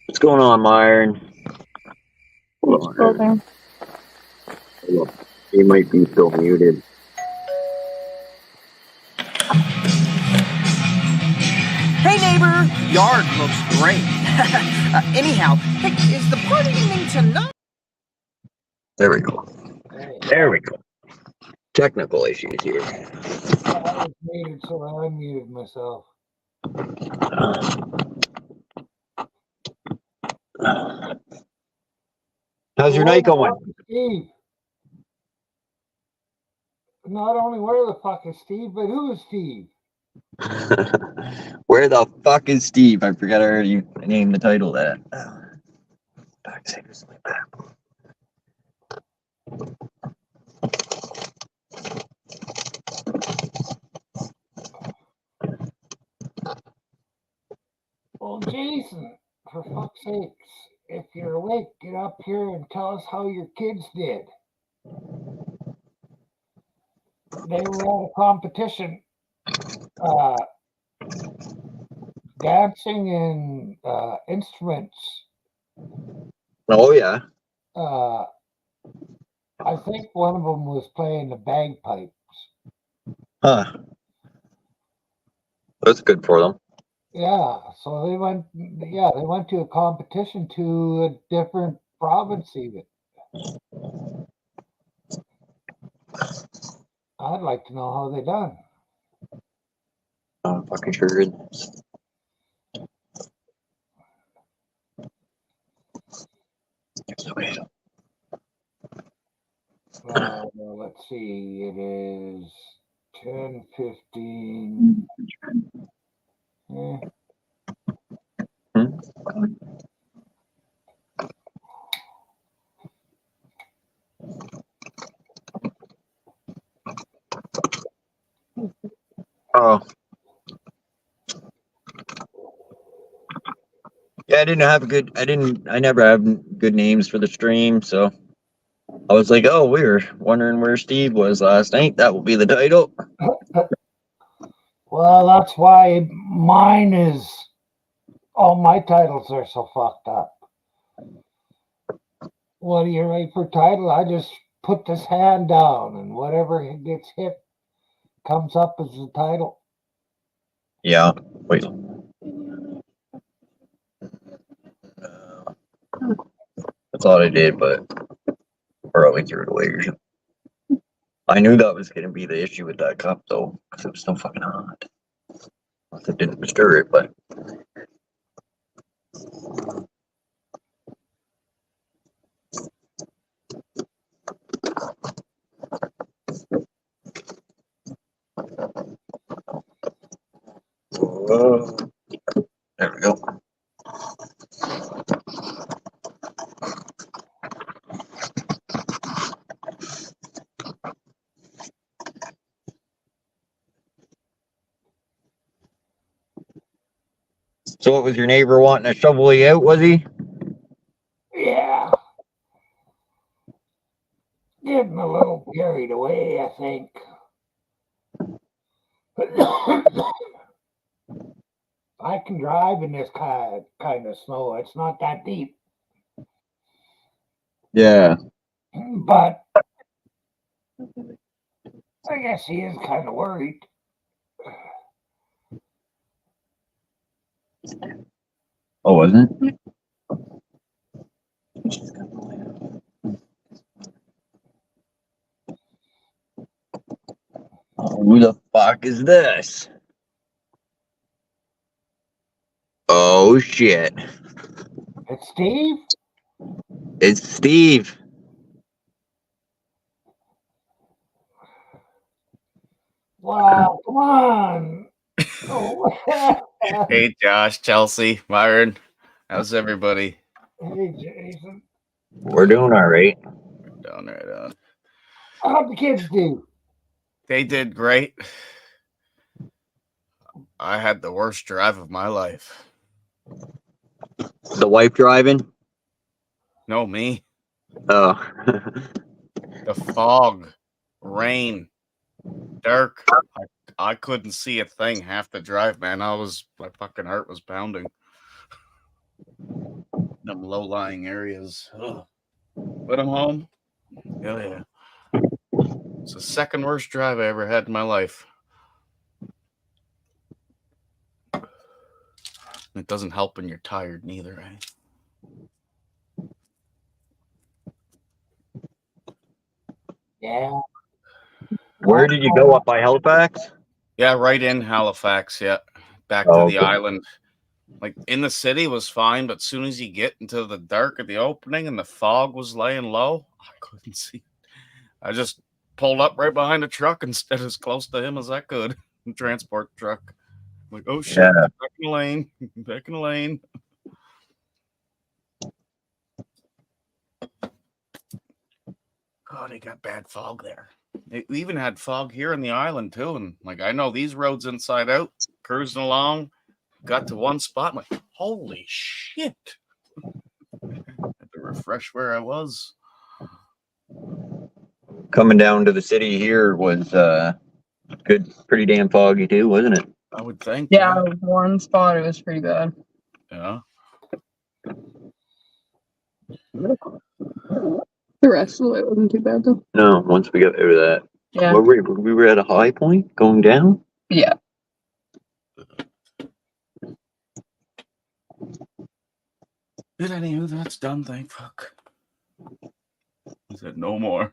What's going on, Myron? Hold It's on. building. Hold on. He might be still muted. Hey neighbor, yard looks great. Anyhow, hey, is the party ending tonight? There we go. Hey, There we go. Technical issues here. I was muted, so I unmuted myself. How's your Where night the going? fuck is Steve? Not only where the fuck is Steve, but who is Steve? Where the fuck is Steve? I forgot I already named the title of that. Darksiders like that. Well, Jason, for fuck's sakes, if you're awake, get up here and tell us how your kids did. They were at a competition, dancing and instruments. Oh yeah. I think one of them was playing the bagpipes. Huh. That's good for them. Yeah, so they went. Yeah, they went to a competition to a different province. Even I'd like to know how they done. I'm fucking sure. It's okay. Let's see. It is 10:15. Eh, Hmm? Oh. Yeah, I never have good names for the stream, so I was like, oh, we were wondering where Steve was last night. That will be the title. Well, that's why mine is. All my titles are so fucked up. What do you write for title? I just put this hand down, and whatever gets hit comes up as the title. Yeah. Wait. I thought I did, but probably threw it away or something. I knew that was going to be the issue with that cup, though, because it was so fucking hot. It didn't stir it, but. Whoa. There we go. So, what was your neighbor wanting to shovel you out? Was he? Yeah, getting a little carried away, I think. I can drive in this kind of snow. It's not that deep, Yeah. but I guess he is kind of worried. Oh, wasn't it? Who the fuck is this? Oh shit. It's Steve. It's Steve. Wow, come on. Oh. Hey, Josh, Chelsea, Myron. How's everybody? Hey, Jason. We're doing all right. Down right on. How'd the kids do? They did great. I had the worst drive of my life. The wife driving? No, me. Oh. The fog, rain, dark. I couldn't see a thing half the drive, man. My fucking heart was pounding. them low-lying areas. Ugh. But I'm home. Hell yeah. It's the second worst drive I ever had in my life. It doesn't help when you're tired neither, right? Yeah. Where did you go, up by Halifax? Yeah, right in Halifax, yeah. Back to Oh, the okay. island. Like, in the city was fine, but as soon as you get into the dark at the opening and the fog was laying low, I couldn't see. I just pulled up right behind a truck and stood as close to him as I could. Transport truck. I'm like, oh shit, Yeah. back in the lane. Back in the lane. Oh, they got bad fog there. We even had fog here in the island too. And like, I know these roads inside out, cruising along, got to one spot. I'm like, holy shit. Had to refresh where I was. Coming down to the city here was good, pretty damn foggy too, wasn't it? I would think. Yeah, one spot, it was pretty bad. Yeah. The rest of the way wasn't too bad though. No, once we got over that. Yeah. Well, we were at a high point going down? Yeah. Did anywho, that's done, thank fuck. He said no more.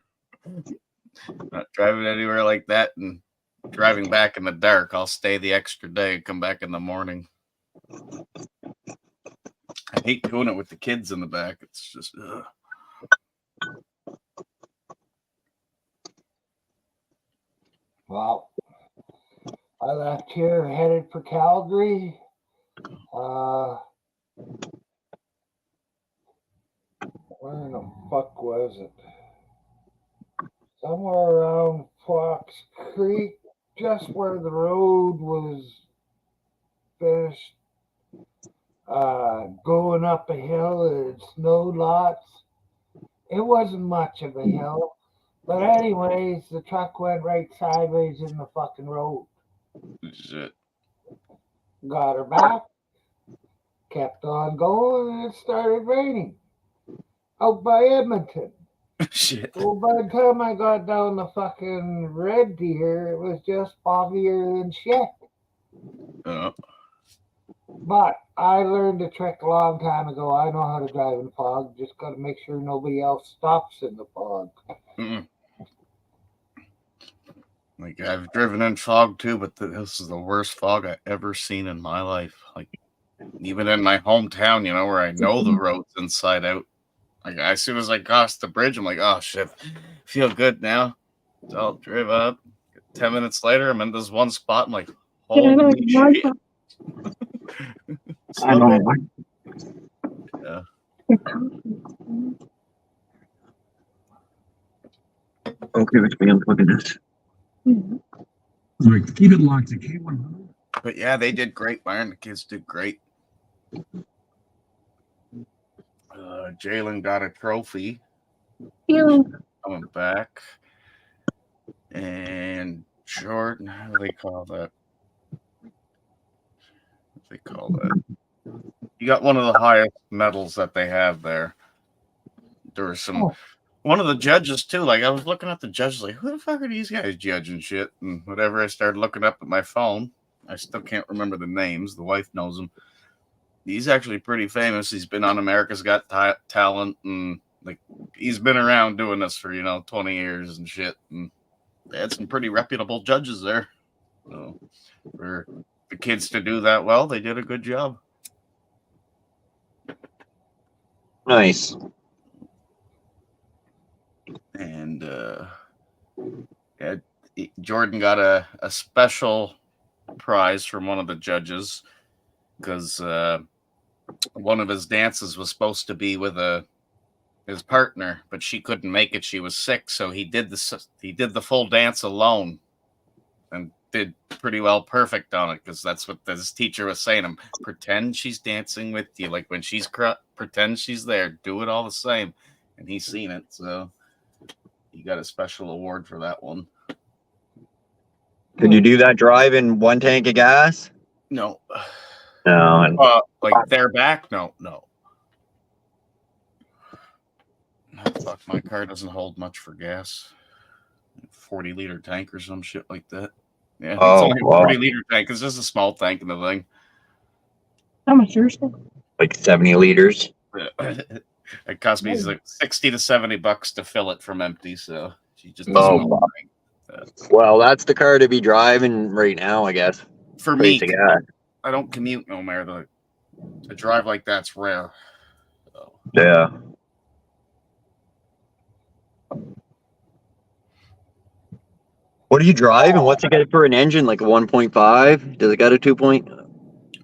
Not driving anywhere like that and driving back in the dark. I'll stay the extra day and come back in the morning. I hate doing it with the kids in the back. It's just ugh. Well, I left here headed for Calgary. Where in the fuck was it? Somewhere around Fox Creek, just where the road was finished. Going up a hill, it snowed lots. It wasn't much of a hill. But anyways, the truck went right sideways in the fucking road. Shit. Got her back. Kept on going, and it started raining. Out by Edmonton. Shit. Well, by the time I got down the fucking Red Deer, it was just foggier than shit. Oh. But I learned a trick a long time ago. I know how to drive in fog. Just got to make sure nobody else stops in the fog. Mm-mm. Like, I've driven in fog too, but this is the worst fog I've ever seen in my life. Like, even in my hometown, you know, where I know the roads inside out. Like, as soon as I crossed the bridge, I'm like, oh shit, feel good now. So I'll drive up. 10 minutes later, I'm in this one spot. I'm like, holy shit. I know. Yeah. Okay, with me, I'm looking at this. All right, keep it locked to K100. But yeah, they did great, Myron. The kids did great. Jalen got a trophy. Coming back. And Jordan, how do they call that? What do they call that? You got one of the highest medals that they have there. There was some one of the judges too. Like, I was looking at the judges, like, who the fuck are these guys judging shit? And whatever, I started looking up at my phone. I still can't remember the names. The wife knows them. He's actually pretty famous. He's been on America's Got Talent, and like, he's been around doing this for 20 years and shit. And they had some pretty reputable judges there. So for the kids to do that well, they did a good job. Nice. And yeah, Jordan got a special prize from one of the judges because one of his dances was supposed to be with his partner, but she couldn't make it. She was sick, so he did the full dance alone and did pretty well perfect on it, because that's what his teacher was saying to him. Pretend she's dancing with you, like when she's pretend she's there, do it all the same. And he's seen it, so he got a special award for that one. Could you do that drive in one tank of gas? No. No. And Like they're back? No. Fuck, my car doesn't hold much for gas. 40-liter tank or some shit like that. Yeah, it's Oh, only a wow. 40-liter tank. It's just a small tank in the thing. How much yours for? Like 70 liters. It cost me like $60 to $70 to fill it from empty, so she just Oh, doesn't wow. Well, that's the car to be driving right now, I guess. For Place me, to gas. I don't commute no more. A drive like that's rare. So, Yeah. What do you drive and what's it got for an engine? Like a 1.5? Does it got a 2 point?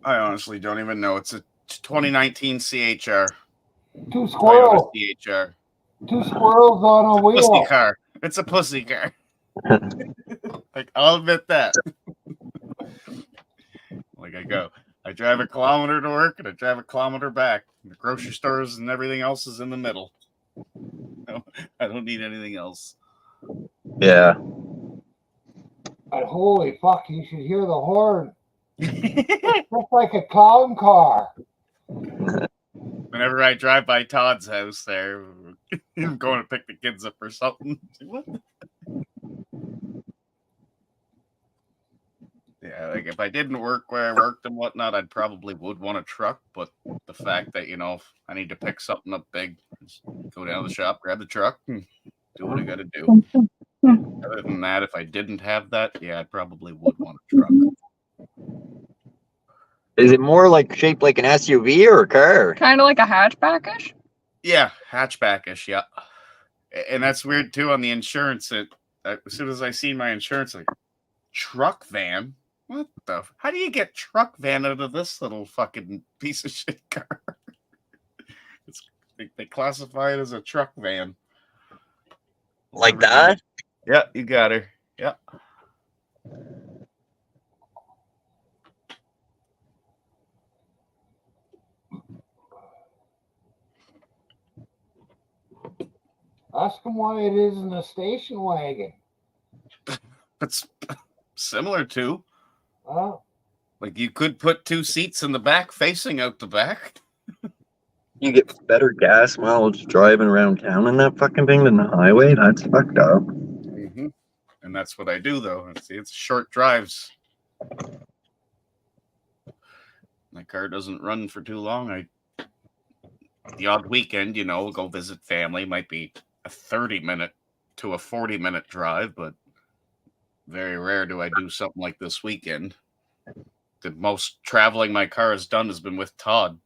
I honestly don't even know. It's a 2019 CHR. Two Toyota squirrels. CHR. Two squirrels on a Pussy wheel. car. It's a pussy car. Like, I'll admit that. Like, I drive a kilometer to work and I drive a kilometer back. The grocery stores and everything else is in the middle. No, I don't need anything else. Yeah. But holy fuck, you should hear the horn. It's just like a clown car. Whenever I drive by Todd's house there, I'm going to pick the kids up or something. What? Yeah, like if I didn't work where I worked and whatnot, I'd probably would want a truck. But the fact that, if I need to pick something up big, just go down to the shop, grab the truck, and do what I got to do. Other than that, if I didn't have that, yeah, I probably would want a truck. Is it more like shaped like an SUV or a car? Kind of like a hatchbackish. Yeah, hatchbackish, yeah. And that's weird too on the insurance. As soon as I seen my insurance, like, truck van? What the? How do you get truck van out of this little fucking piece of shit car? They classify it as a truck van. Like that? Yeah, you got her. Yeah. Ask them why it isn't a station wagon. It's similar to. Well, Like, you could put two seats in the back facing out the back. You get better gas mileage driving around town in that fucking thing than the highway? That's fucked up. Mm-hmm. And that's what I do, though. See, it's short drives. My car doesn't run for too long. The odd weekend, go visit family. Might be a 30-minute to a 40-minute drive, but very rare do I do something like this weekend. The most traveling my car has done has been with Todd.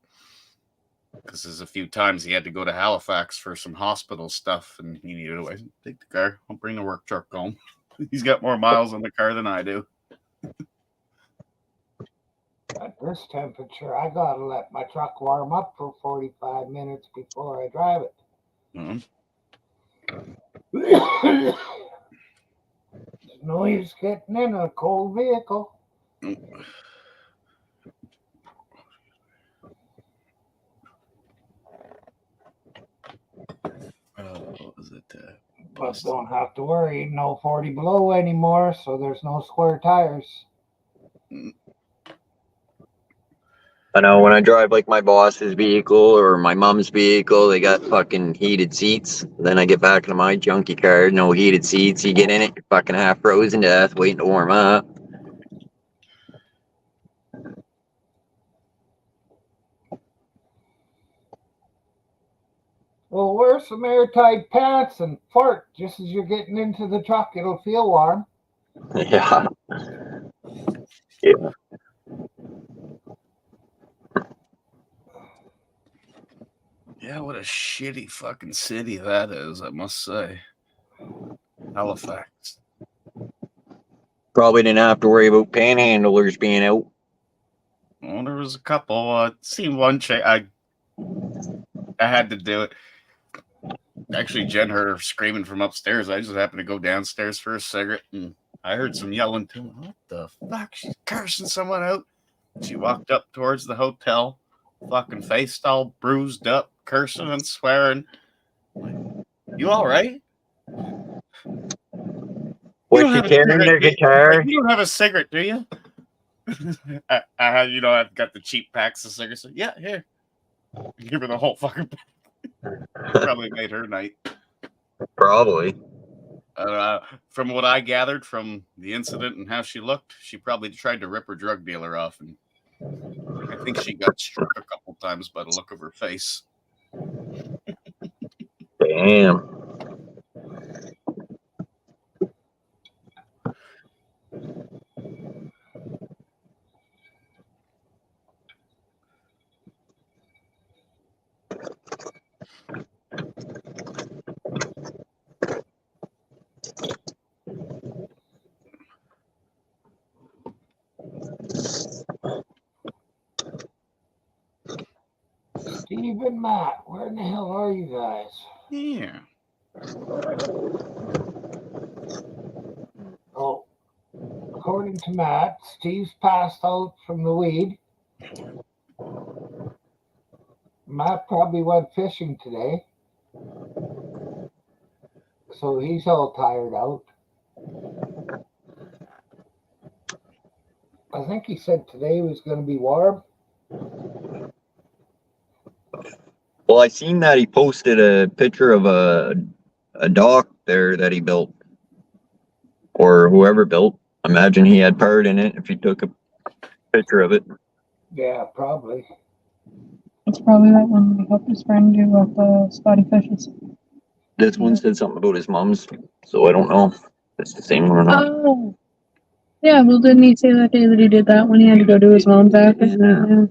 Because there's a few times he had to go to Halifax for some hospital stuff, and he needed to take the car. I'll bring the work truck home. He's got more miles on the car than I do. at this temperature, I gotta let my truck warm up for 45 minutes before I drive it. Mhm. There's no use getting in a cold vehicle. What was it? But don't have to worry, no 40 below anymore, so there's no square tires. I know when I drive like my boss's vehicle or my mom's vehicle, they got fucking heated seats. Then I get back into my junky car, no heated seats. You get in it, you're fucking half frozen to death, waiting to warm up. Well, wear some airtight pants and fart just as you're getting into the truck. It'll feel warm. Yeah. Yeah. Yeah, what a shitty fucking city that is, I must say. Halifax. Probably didn't have to worry about panhandlers being out. Well, there was a couple. Seen one chick. I had to do it. Actually, Jen heard her screaming from upstairs. I just happened to go downstairs for a cigarette, and I heard some yelling too. What the fuck? She's cursing someone out. She walked up towards the hotel, fucking face all bruised up, cursing and swearing. You all right? Was she carrying their guitar? You don't have a cigarette, do you? I've got the cheap packs of cigarettes. Yeah, here. Give her the whole fucking pack. Probably made her night. Probably. From what I gathered from the incident and how she looked, she probably tried to rip her drug dealer off, and I think she got struck a couple times by the look of her face. Damn. Steve and Matt, where in the hell are you guys? Yeah. Oh, according to Matt, Steve's passed out from the weed. Matt probably went fishing today, so he's all tired out. I think he said today was going to be warm. Well, I seen that he posted a picture of a dock there that he built, or whoever built. Imagine he had part in it if he took a picture of it. Yeah, probably. It's probably that one we helped his friend do with the spotty fishes. This one said something about his mom's, so I don't know if it's the same one or not. Oh. Yeah, well, didn't he say that day that he did that when he had to go do his mom's back? Yeah.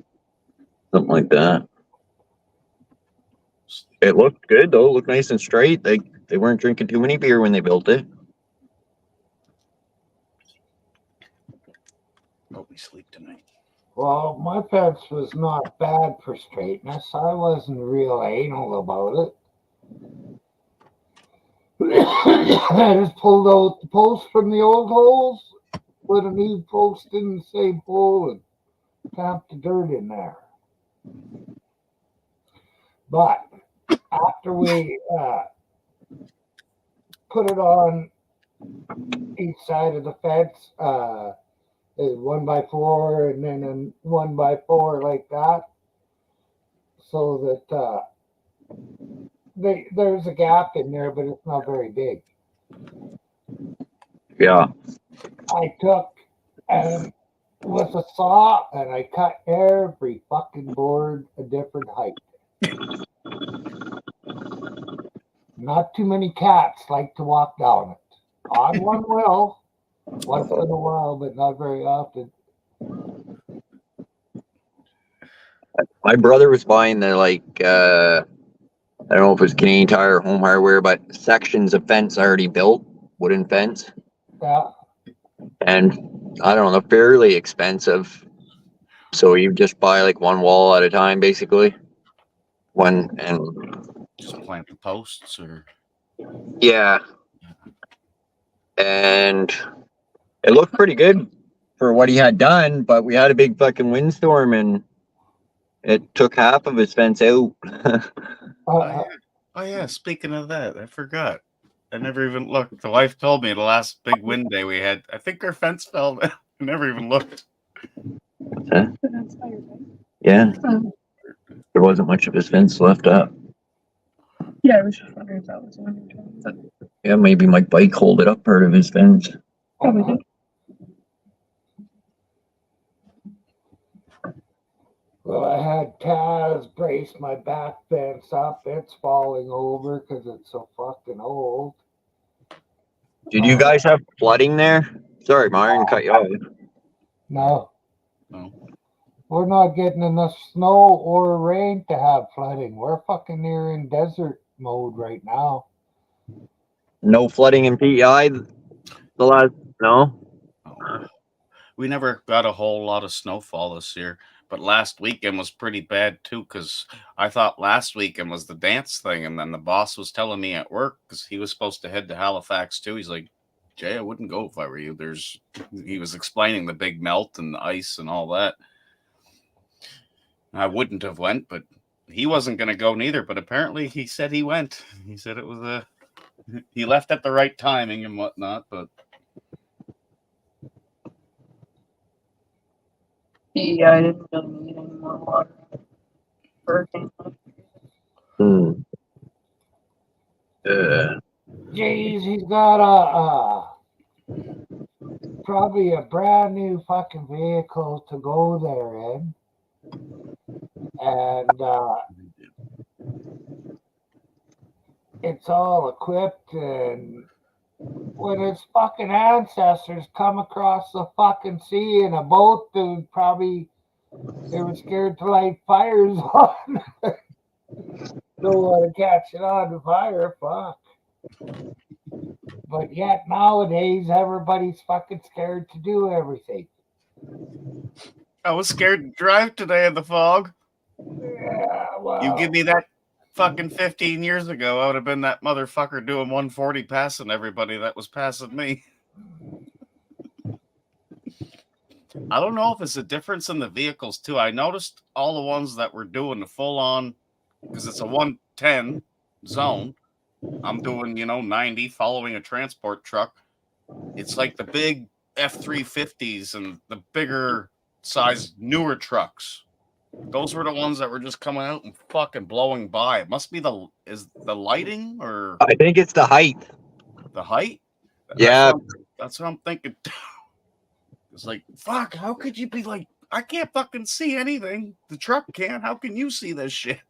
Something like that. It looked good though. It looked nice and straight. They weren't drinking too many beer when they built it. Hope we sleep tonight. Well, my fence was not bad for straightness. I wasn't real anal about it. I just pulled out the post from the old holes, put a new post in the same hole, and tamped the dirt in there. But after we put it on each side of the fence, 1x4 and then a 1x4 like that, so that there's a gap in there, but it's not very big. Yeah. I took and with a saw and I cut every fucking board a different height. Not too many cats like to walk down it. Odd one will, once in a while, but not very often. My brother was buying the I don't know if it was Canadian Tire or Home Hardware, but sections of fence already built, wooden fence. Yeah. And I don't know, fairly expensive. So you just buy like one wall at a time, basically. One and Just plant the posts, or yeah. And it looked pretty good for what he had done, but we had a big fucking windstorm and it took half of his fence out. oh yeah. Speaking of that, I forgot. I never even looked. The wife told me the last big wind day we had, I think our fence fell down. I never even looked. Yeah. There wasn't much of his fence left up. Yeah, I was just wondering if that was one. Yeah, maybe my bike hold it up part of his fence. Probably did. Well, I had Taz brace my back fence up. It's falling over because it's so fucking old. Did you guys have flooding there? Sorry, Myron, cut you off. No, No. we're not getting enough snow or rain to have flooding. We're fucking near in desert mode right now. No flooding in PEI the last, no? Oh. We never got a whole lot of snowfall this year, but last weekend was pretty bad too, because I thought last weekend was the dance thing, and then the boss was telling me at work, because he was supposed to head to Halifax too. He's like, Jay, I wouldn't go if I were you. He was explaining the big melt and the ice and all that. I wouldn't have went, but he wasn't going to go neither. But apparently he said he went. He said it was he left at the right timing and whatnot, but Yeah, I didn't really need any more water. Hurricane. Yeah. Jeez, he's got probably a brand new fucking vehicle to go there in. And it's all equipped, and when his fucking ancestors come across the fucking sea in a boat, dude, probably they were scared to light fires on. Don't want to catch it on fire, fuck. But yet nowadays everybody's fucking scared to do everything. I was scared to drive today in the fog. Yeah, well, You give me that fucking 15 years ago, I would have been that motherfucker doing 140 passing everybody that was passing me. I don't know if it's a difference in the vehicles too. I noticed all the ones that were doing the full on, because it's a 110 zone. I'm doing, 90 following a transport truck. It's like the big F-350s and the bigger size newer trucks. Those were the ones that were just coming out and fucking blowing by. It must be the lighting or I think it's the height. the height. Yeah. That's what I'm thinking. It's like, fuck, how could you be like, I can't fucking see anything. The truck can't. How can you see this shit?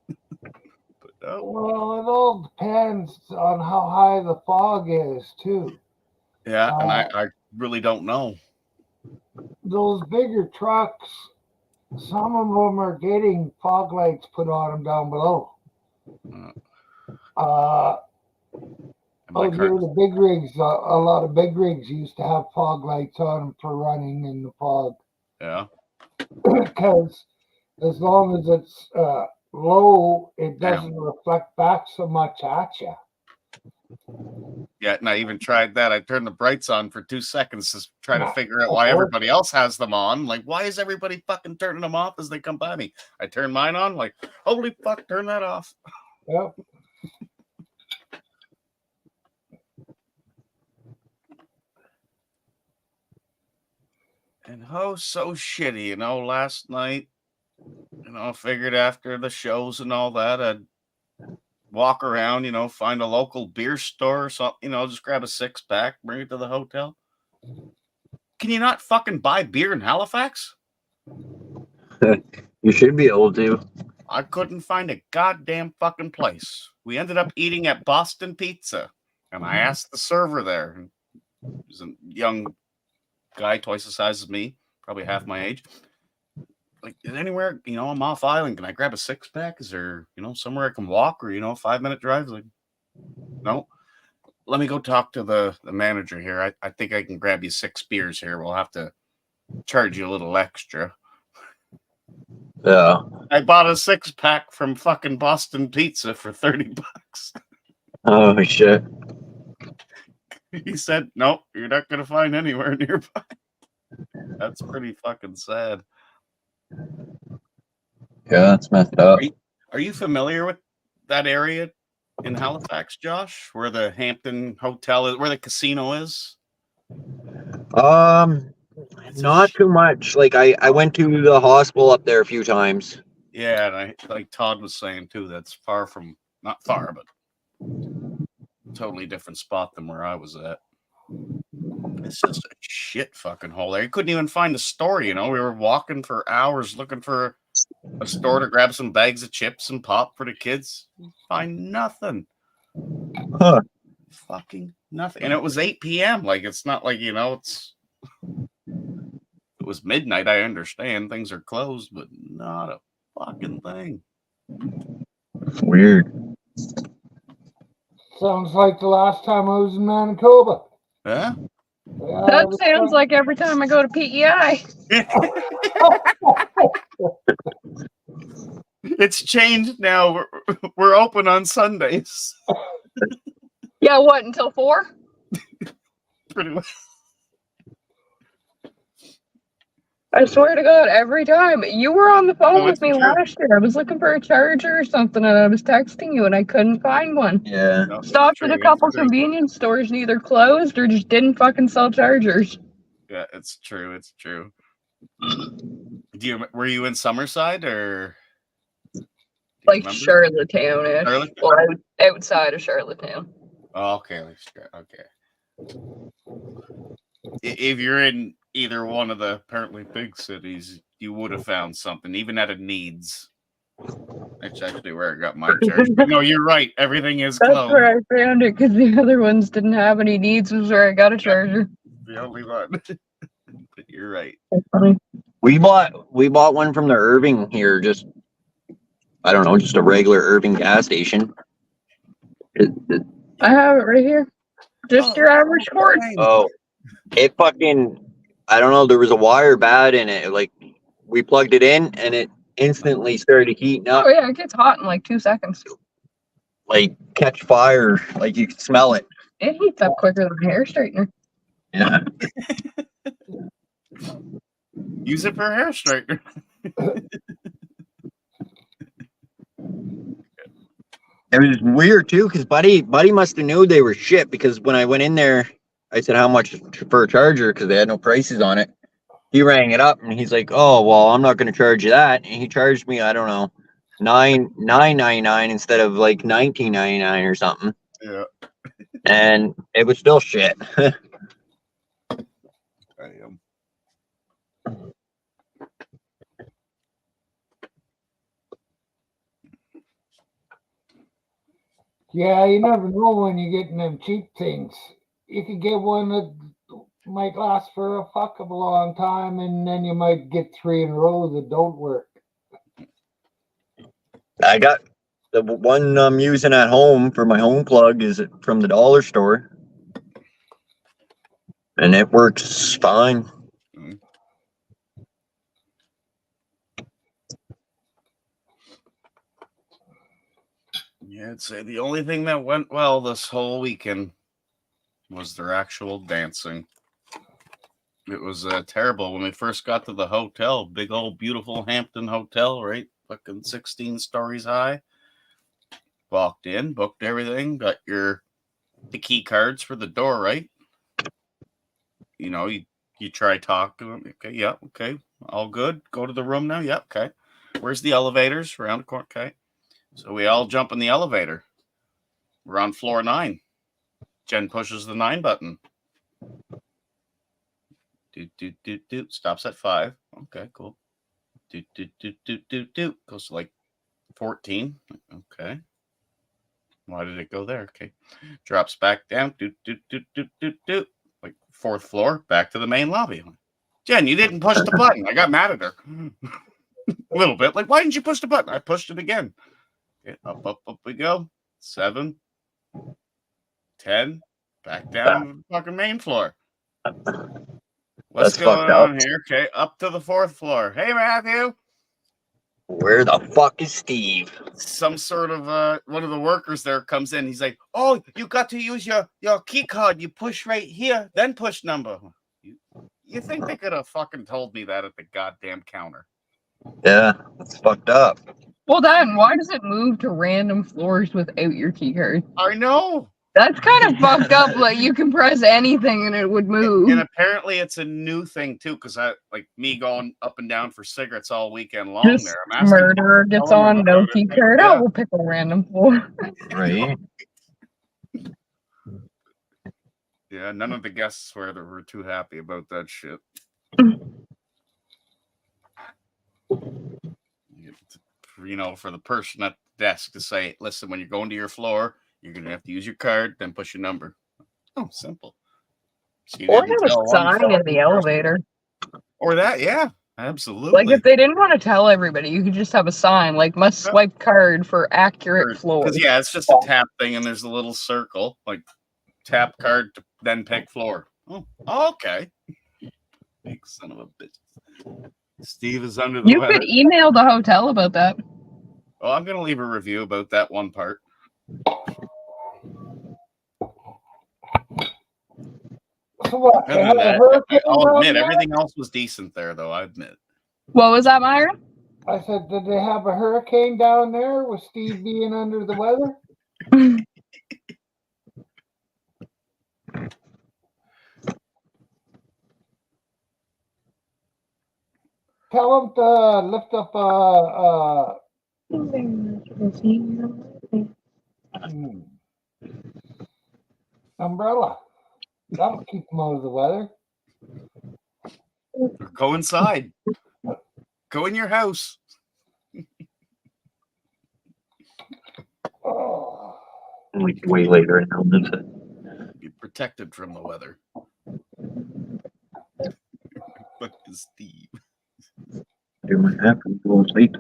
But no. well, it all depends on how high the fog is too. Yeah, and I really don't know. Those bigger trucks, some of them are getting fog lights put on them down below. My Here the big rigs, a lot of big rigs used to have fog lights on them for running in the fog. Yeah. Because as long as it's low, it doesn't reflect back so much at you. Yeah, and I even tried that. I turned the brights on for 2 seconds to try to figure out why everybody else has them on. Like, why is everybody fucking turning them off as they come by me? I turn mine on, like, holy fuck, turn that off. Yep. And so shitty, last night, figured after the shows and all that, I'd walk around, find a local beer store or something, just grab a 6-pack, bring it to the hotel. Can you not fucking buy beer in Halifax? You should be able to. I couldn't find a goddamn fucking place. We ended up eating at Boston Pizza, and I asked the server there. He's a young guy, twice the size as me, probably half my age. Like, is anywhere, I'm off island. Can I grab a 6-pack? Is there, somewhere I can walk or, a 5-minute drive? Like, no. Let me go talk to the manager here. I think I can grab you 6 beers here. We'll have to charge you a little extra. Yeah. I bought a 6-pack from fucking Boston Pizza for $30. Oh shit. He said, nope, you're not going to find anywhere nearby. That's pretty fucking sad. Yeah, that's messed up. Are you familiar with that area in Halifax, Josh, where the Hampton Hotel is, where the casino is? Not too much. Like I went to the hospital up there a few times. Yeah, and I like Todd was saying too, that's far from, not far, but totally different spot than where I was at. It's just a shit fucking hole there. You couldn't even find a store, We were walking for hours looking for a store to grab some bags of chips and pop for the kids. Find nothing. Huh. Fucking nothing. And it was 8 p.m. Like, it's not like, it was midnight. I understand things are closed, but not a fucking thing. Weird. Sounds like the last time I was in Manitoba. Yeah? Yeah, That sounds like every time I go to PEI. It's changed now. We're open on Sundays. Yeah, what, until 4? Pretty much. I swear to God, every time. You were on the phone No, with it's me true. last year. I was looking for a charger or something, and I was texting you, and I couldn't find one. Yeah. No, it's Stopped at true, a couple it's true. convenience stores and either closed or just didn't fucking sell chargers. Yeah, it's true. It's true. Were you in Summerside or? Like remember? Charlottetown-ish. Charlotte- Well, outside of Charlottetown. Oh, okay, okay. If you're in either one of the apparently big cities, you would have found something, even at a needs. That's actually where I got my charge. But no, you're right. Everything is That's closed. where I found it because the other ones didn't have any needs. Was where I got a charger. The only one. But you're right. That's funny. We bought one from the Irving here, just I don't know, just a regular Irving gas station. I have it right here. Just your average cord. Oh, it fucking, I don't know, there was a wire bad in it. Like, we plugged it in and it instantly started heating up, Oh yeah, it gets hot in like 2 seconds. like catch fire, like you could smell it. It heats up quicker than a hair straightener. Yeah. Use it for a hair straightener. It was weird too, because Buddy must have knew they were shit, because when I went in there, I said how much for a charger because they had no prices on it. He rang it up and he's like, "Oh well, I'm not going to charge you that," and he charged me, I don't know, $9.99 instead of like $19.99 or something, Yeah. and it was still shit. I am. Yeah, you never know when you're getting them cheap things. You could get one that might last for a fuck of a long time, and then you might get 3 in a row that don't work. I got the one I'm using at home for my home plug is from the dollar store, and it works fine. Yeah, I'd say the only thing that went well this whole weekend was their actual dancing. It was terrible when we first got to the hotel. Big old beautiful Hampton hotel, right? Fucking 16 stories high. Walked in, booked everything, got the key cards for the door, right? You know, you try talk to them. Okay, yeah, okay, all good. Go to the room now. Yeah, okay. Where's the elevators? Around the corner. Okay. So we all jump in the elevator. We're on floor 9. Jen pushes the 9 button. Do. Stops at 5. Okay, cool. Do. Goes to like 14. Okay. Why did it go there? Okay. Drops back down. Do. Like 4th floor, back to the main lobby. Jen, you didn't push the button. I got mad at her. A little bit. Like, why didn't you push the button? I pushed it again. Okay, up we go. 7, 10, back down to the fucking main floor. What's going on here? Okay, up to the 4th floor. Hey, Matthew. Where the fuck is Steve? Some sort of one of the workers there comes in. He's like, "Oh, you got to use your key card. You push right here, then push number." You think they could have fucking told me that at the goddamn counter? Yeah, it's fucked up. Well, then why does it move to random floors without your key card? I know. That's kind of fucked up. Like you can press anything and it would move. And apparently it's a new thing too, because I like me going up and down for cigarettes all weekend long. This there, I'm asking, murderer gets tell him on, no about key it. card. Yeah. Oh, we'll pick a random floor. Right. Yeah, none of the guests were too happy about that shit. You know, for the person at the desk to say, "Listen, when you're going to your floor, you're gonna have to use your card, then push your number." Oh, simple. So Or have a sign in the elevator. Or that, yeah, absolutely. Like if they didn't want to tell everybody, you could just have a sign like "must swipe card for accurate floor." Because yeah, it's just a tap thing, and there's a little circle like tap card to then pick floor. Oh, okay. Big son of a bitch. Steve is under the You weather. could email the hotel about that. Oh, I'm gonna leave a review about that one part. So what? Other They than have a that, hurricane I'll down admit there? everything else was decent there, though. I admit. What was that, Myron? I said, did they have a hurricane down there with Steve being under the weather? Tell him to lift up Hmm. Umbrella. That'll keep them out of the weather. Or go inside. Go in your house. Oh. Like way later in the Be protected from the weather. Fuck is Steve. do my happen to go to sleep.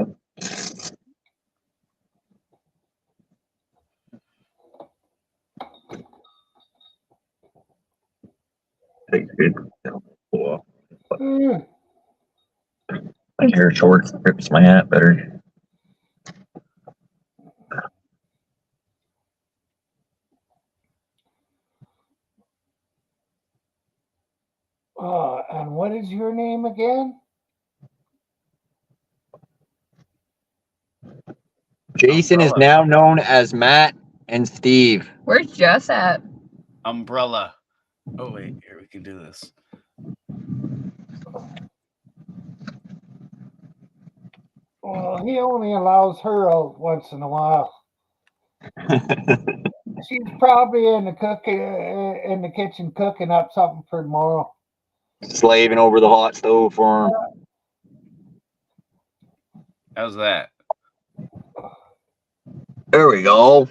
Take it. Well, Mm. my hair short rips my hat better. And what is your name again? Jason is Umbrella. now known as Matt and Steve. Where's Jess at? Umbrella. Oh wait, here we can do this. Well, he only allows her out once in a while. She's probably in the kitchen cooking up something for tomorrow. Slaving over the hot stove for him. How's that? There we go.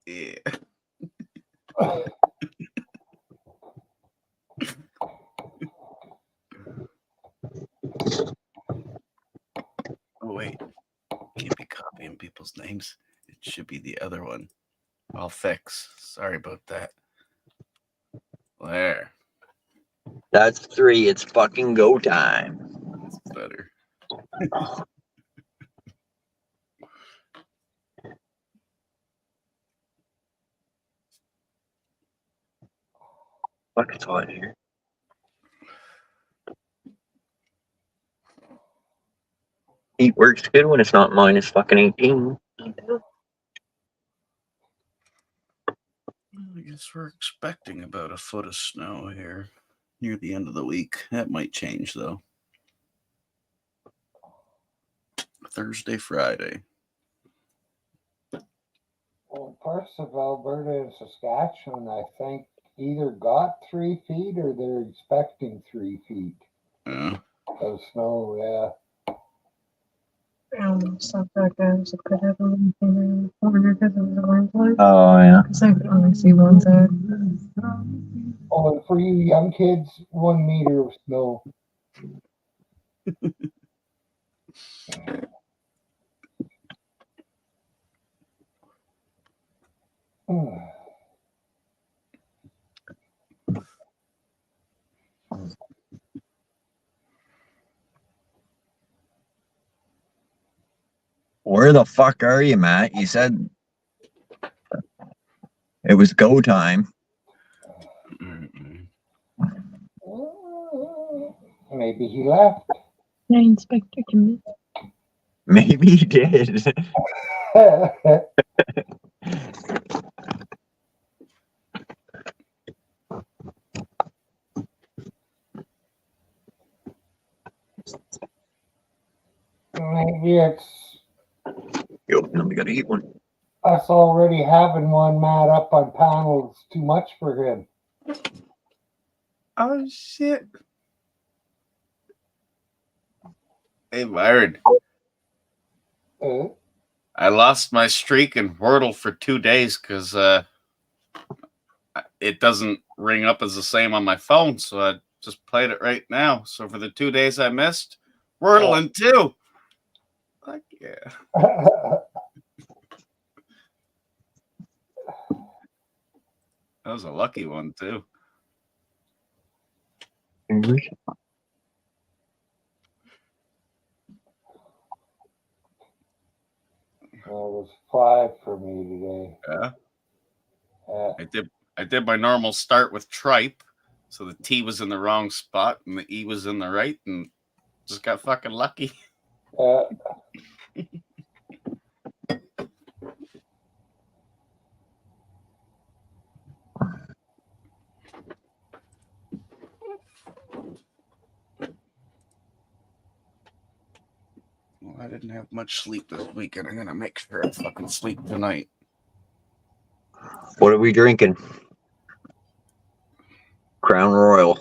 Yeah. Oh wait, can't be copying people's names. It should be the other one. I'll fix. Sorry about that. There. That's 3. It's fucking go time. That's better. Fuck, it's hot here. Heat works good when it's not minus fucking 18. I guess we're expecting about a foot of snow here near the end of the week. That might change though. Thursday, Friday. Well, parts of Alberta and Saskatchewan, I think, either got 3 feet or they're expecting 3 feet Yeah. of snow. Yeah. Stuff like that. So could have in the corner because it was a landslide. Oh, yeah. Because I could only see one side. Oh, and for you young kids, 1 meter of snow. Where the fuck are you, Matt? You said it was go time. Mm-mm. Maybe he left. Yeah, Inspector Commit. Maybe he did. Maybe it's Yo, let me gotta eat one. us already having one Matt up on panels too much for him. Oh shit. Hey Byron. I lost my streak in Wordle for 2 days because it doesn't ring up as the same on my phone, so I just played it right now. So for the 2 days I missed, Wordle in 2. Fuck yeah. That was a lucky one too. English? Well, it was 5 for me today. Yeah. I did my normal start with tripe, so the T was in the wrong spot and the E was in the right, and just got fucking lucky. didn't have much sleep this weekend. I'm gonna make sure I fucking sleep tonight. What are we drinking? Crown Royal.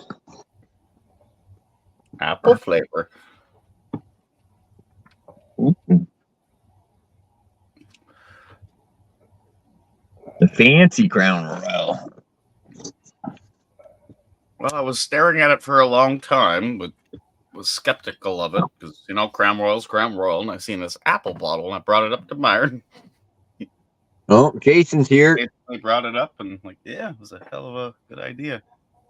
Apple flavor. The fancy Crown Royal. Well, I was staring at it for a long time, but was skeptical of it because Crown Royal's Crown Royal, and I seen this apple bottle, and I brought it up to Myron. Oh, Jason's here. I brought it up, and yeah, it was a hell of a good idea.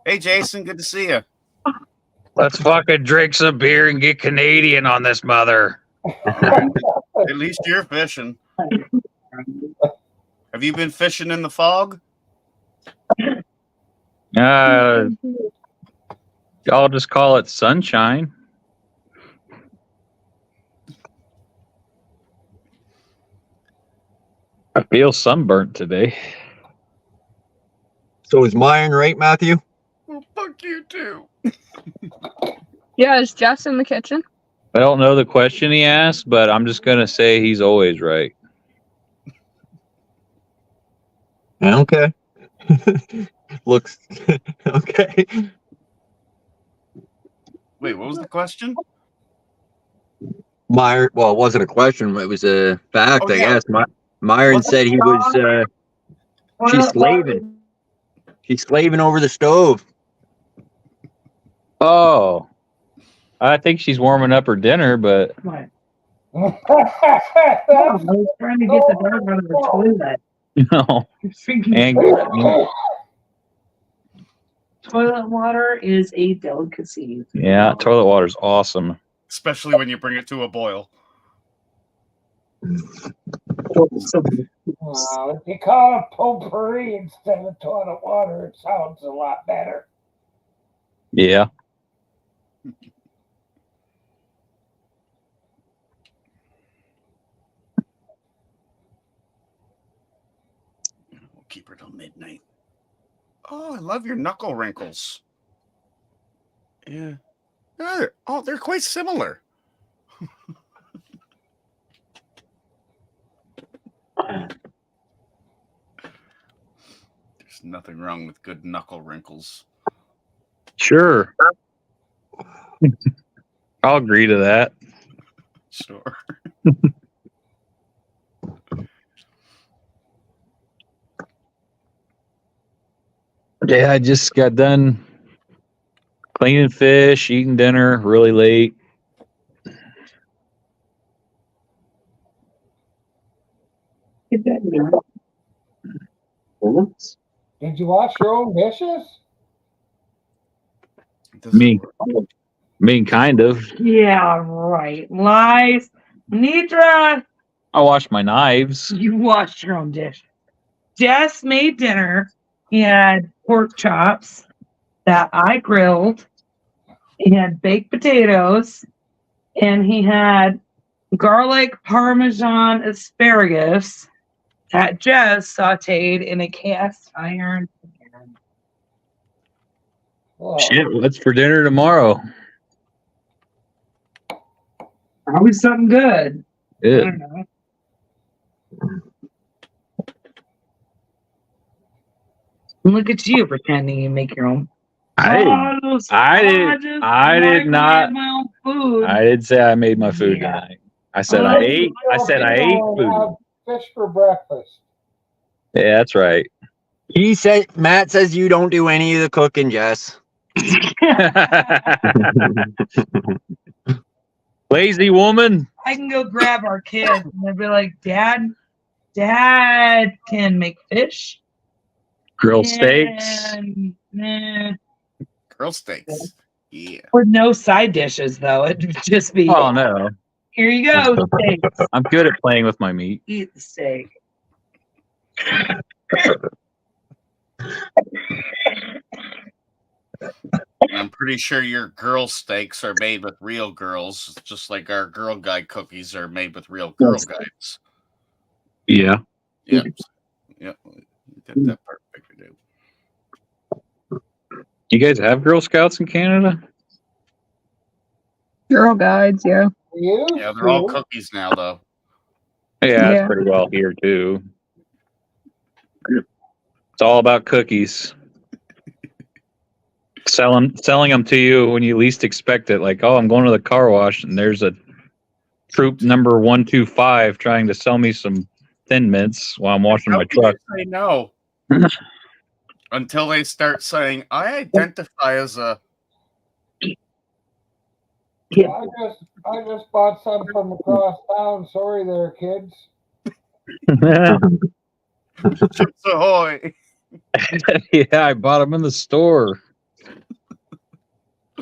Hey, Jason, good to see you. Let's fucking drink some beer and get Canadian on this mother. At least you're fishing. Have you been fishing in the fog? I'll just call it sunshine. I feel sunburnt today. So is Myron right, Matthew? Well, fuck you too. Yeah, is Jess in the kitchen? I don't know the question he asked, but I'm just going to say he's always right. Okay. Looks okay. Wait, what was the question? Myron, well, it wasn't a question, it was a fact, Oh, I yeah. guess. Myron said he was, she's slaving. She's slaving over the stove. Oh, I think she's warming up her dinner, but I was trying to get the dog out of the toilet. and Toilet water is a delicacy. yeah, toilet water's awesome. Especially when you bring it to a boil. If you call it potpourri instead of toilet water, it sounds a lot better. Yeah. We'll keep her till midnight. Oh, I love your knuckle wrinkles. Yeah. Oh, they're quite similar. There's nothing wrong with good knuckle wrinkles. Sure. I'll agree to that. Sure. Yeah, I just got done cleaning fish, eating dinner really late. Did you wash your own dishes? Me, kind of. Yeah, right. Lies. Nidra, I wash my knives. you washed your own dish. Jess made dinner. He had pork chops that I grilled. He had baked potatoes. And he had garlic parmesan asparagus that Jess sauteed in a cast iron pan. Oh, Shit, what's for dinner tomorrow? Probably something good. I Good. don't know. Look at you pretending you make your own. I did not. My own food. I did say I made my food Yeah. tonight. I said I ate. I said I ate food. Have fish for breakfast. Yeah, that's right. Matt says you don't do any of the cooking, Jess. Lazy woman. I can go grab our kids and they'll be like, Dad can make fish. Grill steaks. And, Grill steaks. Yeah. with no side dishes, though. It'd just be, Oh no, here you go, steak. I'm good at playing with my meat. Eat the steak. I'm pretty sure your girl steaks are made with real girls, just like our Girl Guide cookies are made with real Girl Guides. Yeah. Yep. Yep. You got that part figured out. You guys have Girl Scouts in Canada? Girl Guides, yeah. You? Yeah, they're all cookies now, though. Yeah, Yeah. it's pretty well here too. It's all about cookies. Selling them to you when you least expect it. Like, oh, I'm going to the car wash and there's a troop number 125 trying to sell me some Thin Mints while I'm washing How my can truck. you say no? Until they start saying, I identify as a. I just bought some from across town. Sorry there, kids. Chips Ahoy! Yeah, I bought them in the store.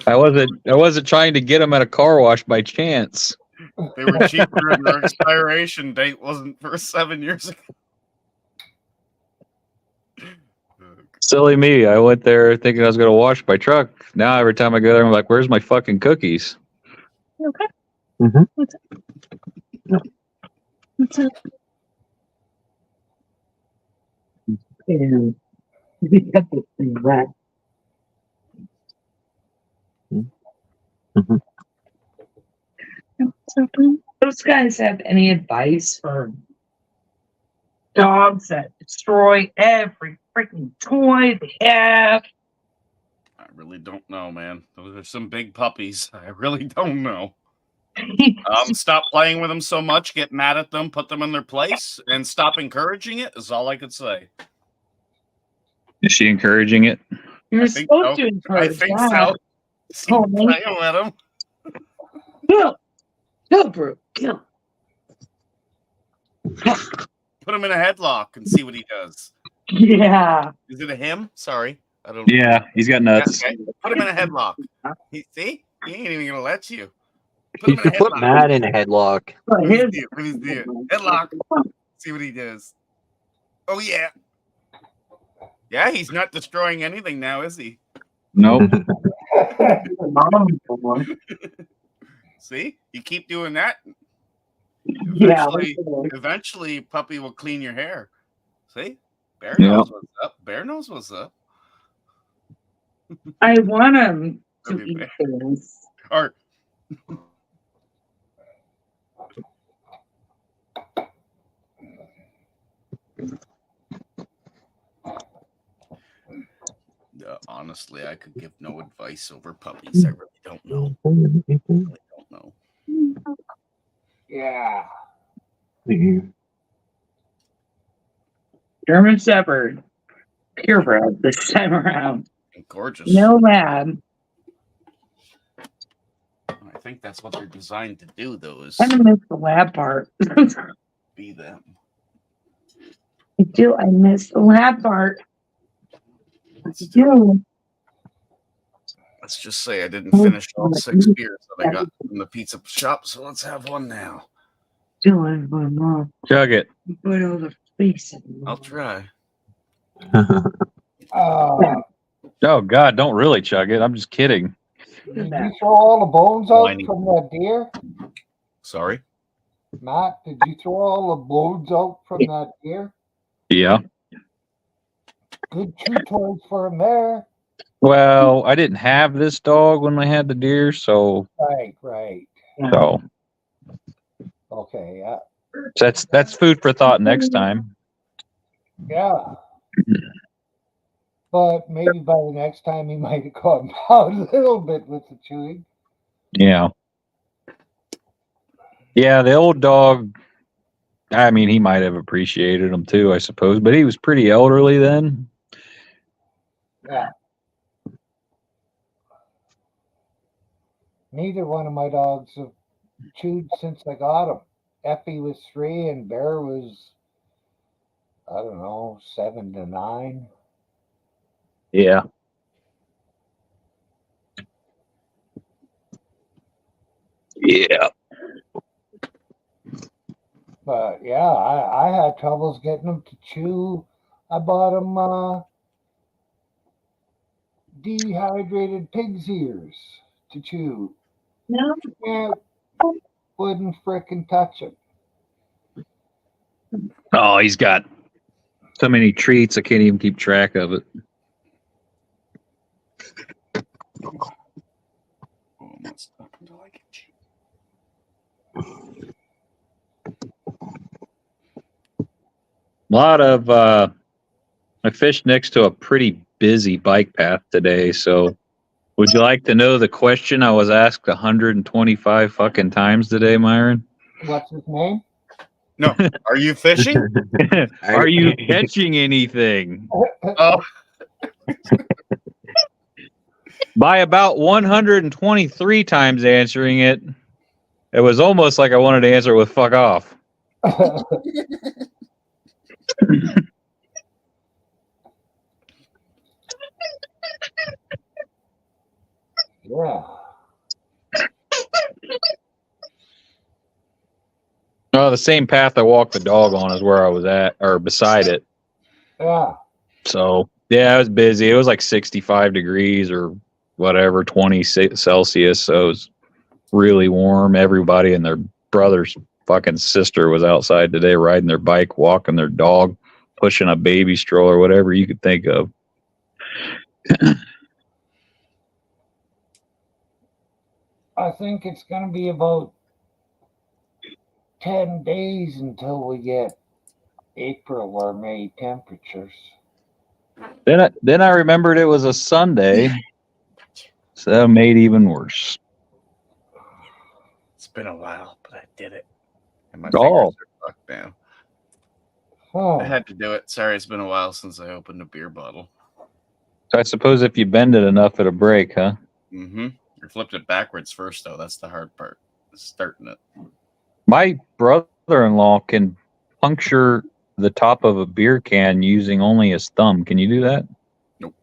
I wasn't trying to get them at a car wash by chance. They were cheaper and their expiration date wasn't for 7 years ago. Silly me. I went there thinking I was going to wash my truck. Now every time I go there, I'm like, where's my fucking cookies? Okay. Mhm. What's up? What's up? And we got this thing right. What's happening? Those guys have any advice for dogs that destroy every freaking toy they have? I really don't know, man. Those are some big puppies. I really don't know. Stop playing with them so much, get mad at them, put them in their place, and stop encouraging it is all I could say. Is she encouraging it? You're I think supposed so. to encourage I think that. so. Keep Oh, playing with them. Kill, bro. Kill. Put him in a headlock and see what he does. Yeah. Is it a him? Sorry. I don't know. Yeah, he's got nuts. Okay. Put him in a headlock. See? He ain't even gonna let you. Put You him in a could put headlock. Matt in a headlock. But What is his- it? What is it? Headlock. See what he does. Oh yeah. Yeah, he's not destroying anything now, is he? Nope. See? You keep doing that. Yeah. Eventually puppy will clean your hair. See? Bear Yeah. knows what's up. Bear knows what's up. I want him to Okay, eat Bear. things. Or honestly, I could give no advice over puppies. I really don't know. I really don't know. Yeah. German Shepherd. Purebred this time around. And gorgeous. No lab. I think that's what they're designed to do, though, is I miss the lab part. be them. I do. I miss the lab part. I do. Let's just say I didn't finish all 6 beers that I got from the pizza shop, so let's have one now. Do it, my mom. Chug it. Put all the face in. I'll try. Oh God, don't really chug it. I'm just kidding. Did you throw all the bones out Whiny. from that deer? Sorry. Matt, did you throw all the bones out from that deer? Yeah. Good chew toys for him there. Well, I didn't have this dog when I had the deer, so Right. Okay, that's food for thought next time. yeah. But maybe by the next time he might have calmed down a little bit with the chewing. Yeah. Yeah, the old dog, I mean, he might have appreciated him too, I suppose, but he was pretty elderly then. Yeah. Neither one of my dogs have chewed since I got him. Effie was 3 and Bear was, I don't know, 7 to 9. Yeah. Yeah. But yeah, I had troubles getting them to chew. I bought them dehydrated pig's ears to chew. No. Yeah, wouldn't frickin' touch it. Oh, he's got so many treats, I can't even keep track of it. Oh, I'm not stuck until I get you. lot of I fished next to a pretty busy bike path today, so would you like to know the question I was asked 125 fucking times today, Myron? What's his name? No, are you fishing? Are you catching anything? Oh, By about 123 times answering it, it was almost like I wanted to answer it with fuck off. Yeah. Oh, the same path I walked the dog on is where I was at, or beside it. Yeah. So, yeah, I was busy. It was like 65 degrees or whatever, 20 Celsius. So it was really warm. Everybody and their brother's fucking sister was outside today riding their bike, walking their dog, pushing a baby stroller, whatever you could think of. I think it's going to be about 10 days until we get April or May temperatures. Then I remembered it was a Sunday, so that made it even worse. it's been a while, but I did it. And my Oh. fingers are fucked now. Oh, I had to do it. Sorry, it's been a while since I opened a beer bottle. So I suppose if you bend it enough, it'll break, huh? Mm-hmm. I flipped it backwards first, though. That's the hard part. Starting it. My brother-in-law can puncture the top of a beer can using only his thumb. Can you do that? Nope.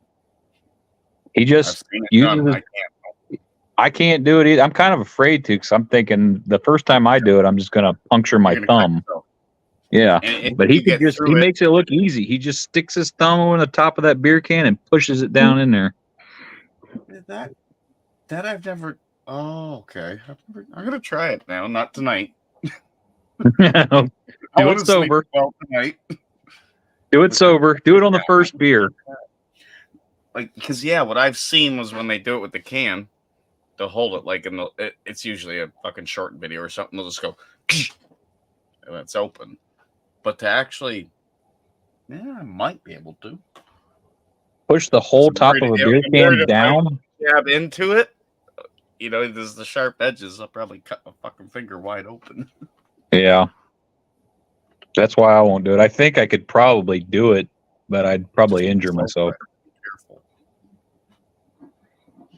He I've just seen it uses done. his, I can't do it either. I'm kind of afraid to because I'm thinking the first time I do it, I'm just going to puncture my You're gonna cut thumb. yourself. Yeah. And But you he can get just, through he it. makes it look easy. He just sticks his thumb on the top of that beer can and pushes it down in there. That I've never. Oh, okay. I'm gonna try it now. Not tonight. Do I it wanna sleep sober. well tonight. Do it sober. Do it on the first beer. Like, because what I've seen was when they do it with the can, they'll hold it like in the. It's usually a fucking short video or something. They'll just go, and it's open. But to actually, I might be able to Push the whole top of a beer can down. jab into it. There's the sharp edges. I'll probably cut my fucking finger wide open. Yeah. That's why I won't do it. I think I could probably do it, but I'd probably injure myself. Be careful.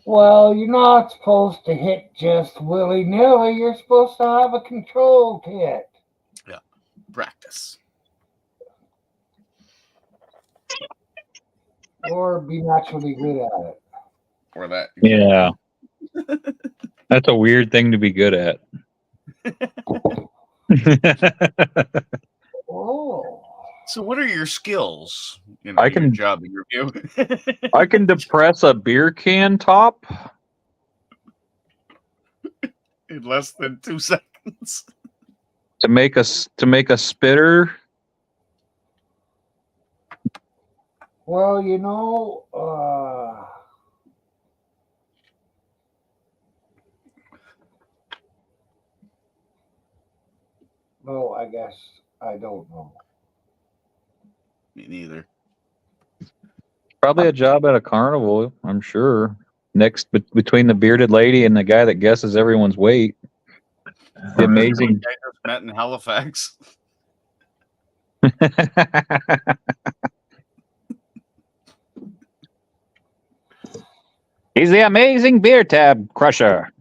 well, you're not supposed to hit just willy-nilly. You're supposed to have a controlled hit. Practice. Or be naturally good at it. Or that. Yeah. That's a weird thing to be good at. Oh. So, what are your skills? I Your can- job interview. I can depress a beer can top. In less than 2 seconds. To make a spitter. Well, no, I guess I don't know. Me neither. Probably a job at a carnival, I'm sure. Next between the bearded lady and the guy that guesses everyone's weight. The amazing. I just met in Halifax. He's the amazing beer tab crusher.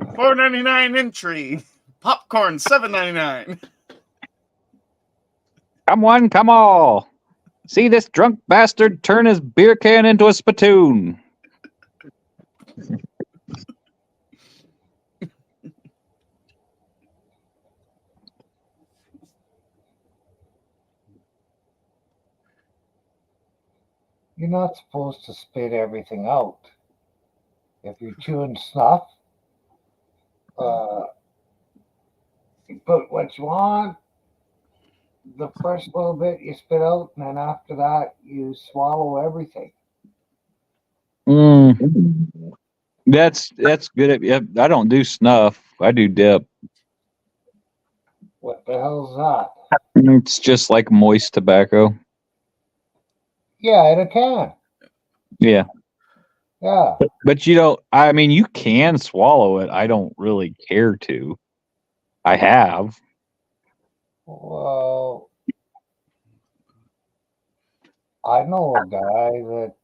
$4.99 entry. Popcorn $7.99. Come one, come all. See this drunk bastard turn his beer can into a spittoon. You're not supposed to spit everything out. If you're chewing snuff, you put what you want. The first little bit you spit out, and then after that you swallow everything. That's good. Yeah, I don't do snuff. I do dip. What the hell's that? It's just like moist tobacco. Yeah, in a can. Yeah. Yeah. But you don't, I mean, you can swallow it. I don't really care to. I have. Well, I know a guy that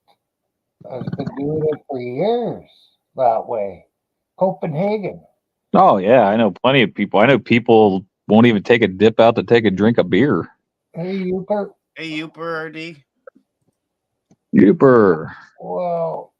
has been doing it for years that way. Copenhagen. Oh, yeah. I know plenty of people. I know people won't even take a dip out to take a drink of beer. Hey, Hubert. Hey, Uper RD. Super. Well,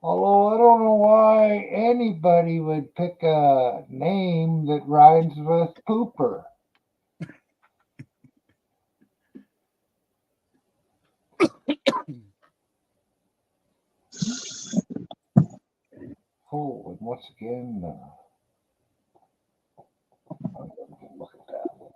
although I don't know why anybody would pick a name that rhymes with pooper. Oh, and once again, I'm gonna look at that one.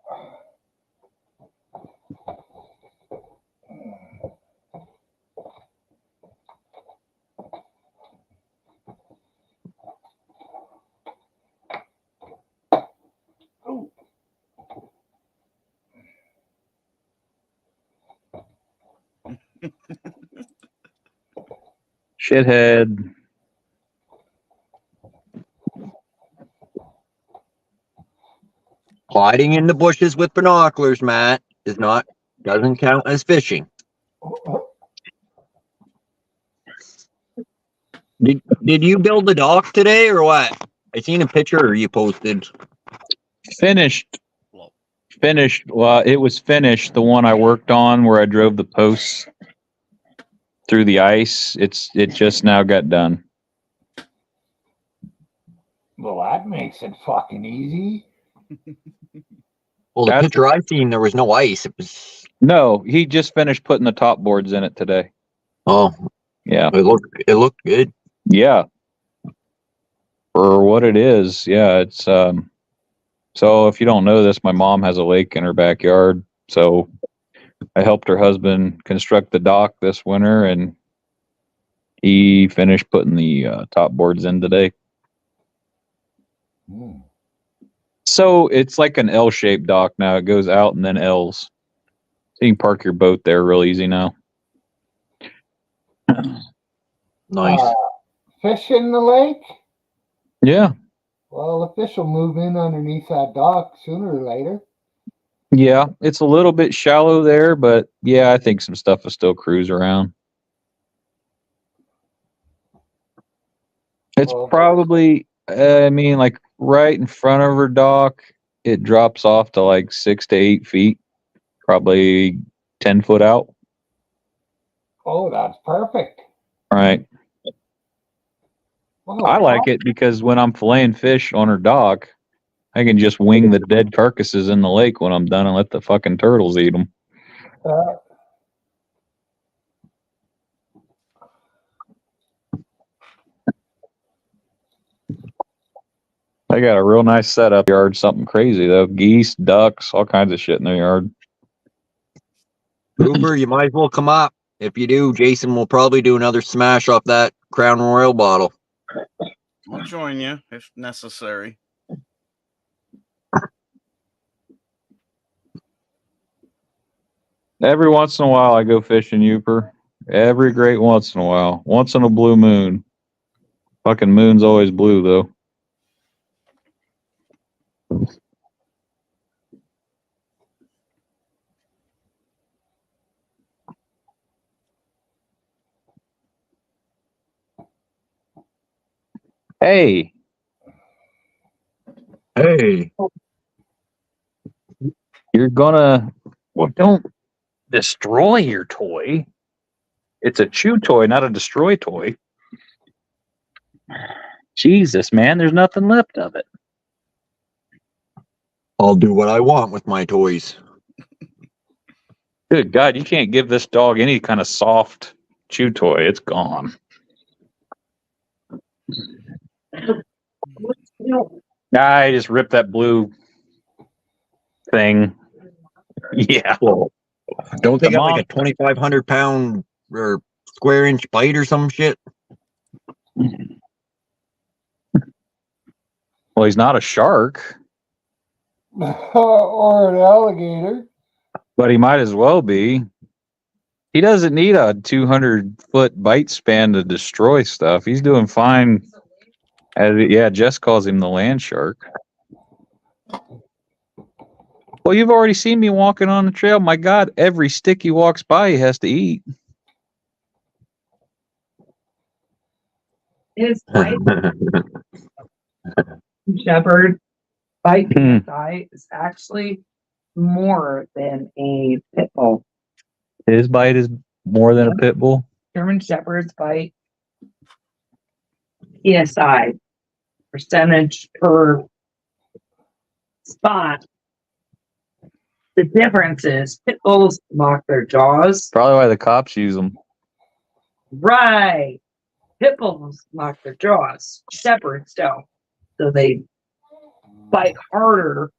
Oh, Shithead. Hiding in the bushes with binoculars, Matt, doesn't count as fishing. Did you build the dock today or what? I seen a picture you posted. Finished. Well, it was finished. The one I worked on where I drove the posts through the ice. It just now got done. well, that makes it fucking easy. Well, the That's- picture I seen, there was no ice. It was. No, he just finished putting the top boards in it today. Oh, Yeah. it looked good. Yeah. For what it is, yeah, it's so if you don't know this, my mom has a lake in her backyard. So I helped her husband construct the dock this winter and he finished putting the top boards in today. Hmm. So it's like an L-shaped dock now. It goes out and then L's. So you can park your boat there real easy now. Nice. Fish in the lake? Yeah. Well, the fish will move in underneath that dock sooner or later. Yeah, it's a little bit shallow there, but yeah, I think some stuff will still cruise around. It's Well, probably, I mean, like right in front of her dock, it drops off to like 6 to 8 feet, probably 10 foot out. oh, that's perfect. Right. Well, I like it because when I'm filleting fish on her dock, I can just wing the dead carcasses in the lake when I'm done and let the fucking turtles eat them. I got a real nice setup yard, something crazy though. Geese, ducks, all kinds of shit in the yard. Uber, you might as well come up. If you do, Jason will probably do another smash off that Crown Royal bottle. I'll join you if necessary. Every once in a while I go fishing, Uper. Every great once in a while. Once in a blue moon. Fucking moon's always blue though. Hey, Hey, you're gonna, well, don't destroy your toy. It's a chew toy, not a destroy toy. Jesus, man, there's nothing left of it. I'll do what I want with my toys. Good God, you can't give this dog any kind of soft chew toy. It's gone. I just ripped that blue thing. Yeah. Well, don't they The got mom- like a 2,500 pound or square inch bite or some shit? Well, he's not a shark, Or an alligator. but he might as well be. He doesn't need a 200-foot bite span to destroy stuff. He's doing fine. Yeah, Jess calls him the land shark. Well, you've already seen me walking on the trail. My God, every stick he walks by, he has to eat. His bite shepherd bite Hmm. PSI is actually more than a pit bull. His bite is more than a pit bull. German Shepherd's bite PSI percentage per spot. The difference is pit bulls lock their jaws. Probably why the cops use them. Right. Pit bulls lock their jaws. Shepherds don't. So they bite harder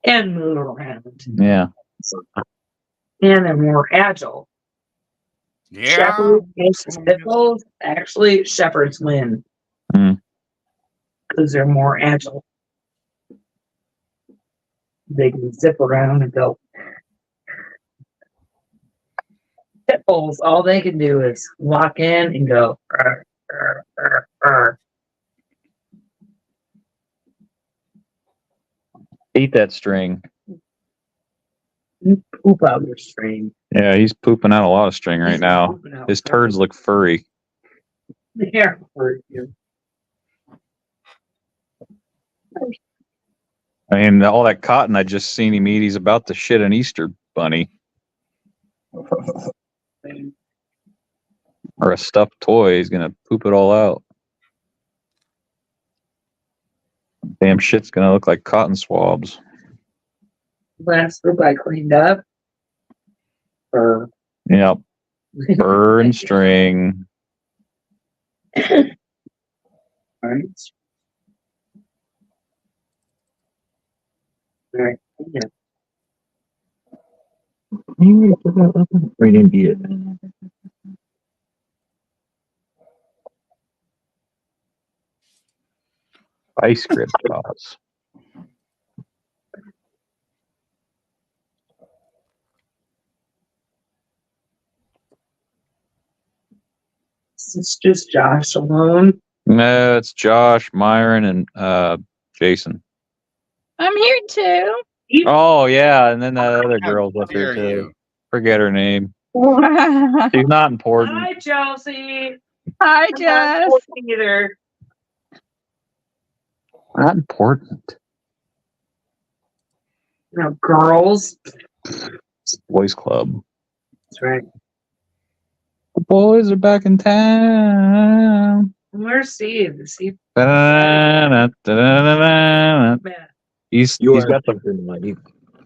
and move around. Yeah. And they're more agile. Yeah. Shepherds versus pit bulls, actually, shepherds win. Hmm. Because they're more agile. They can zip around and go. Pit bulls, all they can do is walk in and go. "Arr, arr, arr, arr." Eat that string. Poop out your string. Yeah, he's pooping out a lot of string right now. His turds look furry. They're for you. I mean, all that cotton I just seen him eat, he's about to shit an Easter bunny or a stuffed toy. He's gonna poop it all out. Damn shit's gonna look like cotton swabs. Last group I cleaned up. Or Yep. Fur and string. Right. Right. Yeah. We didn't eat it. Ice grip sauce. It's just Josh alone. No, it's Josh, Myron, and Jason. I'm here too. Oh yeah, and then that other girl's up Dare here too. you. Forget her name. Hi, She's not important. Hi, Chelsea. I'm not Jess. important either. Not important. You know, girls. It's boys club. That's right. The boys are back in town. Where's Steve? Is he Da-da-da-da-da-da-da-da. mad? He's got the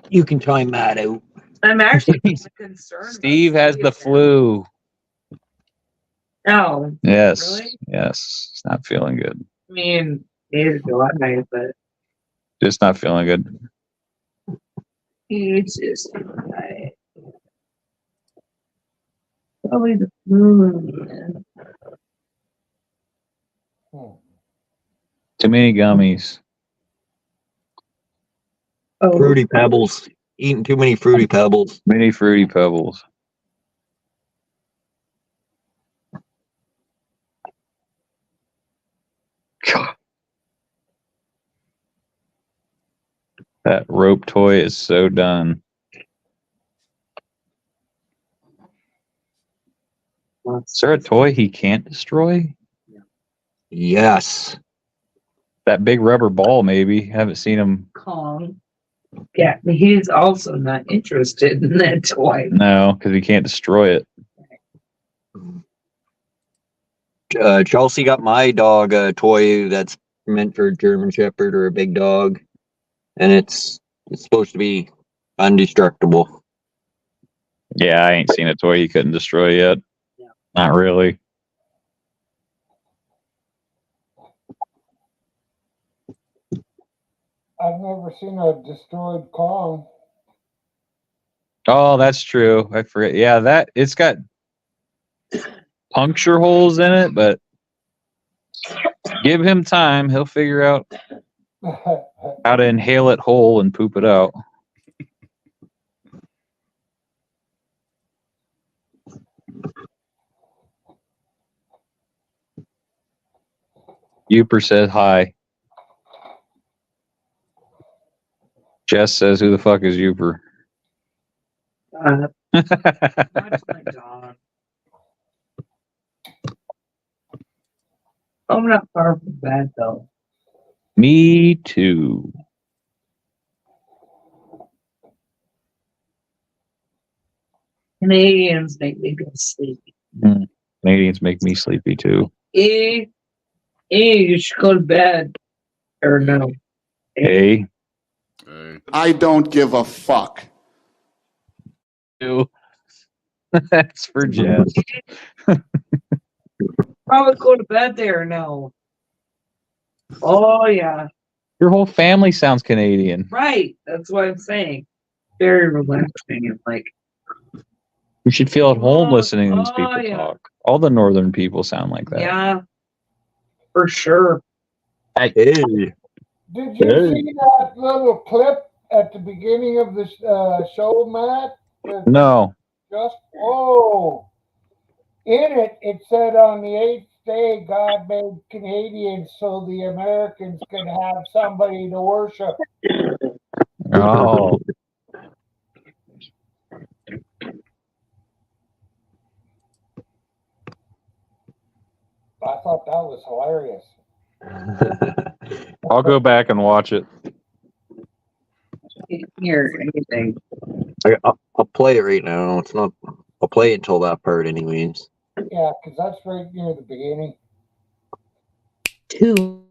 You can time that out. I'm actually concerned. about Steve has the there. flu. No, Yes. Really? Yes. He's not feeling good. I mean, neither do I, but Just not feeling good. it's just right. Probably the flu. Too many gummies. Oh, Fruity Pebbles. Eating too many Fruity Pebbles. Many fruity pebbles. God. That rope toy is so done. Is there a toy he can't destroy? Yes. That big rubber ball, maybe. Haven't seen him. Kong. Yeah, but he's also not interested in that toy. No, because he can't destroy it. Chelsea got my dog a toy that's meant for a German Shepherd or a big dog, and it's supposed to be indestructible. Yeah, I ain't seen a toy he couldn't destroy yet. Not really. I've never seen a destroyed Kong. Oh, that's true. I forget. Yeah, that it's got puncture holes in it, but give him time. He'll figure out how to inhale it whole and poop it out. Uper says hi. Jess says, who the fuck is Uper? That's my dog. I'm not far from bed though. Me too. Canadians make me go sleepy. Canadians make me sleepy too. You should go to bed. Or no. Hey. I don't give a fuck. That's for Jess. Probably go to bed there no. Oh yeah. Your whole family sounds Canadian. Right. That's what I'm saying. Very relaxing and like You should feel at home listening to these oh, people yeah. talk. All the northern people sound like that. yeah. For sure. Hey. Did you see that little clip at the beginning of the show, Matt? No. In it said on the 8th day, God made Canadians so the Americans could have somebody to worship. Oh. I thought that was hilarious. I'll go back and watch it. Hear anything. I'll play it right now. It's not. I'll play it until that part, anyways. Yeah, because that's right near the beginning. Two.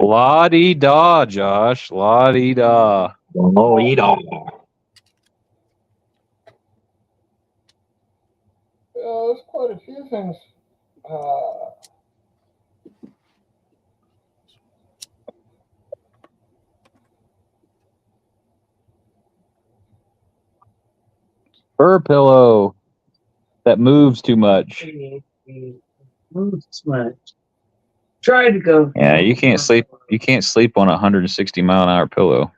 La-dee-da, Josh. La-dee-da. Oh, eat all. There's quite a few things. Fur pillow that moves too much. Moves much. Try to go. Yeah, you can't sleep. You can't sleep on a 160-mile-an-hour pillow.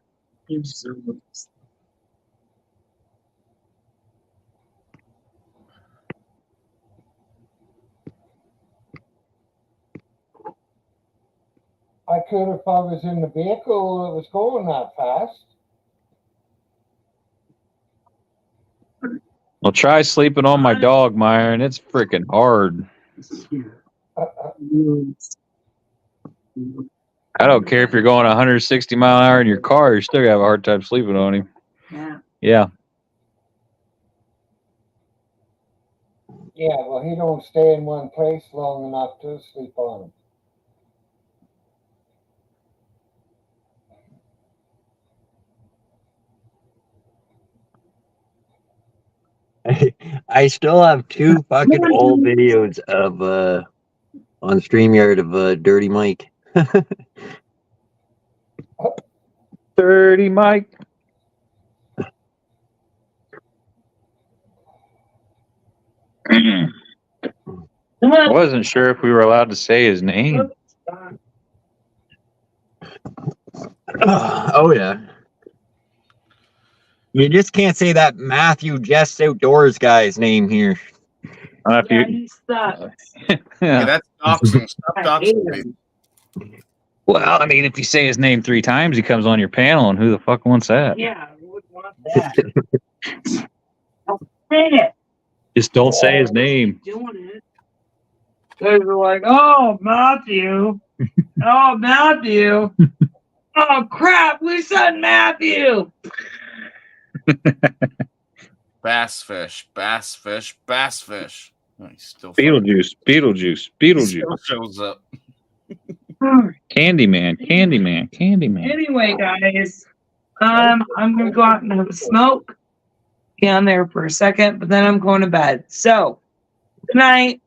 I could if I was in the vehicle that was going that fast. Well, try sleeping on my dog, Myron. It's freaking hard. I don't care if you're going 160 mile an hour in your car, you're still gonna have a hard time sleeping on him. Yeah. Yeah. Yeah, well, he don't stay in one place long enough to sleep on him. I still have 2 fucking old videos of on StreamYard of Dirty Mike. Dirty Mike. I wasn't sure if we were allowed to say his name. Oh yeah. You just can't say that Matthew Jess Outdoors guy's name here. If Yeah, you, he sucks. Yeah, that's doxing. Stop I hate doxing me. him. well, I mean, if you say his name 3 times, he comes on your panel, and who the fuck wants that? Yeah, who would want that? I'll say it. Just don't say his name. Doing it. They were like, "Oh, Matthew. Oh, Matthew. Oh, crap. We said Matthew." Bass fish, bass fish, bass fish. Oh, he's still Beetlejuice, Beetlejuice, He Beetlejuice. still shows up. Candyman, Candyman, Candyman. Anyway, guys, I'm gonna go out and have a smoke. Be on there for a second, but then I'm going to bed. So, good night.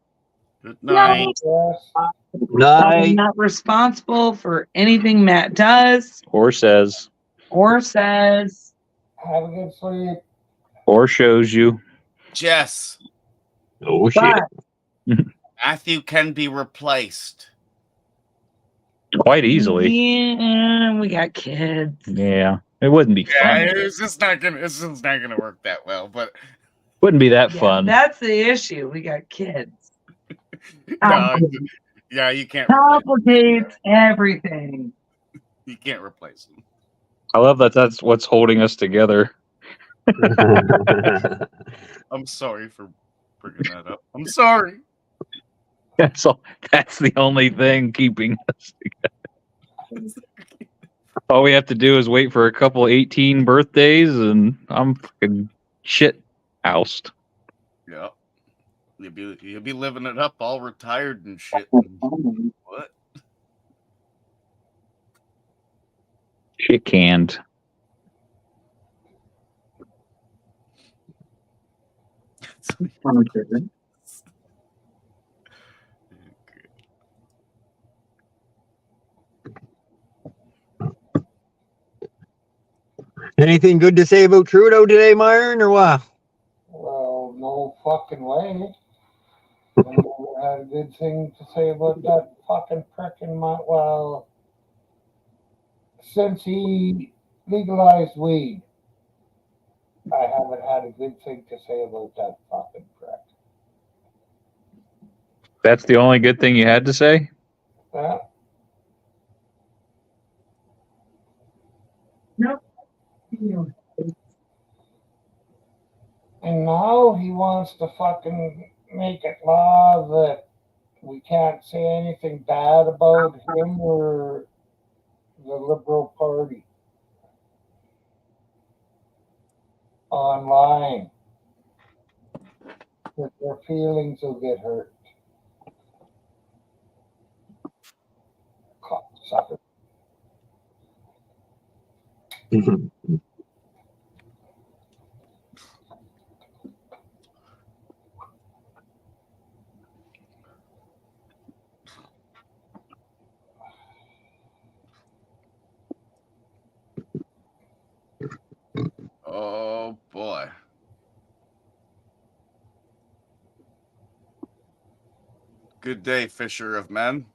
Good night. Yes. I'm Night. not responsible for anything Matt does Or says, or says. Have a good sleep. or shows you. Jess, Oh shit. But Matthew can be replaced. Quite easily. yeah, we got kids. Yeah. It wouldn't be Yeah, fun. it's just not gonna work that well. But Wouldn't be that Yeah, fun. that's the issue. We got kids. no, yeah, you can't. Replace Complicates everything. You can't replace him. I love that that's what's holding us together. I'm sorry for bringing that up. I'm sorry. That's all. That's the only thing keeping us together. All we have to do is wait for a couple 18 birthdays, and I'm fucking shit housed. Yeah, you'll be living it up, all retired and shit. What? Shit canned. Anything good to say about Trudeau today, Myron, or what? Well, no fucking way. I never had a good thing to say about that fucking prick in my, well, since he legalized weed, I haven't had a good thing to say about that fucking prick. That's the only good thing you had to say? Yeah. And now he wants to fucking make it law that we can't say anything bad about him or the Liberal Party online. That their feelings will get hurt. Cocksucker. Oh boy. Good day, fisher of men.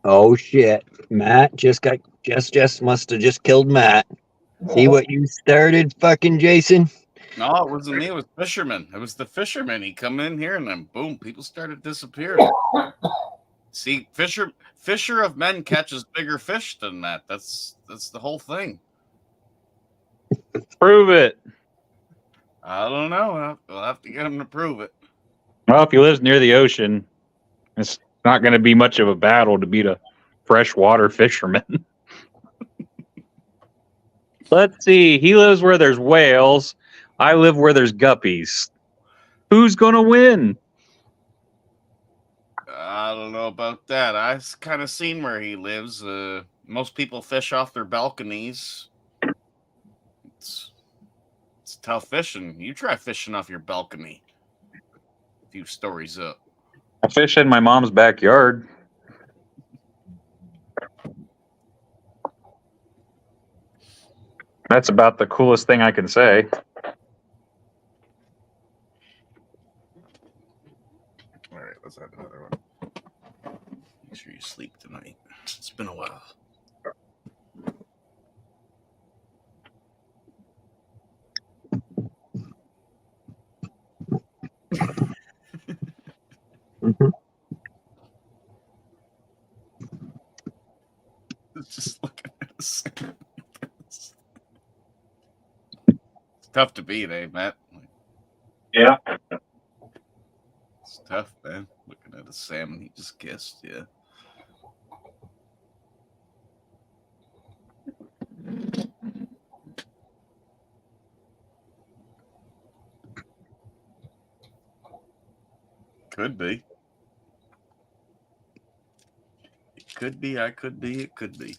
Oh shit. Matt just must have just killed Matt. See what you started, fucking Jason? No, it wasn't me. It was fisherman. It was the fisherman. He come in here and then boom, people started disappearing. See, fisher of men catches bigger fish than that. That's the whole thing. Prove it. I don't know. We'll have to get him to prove it. Well, if he lives near the ocean, it's not going to be much of a battle to beat a freshwater fisherman. Let's see. He lives where there's whales. I live where there's guppies. Who's going to win? I don't know about that. I've kind of seen where he lives. Most people fish off their balconies. It's tough fishing. You try fishing off your balcony. A few stories up. I fish in my mom's backyard. That's about the coolest thing I can say. All right, let's have another one. Make sure you sleep tonight. It's been a while. tough to beat, eh, Matt? Yeah. It's tough, man. Looking at a salmon he just kissed, yeah. Could be. It could be, I could be, it could be.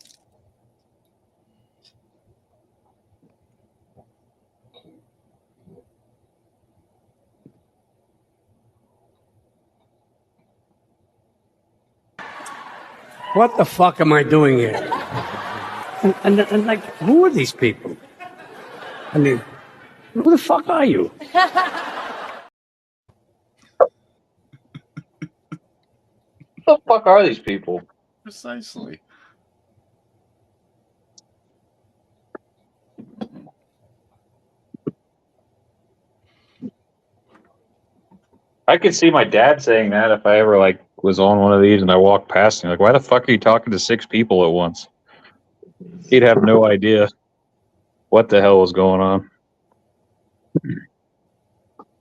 What the fuck am I doing here? And like, who are these people? I mean, who the fuck are you? Who the fuck are these people? Precisely. I could see my dad saying that if I ever like was on one of these and I walked past him, like, why the fuck are you talking to 6 people at once? He'd have no idea what the hell was going on.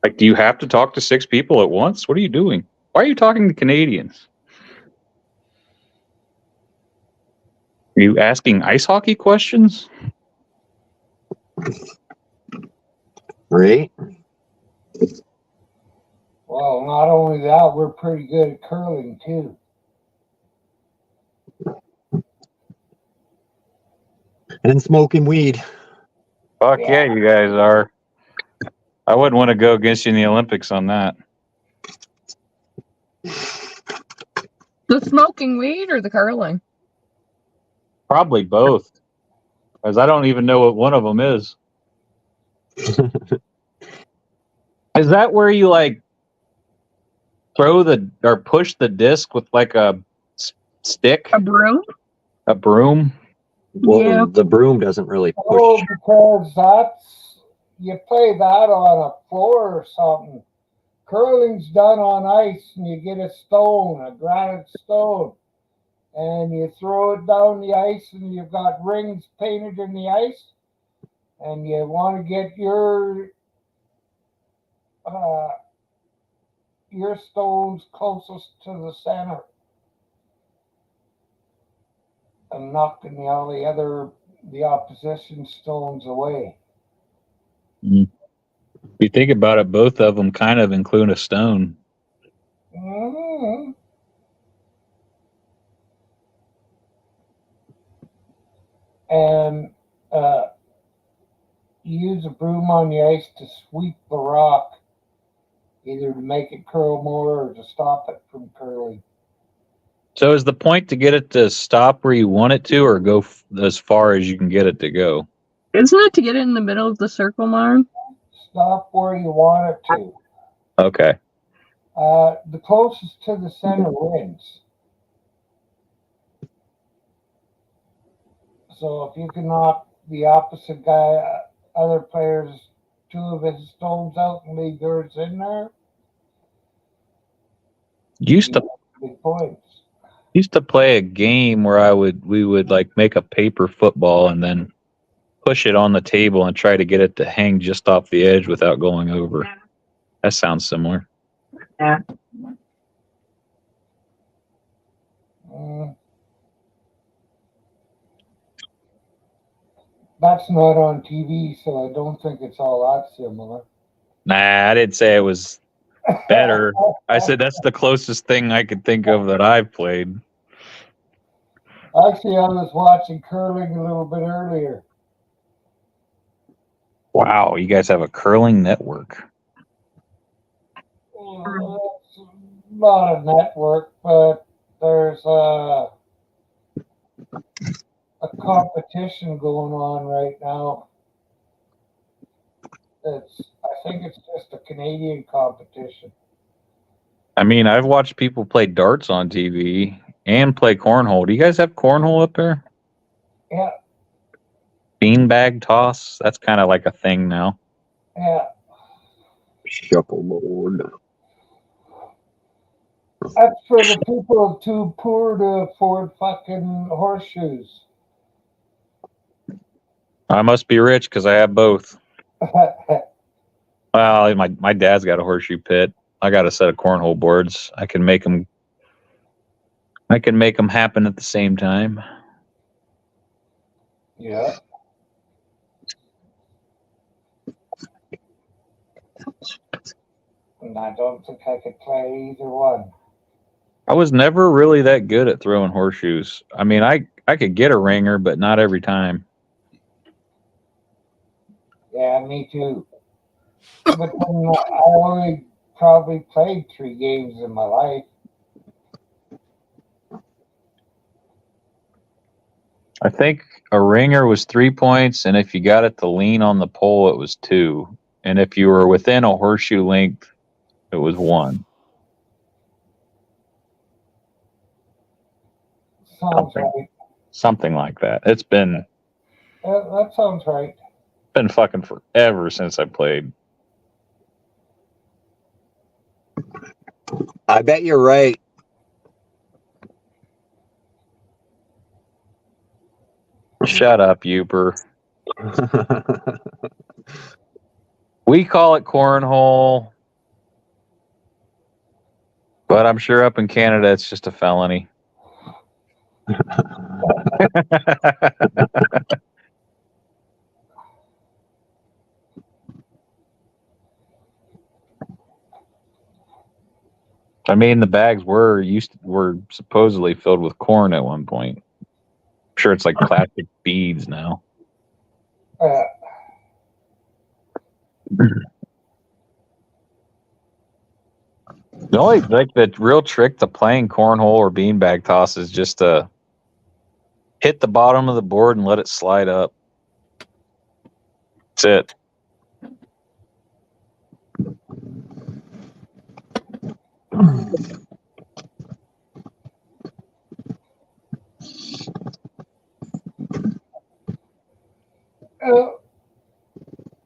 Like, do you have to talk to 6 people at once? What are you doing? Why are you talking to Canadians? Are you asking ice hockey questions? Right? Well, not only that, we're pretty good at curling too. And smoking weed. Fuck yeah, you guys are. I wouldn't want to go against you in the Olympics on that. The smoking weed or the curling? Probably both. Because I don't even know what one of them is. Is that where you like throw the or push the disc with like a stick? A broom? A broom? Well, Yeah. the broom doesn't really push. Oh, because that's, you play that on a floor or something. Curling's done on ice, and you get a stone, a granite stone, and you throw it down the ice, and you've got rings painted in the ice, and you want to get your stones closest to the center, and knocking the opposition stones away. If you think about it, both of them kind of include a stone. Mm-hmm. And you use a broom on the ice to sweep the rock, either to make it curl more or to stop it from curling. So is the point to get it to stop where you want it to, or go as far as you can get it to go? Isn't it to get it in the middle of the circle, Marn? Stop where you want it to. Okay. The closest to the center wins. So if you can knock the opposite guy, other players, 2 of his stones out and leave yours in there, Used to big points. play a game where we would like make a paper football and then push it on the table and try to get it to hang just off the edge without going over. That sounds similar. Yeah. That's not on TV, so I don't think it's all that similar. Nah, I didn't say it was better. I said that's the closest thing I could think of that I've played. Actually, I was watching curling a little bit earlier. Wow, you guys have a curling network. It's not a network, but there's a competition going on right now. I think it's just a Canadian competition. I mean, I've watched people play darts on TV and play cornhole. Do you guys have cornhole up there? Yeah, Beanbag toss? That's kind of like a thing now. yeah. Shuffleboard. That's for the people too poor to afford fucking horseshoes. I must be rich because I have both. Well, my dad's got a horseshoe pit. I got a set of cornhole boards. I can make them happen at the same time. Yeah. And I don't think I could play either one. I was never really that good at throwing horseshoes. I mean, I could get a ringer, but not every time. Yeah, me too. But then I only probably played 3 games in my life. I think a ringer was 3 points, and if you got it to lean on the pole, it was 2. And if you were within a horseshoe length, it was 1. Sounds right. Something like that. It's been That sounds right. fucking forever since I played. I bet you're right. Shut up, Youper. We call it cornhole, but I'm sure up in Canada it's just a felony. I mean, the bags were supposedly filled with corn at one point. I'm sure it's like plastic beads now. The only the real trick to playing cornhole or beanbag toss is just to hit the bottom of the board and let it slide up. That's it.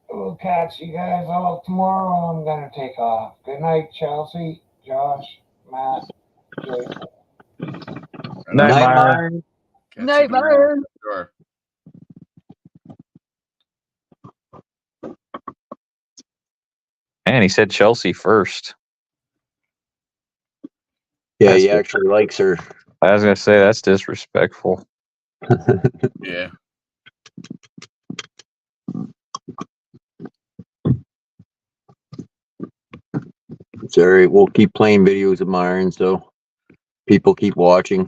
We'll catch you guys all tomorrow. I'm gonna take off. Good night, Chelsea, Josh, Matt, Jason. Night, Myron. Night, Myron. Sure. Man, he said Chelsea first. Yeah, he actually likes her. I was gonna say that's disrespectful. Yeah. It's all right. We'll keep playing videos of Myron, so people keep watching.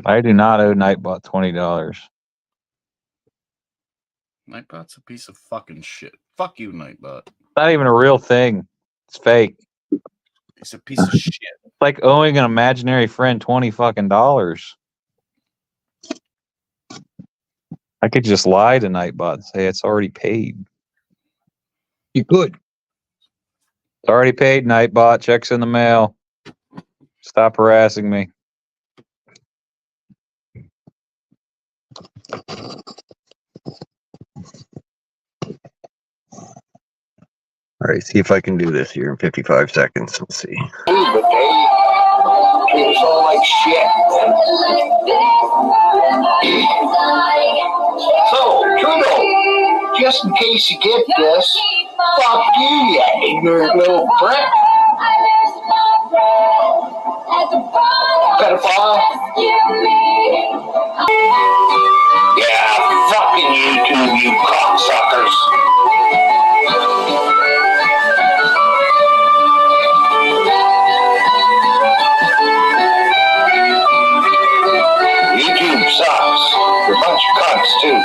I do not owe Nightbot $20. Nightbot's a piece of fucking shit. Fuck you, Nightbot. Not even a real thing. It's fake. It's a piece of shit. It's like owing an imaginary friend $20 fucking. I could just lie to Nightbot and say it's already paid. You could. It's already paid, Nightbot. Check's in the mail. Stop harassing me. All right, see if I can do this here in 55 seconds. Let's see. But they treat us all like shit. So, Trudeau, just in case you get this, fuck you, you ignorant little prick. Pedophile. Yeah, fucking you two, you cocksuckers. YouTube sucks. You're a bunch of cunts, too.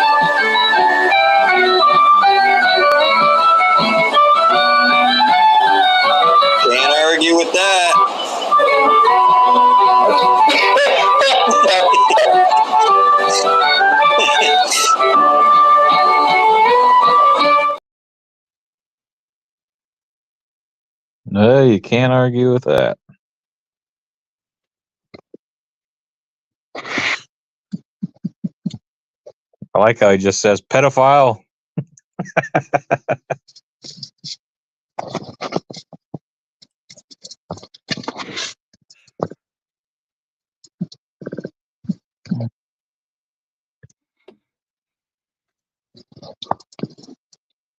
Can't argue with that. No, you can't argue with that. I like how he just says pedophile.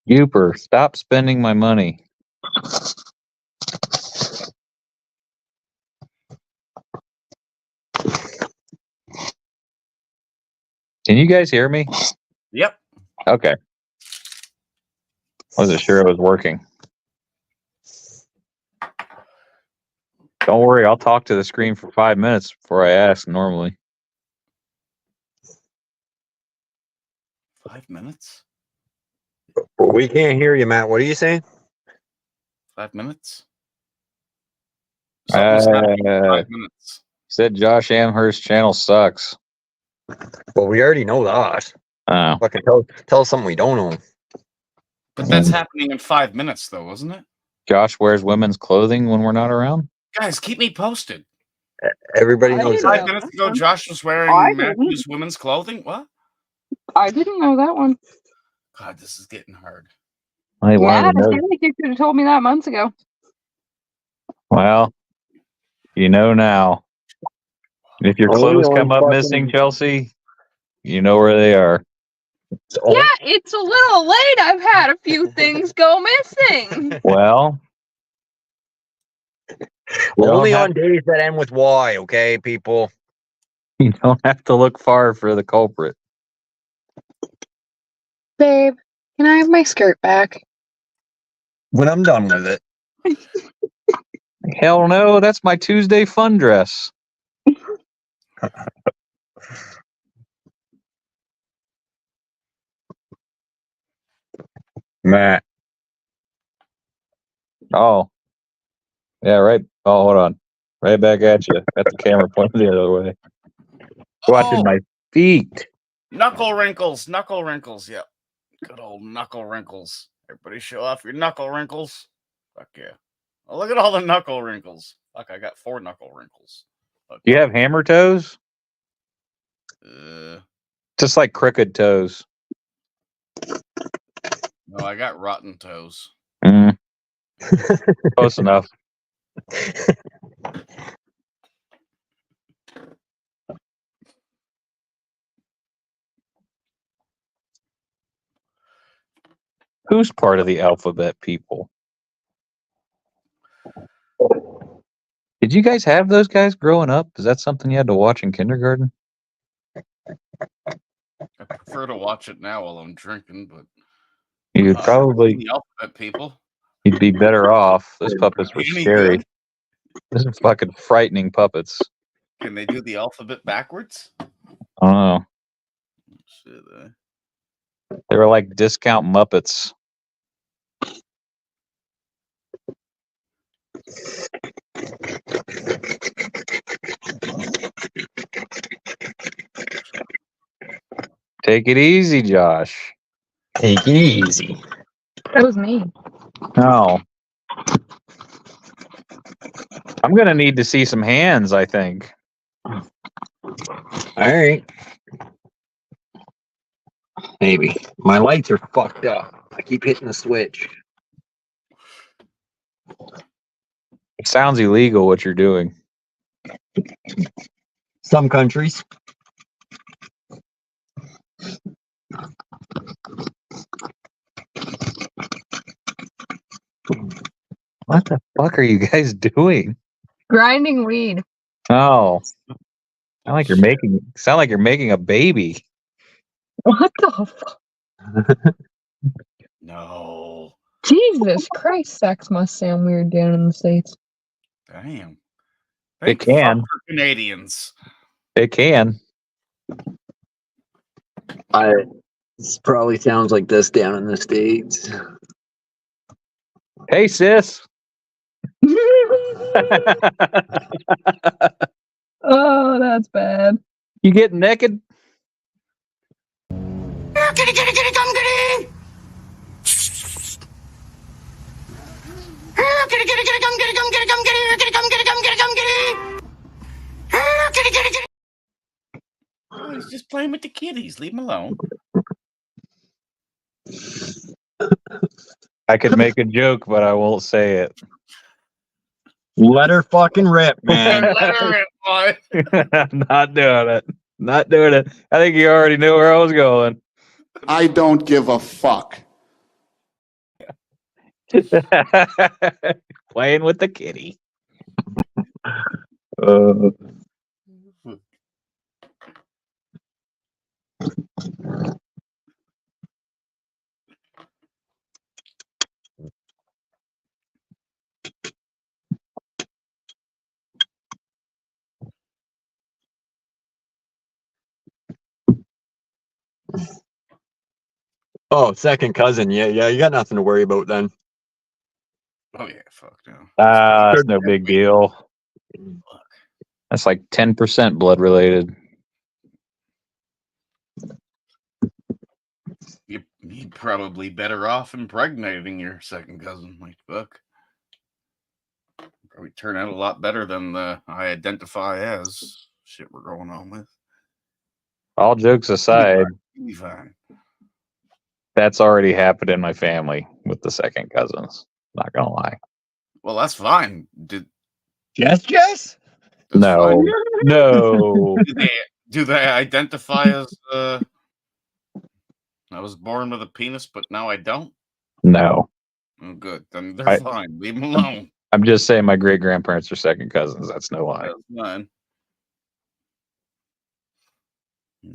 Uper, stop spending my money. Can you guys hear me? Yep. Okay. Wasn't sure it was working. Don't worry, I'll talk to the screen for 5 minutes before I ask normally. 5 minutes? We can't hear you, Matt. What are you saying? 5 minutes? Something's happening in 5 minutes. Said Josh Amherst's channel sucks. Well, we already know that. Oh. Fucking tell us something we don't know. But that's happening in 5 minutes, though, isn't it? Josh wears women's clothing when we're not around? Guys, keep me posted. Everybody I knows didn't that. 5 minutes ago, Josh was I wearing didn't. Matthew's women's clothing. What? I didn't know that one. God, this is getting hard. Hey, Yeah, I one of feel like you could have told me that months ago. Well, you know now. If your Only clothes on come up fucking- missing, Chelsea, you know where they are. Yeah, it's a little late. I've had a few things go missing. Well, Only don't on days that end with Y, okay, people? you don't have to look far for the culprit. Babe, can I have my skirt back? When I'm done with it. Hell no, that's my Tuesday fun dress. Matt. Oh. Yeah, right. Oh, hold on. Right back at you. Got the camera pointed the other way. Watching my feet. Knuckle wrinkles. Knuckle wrinkles. Yep. Good old knuckle wrinkles. Everybody show off your knuckle wrinkles. Fuck yeah. Oh, look at all the knuckle wrinkles. Fuck, I got 4 knuckle wrinkles. Fuck Do you have hammer toes? Just like crooked toes. No, I got rotten toes. Mm. Close enough. Who's part of the alphabet people? Did you guys have those guys growing up? Is that something you had to watch in kindergarten? I prefer to watch it now while I'm drinking, but You'd probably the alphabet people. you'd be better off. Those puppets were Any scary. good? Those are fucking frightening puppets. Can they do the alphabet backwards? I don't know. Shit, They were like discount Muppets. Take it easy, Josh. Take it easy. That was me. No. I'm gonna need to see some hands, I think. All right. Maybe. My lights are fucked up. I keep hitting the switch. It sounds illegal what you're doing. Some countries. What the fuck are you guys doing? Grinding weed. Oh. Sound like you're making a baby. What the fuck? No. Jesus Christ, sex must sound weird down in the States. Damn. It can. fuck for Canadians. It can. This probably sounds like this down in the States. Hey, sis. Oh, that's bad. You getting naked? Kitty, kitty, kitty, come kitty! Kitty, kitty, kitty, come kitty, come kitty, come kitty, kitty, come kitty, come kitty, come kitty! Kitty, kitty, kitty! Oh, he's just playing with the kitties. Leave him alone. I could make a joke, but I won't say it. Let her fucking rip, man. Let her rip, boy. I'm not doing it. Not doing it. I think you already knew where I was going. I don't give a fuck. Playing with the kitty. Oh, second cousin. Yeah, you got nothing to worry about then. Oh yeah, fuck no. That's no big deal. That's like 10% blood related. You'd probably better off impregnating your second cousin. Like, fuck. Probably turn out a lot better than the I identify as shit we're going on with. All jokes aside, You'll be fine. that's already happened in my family with the second cousins. Not gonna lie. Well, that's fine. Jess? That's No, fine. no. Do they identify as I was born with a penis, but now I don't? No. Oh, good. Then they're fine. Leave them alone. I'm just saying my great grandparents are second cousins. That's no lie. That's fine.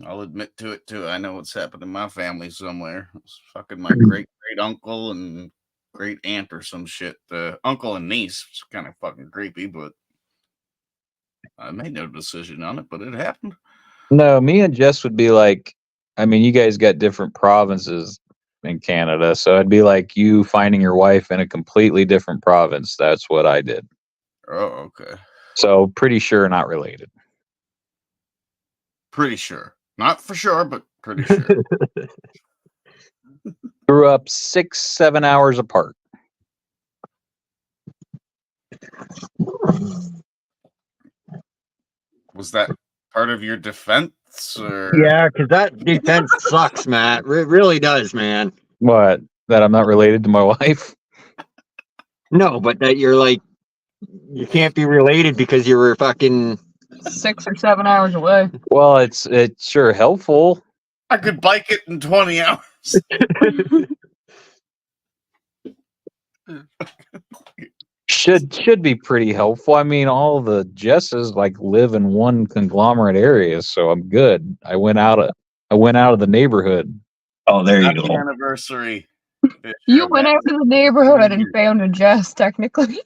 I'll admit to it too. I know what's happened in my family somewhere. It's fucking my great uncle and great aunt or some shit. Uncle and niece. It's kind of fucking creepy, but I made no decision on it, but it happened. No, me and Jess would be like, I mean, you guys got different provinces in Canada, so it'd be like you finding your wife in a completely different province. That's what I did. Oh, okay. So pretty sure not related. Pretty sure. Not for sure, but pretty sure. Grew up 6-7 hours apart. Was that part of your defense? Or? Yeah, because that defense sucks, Matt. It really does, man. What? That I'm not related to my wife? No, but that you're like, you can't be related because you were fucking 6 or 7 hours away. Well, it's sure helpful. I could bike it in 20 hours. Should be pretty helpful. I mean, all the Jesses like live in one conglomerate area, so I'm good. I went out of the neighborhood. Oh, there you Happy go. Anniversary. You went out to the neighborhood and found a Jess, technically.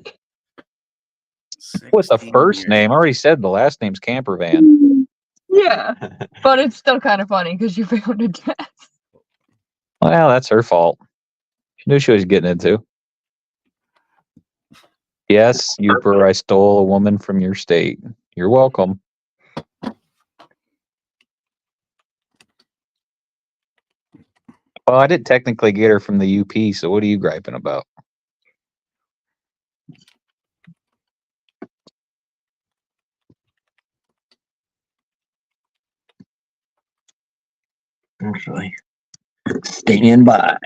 What's the first name? I already said the last name's Campervan. Yeah, but it's still kind of funny because you found a Jess. Well, that's her fault. She knew she was getting into. Yes, Youper, I stole a woman from your state. You're welcome. Well, I did technically get her from the UP, so what are you griping about? Actually, stand by.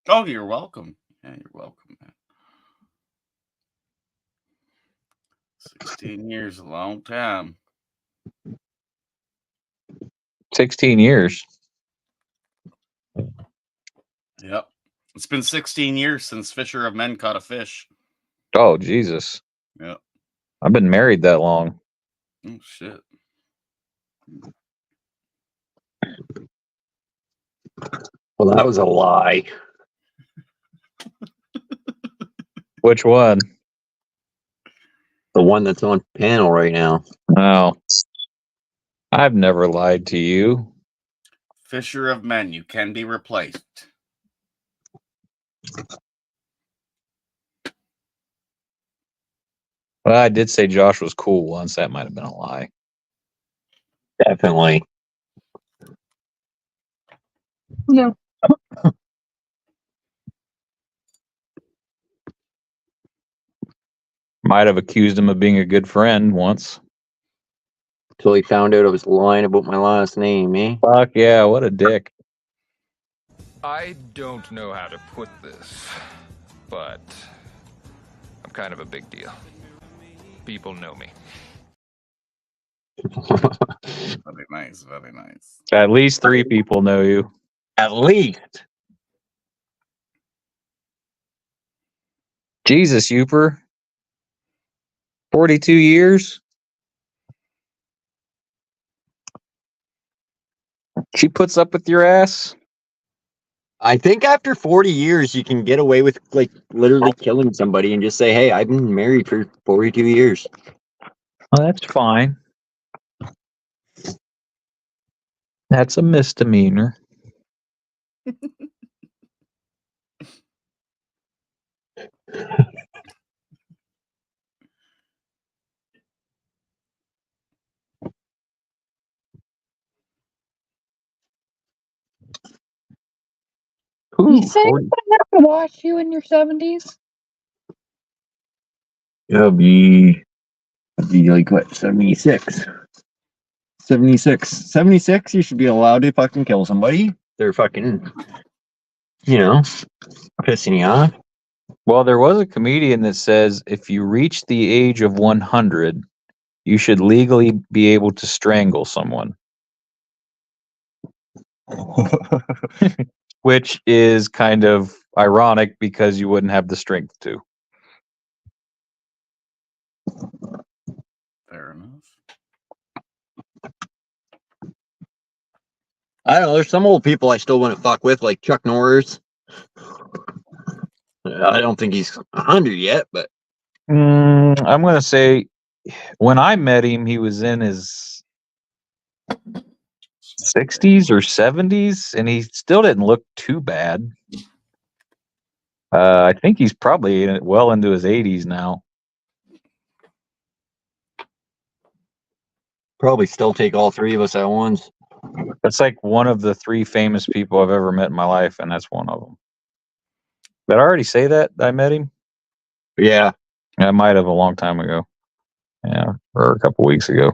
Oh, you're welcome. Yeah, you're welcome, man. 16 years, a long time. 16 years. Yep. It's been 16 years since Fisher of Men caught a fish. Oh, Jesus. Yep. I've been married that long. Oh, shit. Well, that was a lie. Which one? The one that's on panel right now. Oh. I've never lied to you. Fisher of Men, you can be replaced. Well, I did say Josh was cool once. That might have been a lie. Definitely. No. Might have accused him of being a good friend once. Until he found out I was lying about my last name, eh? Fuck yeah, what a dick. I don't know how to put this, but kind of a big deal. People know me. Very nice, very nice. At least 3 people know you. At least. Jesus, Youper. 42 years? She puts up with your ass? I think after 40 years, you can get away with like literally killing somebody and just say, "Hey, I've been married for 42 years." Well, that's fine. That's a misdemeanor. You say I'm gonna have to watch you in your 70s? It'll be like what, 76? 76. 76, you should be allowed to fucking kill somebody. They're fucking, you know, pissing you off. Well, there was a comedian that says if you reach the age of 100, you should legally be able to strangle someone. Which is kind of ironic because you wouldn't have the strength to. Fair enough. I don't know. There's some old people I still want to fuck with, like Chuck Norris. I don't think he's 100 yet, but I'm going to say when I met him, he was in his 60s or 70s, and he still didn't look too bad. I think he's probably well into his 80s now. probably still take all 3 of us at once. That's like one of the 3 famous people I've ever met in my life, and that's one of them. Did I already say that I met him? Yeah. I might have a long time ago. Yeah, or a couple weeks ago.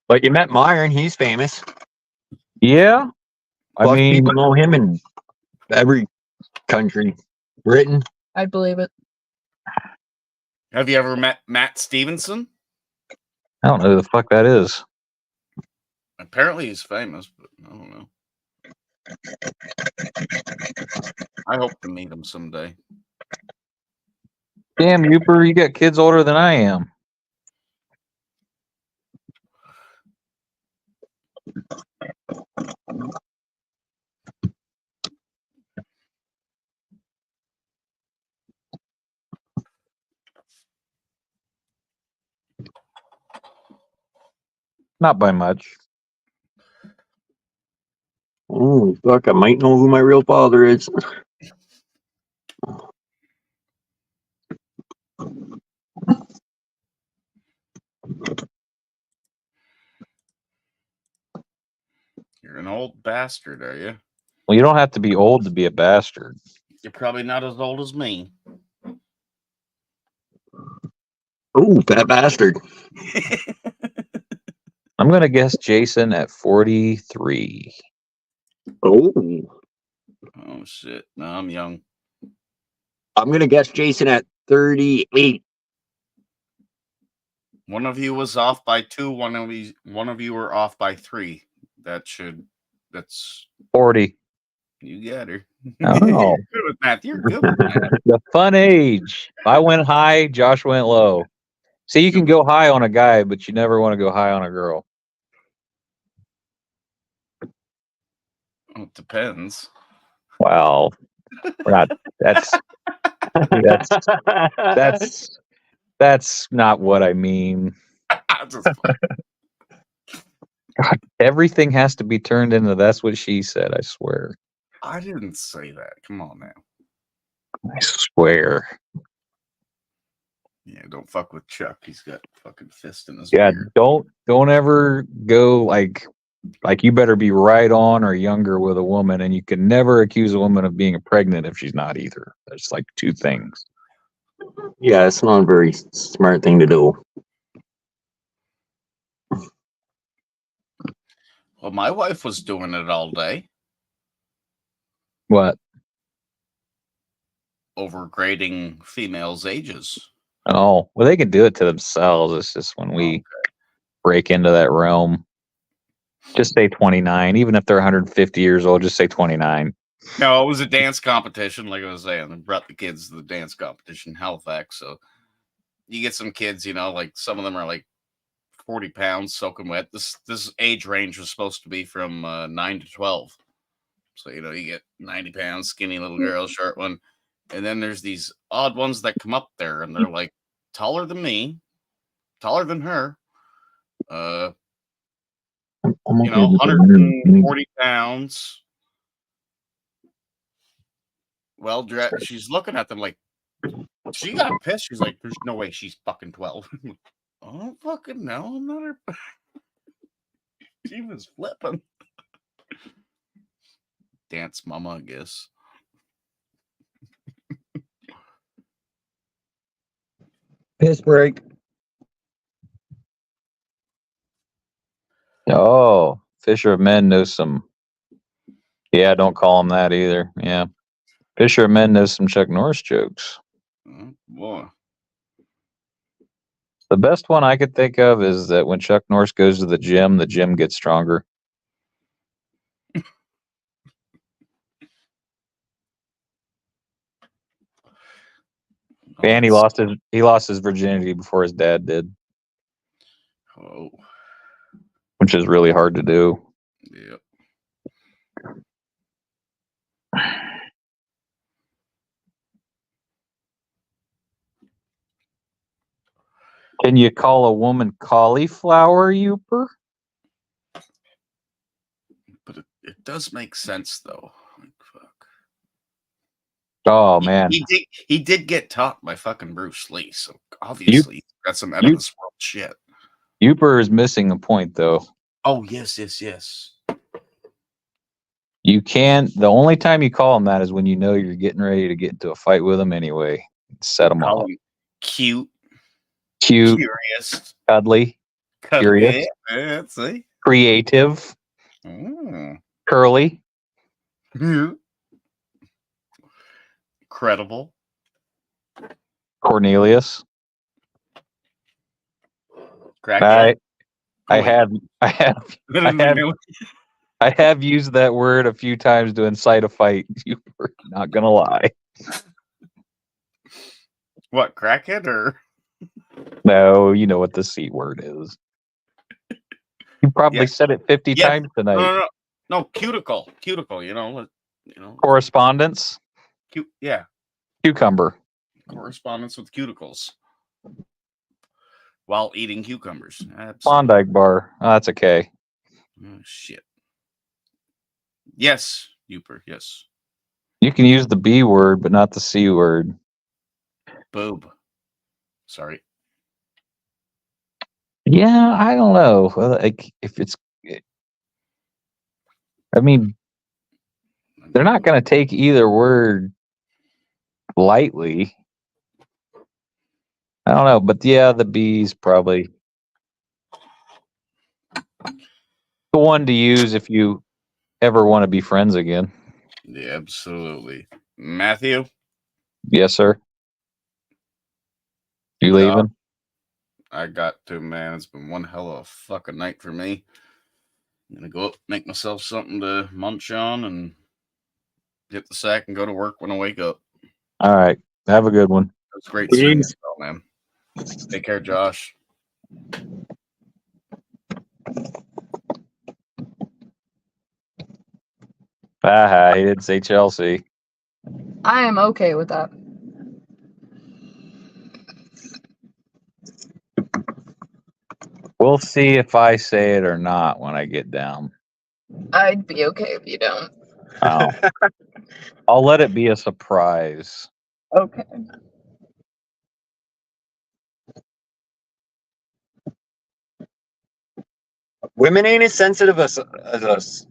But you met Myron, he's famous. Yeah. I mean, people know him in every country. Britain. I'd believe it. Have you ever met Matt Stevenson? I don't know who the fuck that is. Apparently he's famous, but I don't know. I hope to meet him someday. Damn, Youper, you got kids older than I am. Not by much. Oh, fuck, I might know who my real father is. You're an old bastard, are you? Well, you don't have to be old to be a bastard. You're probably not as old as me. Oh, that bastard. I'm going to guess Jason at 43. Oh. Oh, shit. No, I'm young. I'm going to guess Jason at 38. One of you was off by 2. One of you were off by 3. That's 40. You got her. Oh. You're good with math. You're good with math. The fun age. I went high, Josh went low. See, you can go high on a guy, but you never want to go high on a girl. Well, it depends. Well, we're not. That's not what I mean. God, everything has to be turned into that's what she said, I swear. I didn't say that. Come on now. I swear. Yeah, don't fuck with Chuck. He's got fucking fist in his Yeah, beard. don't ever go like you better be right on or younger with a woman, and you can never accuse a woman of being pregnant if she's not either. There's like 2 things. Yeah, it's not a very smart thing to do. Well, my wife was doing it all day. What? Overgrading females' ages. Oh, well, they can do it to themselves. It's just when we break into that realm. Just say 29. Even if they're 150 years old, just say 29. No, it was a dance competition, like I was saying. They brought the kids to the dance competition in Halifax. So you get some kids, like some of them are like 40 pounds soaking wet. This age range was supposed to be from 9 to 12. So, you get 90 pounds, skinny little girl, short one. And then there's these odd ones that come up there and they're like taller than me, taller than her. 140 pounds. Well, she's looking at them like, she got pissed. She's like, there's no way she's fucking 12. I don't fucking know. I'm not her. She was flipping. Dance mama, I guess. Piss break. Oh, Fisher of Men knows some. Yeah, don't call him that either. Yeah. Fisher of Men knows some Chuck Norris jokes. Oh, boy. The best one I could think of is that when Chuck Norris goes to the gym gets stronger. And he lost his virginity before his dad did. Oh. Which is really hard to do. Yep. Can you call a woman cauliflower, Youper? But it does make sense though. Like, fuck. Oh man. He did get taught by fucking Bruce Lee, so obviously he's got some out of this world shit. Youper is missing a point though. Oh yes. You can't. The only time you call him that is when you know you're getting ready to get into a fight with him anyway. Set him off. Cute, curious, cuddly, curious, see, creative, curly, credible, Cornelius. Crackhead. I have used that word a few times to incite a fight. You were not gonna lie. What, crackhead or? No, you know what the C word is. You probably said it 50 times tonight. No, cuticle. Correspondence. Yeah. Cucumber. Correspondence with cuticles. While eating cucumbers. Absolutely. Klondike bar. Oh, that's okay. Oh, shit. Yes, Youper, yes. You can use the B word, but not the C word. Boob. Sorry. Yeah, I don't know. Like, if it's, I mean, they're not going to take either word lightly. I don't know, but yeah, the B's probably the one to use if you ever want to be friends again. Yeah, absolutely. Matthew? Yes, sir. You leaving? I got to, man. It's been one hell of a fucking night for me. I'm gonna go up, make myself something to munch on, and hit the sack and go to work when I wake up. All right. Have a good one. It was great seeing you, man. Take care, Josh. He didn't say Chelsea. I am okay with that. We'll see if I say it or not when I get down. I'd be okay if you don't. Oh. I'll let it be a surprise. Okay. Women ain't as sensitive as us.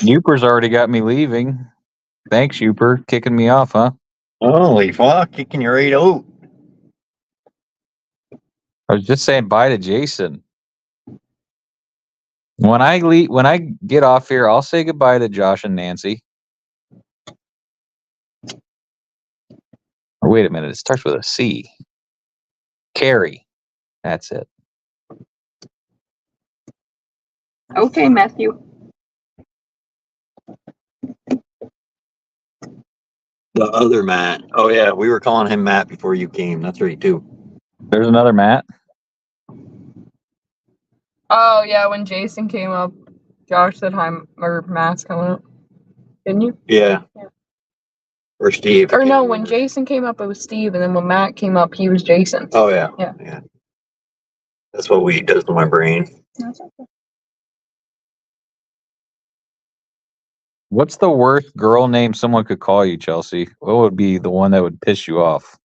Youper's already got me leaving. Thanks, Youper. Kicking me off, huh? Holy fuck, kicking your 8 out. I was just saying bye to Jason. When I get off here, I'll say goodbye to Josh and Nancy. Or wait a minute, it starts with a C. Carrie. That's it. Okay, Matthew. The other Matt. Oh yeah, we were calling him Matt before you came. That's right too. There's another Matt. Oh yeah, when Jason came up, Josh said hi, or Matt's coming up. Didn't you? Yeah. Or Steve. Or no, when Jason came up, it was Steve, and then when Matt came up, he was Jason. Oh yeah. Yeah. That's what weed does to my brain. What's the worst girl name someone could call you, Chelsea? What would be the one that would piss you off?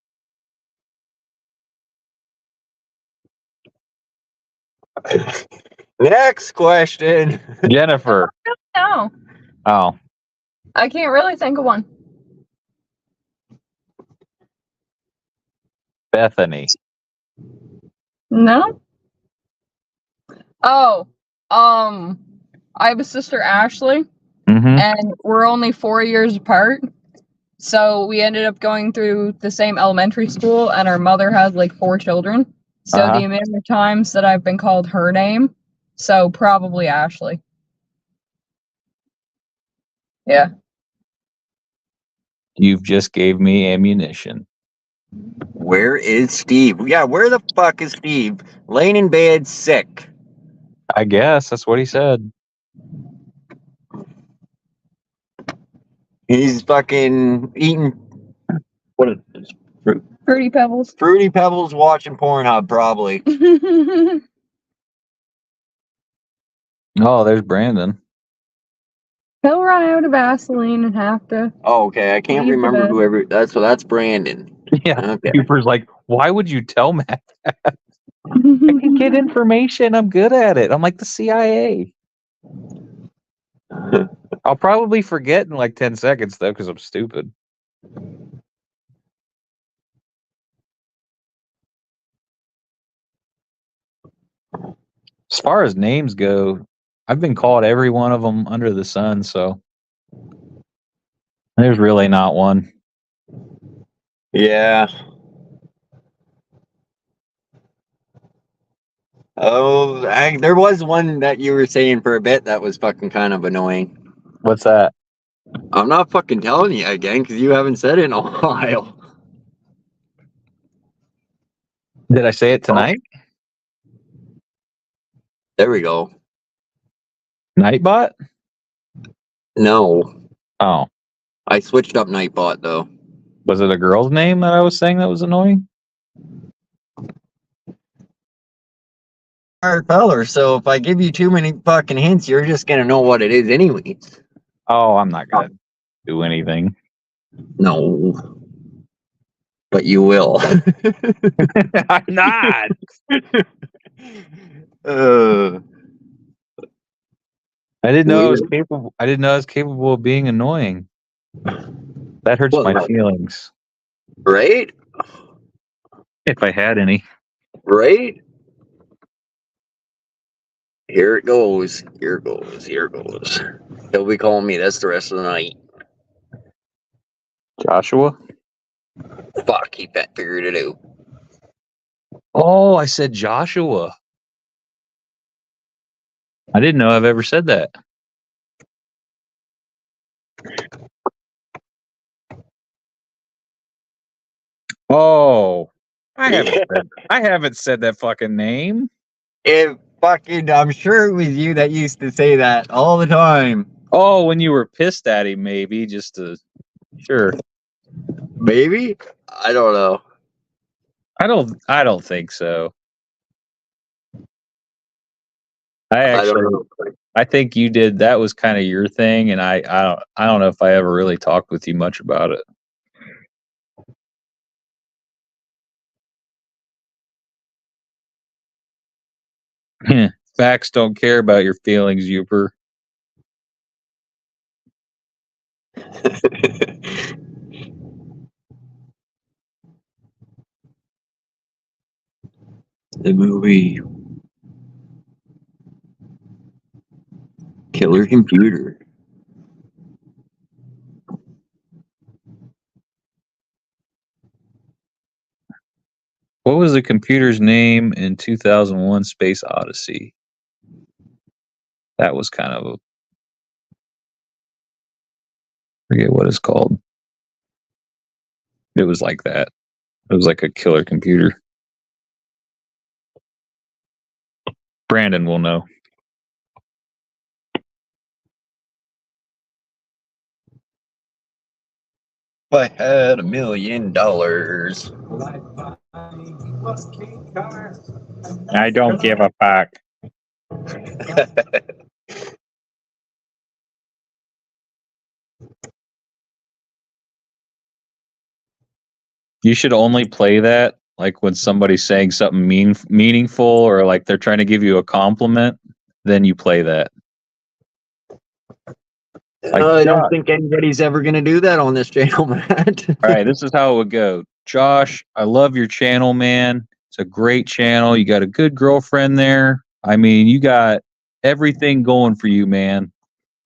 Next question. Jennifer. No, Oh. I can't really think of one. Bethany. No. Oh, I have a sister, Ashley, Mm-hmm. and we're only 4 years apart. So we ended up going through the same elementary school, and our mother has like 4 children. So Uh-huh. the amount of times that I've been called her name, so probably Ashley. Yeah. You've just gave me ammunition. Where is Steve? Yeah, where the fuck is Steve? Laying in bed sick. I guess that's what he said. He's fucking eating what is this? Fruity Pebbles. Fruity Pebbles, watching Pornhub probably. Oh, there's Brandon. He'll run out of Vaseline and have to. Oh, okay. I can't Leave the remember bed. whoever that's Brandon. Yeah. Okay. Cooper's like, why would you tell Matt that? I can get information. I'm good at it. I'm like the CIA. I'll probably forget in like 10 seconds though, because I'm stupid. As far as names go, I've been called every one of them under the sun, so there's really not one. Yeah. Oh, there was one that you were saying for a bit that was fucking kind of annoying. What's that? I'm not fucking telling you again because you haven't said it in a while. Did I say it tonight? There we go. Nightbot? No. Oh. I switched up Nightbot though. Was it a girl's name that I was saying that was annoying? Smart feller, so if I give you too many fucking hints, you're just gonna know what it is anyways. Oh, I'm not gonna do anything. No. But you will. I'm not. I didn't know I was capable. I didn't know I was capable of being annoying. That hurts my feelings. Right? If I had any. Right? Here it goes. Here it goes. Here it goes. He'll be calling me this the rest of the night. Joshua? Fuck, he figured it out. Oh, I said Joshua. I didn't know I've ever said that. Oh, I haven't said that fucking name. I'm sure it was you that used to say that all the time. Oh, when you were pissed at him, maybe just to sure. Maybe? I don't know. I don't think so. I think you did. That was kind of your thing, and I don't know if I ever really talked with you much about it. Facts don't care about your feelings, Youper. The movie Killer Computer. What was the computer's name in 2001 Space Odyssey? That was kind of a... forget what it's called. It was like that. It was like a killer computer. Brandon will know. If I had $1 million. I don't give a fuck. You should only play that like when somebody's saying something meaningful, or like they're trying to give you a compliment. Then you play that. Like, I don't Josh. think anybody's ever gonna do that on this channel, Matt. All right, this is how it would go. Josh, I love your channel, man. It's a great channel. You got a good girlfriend there. I mean, you got everything going for you, man.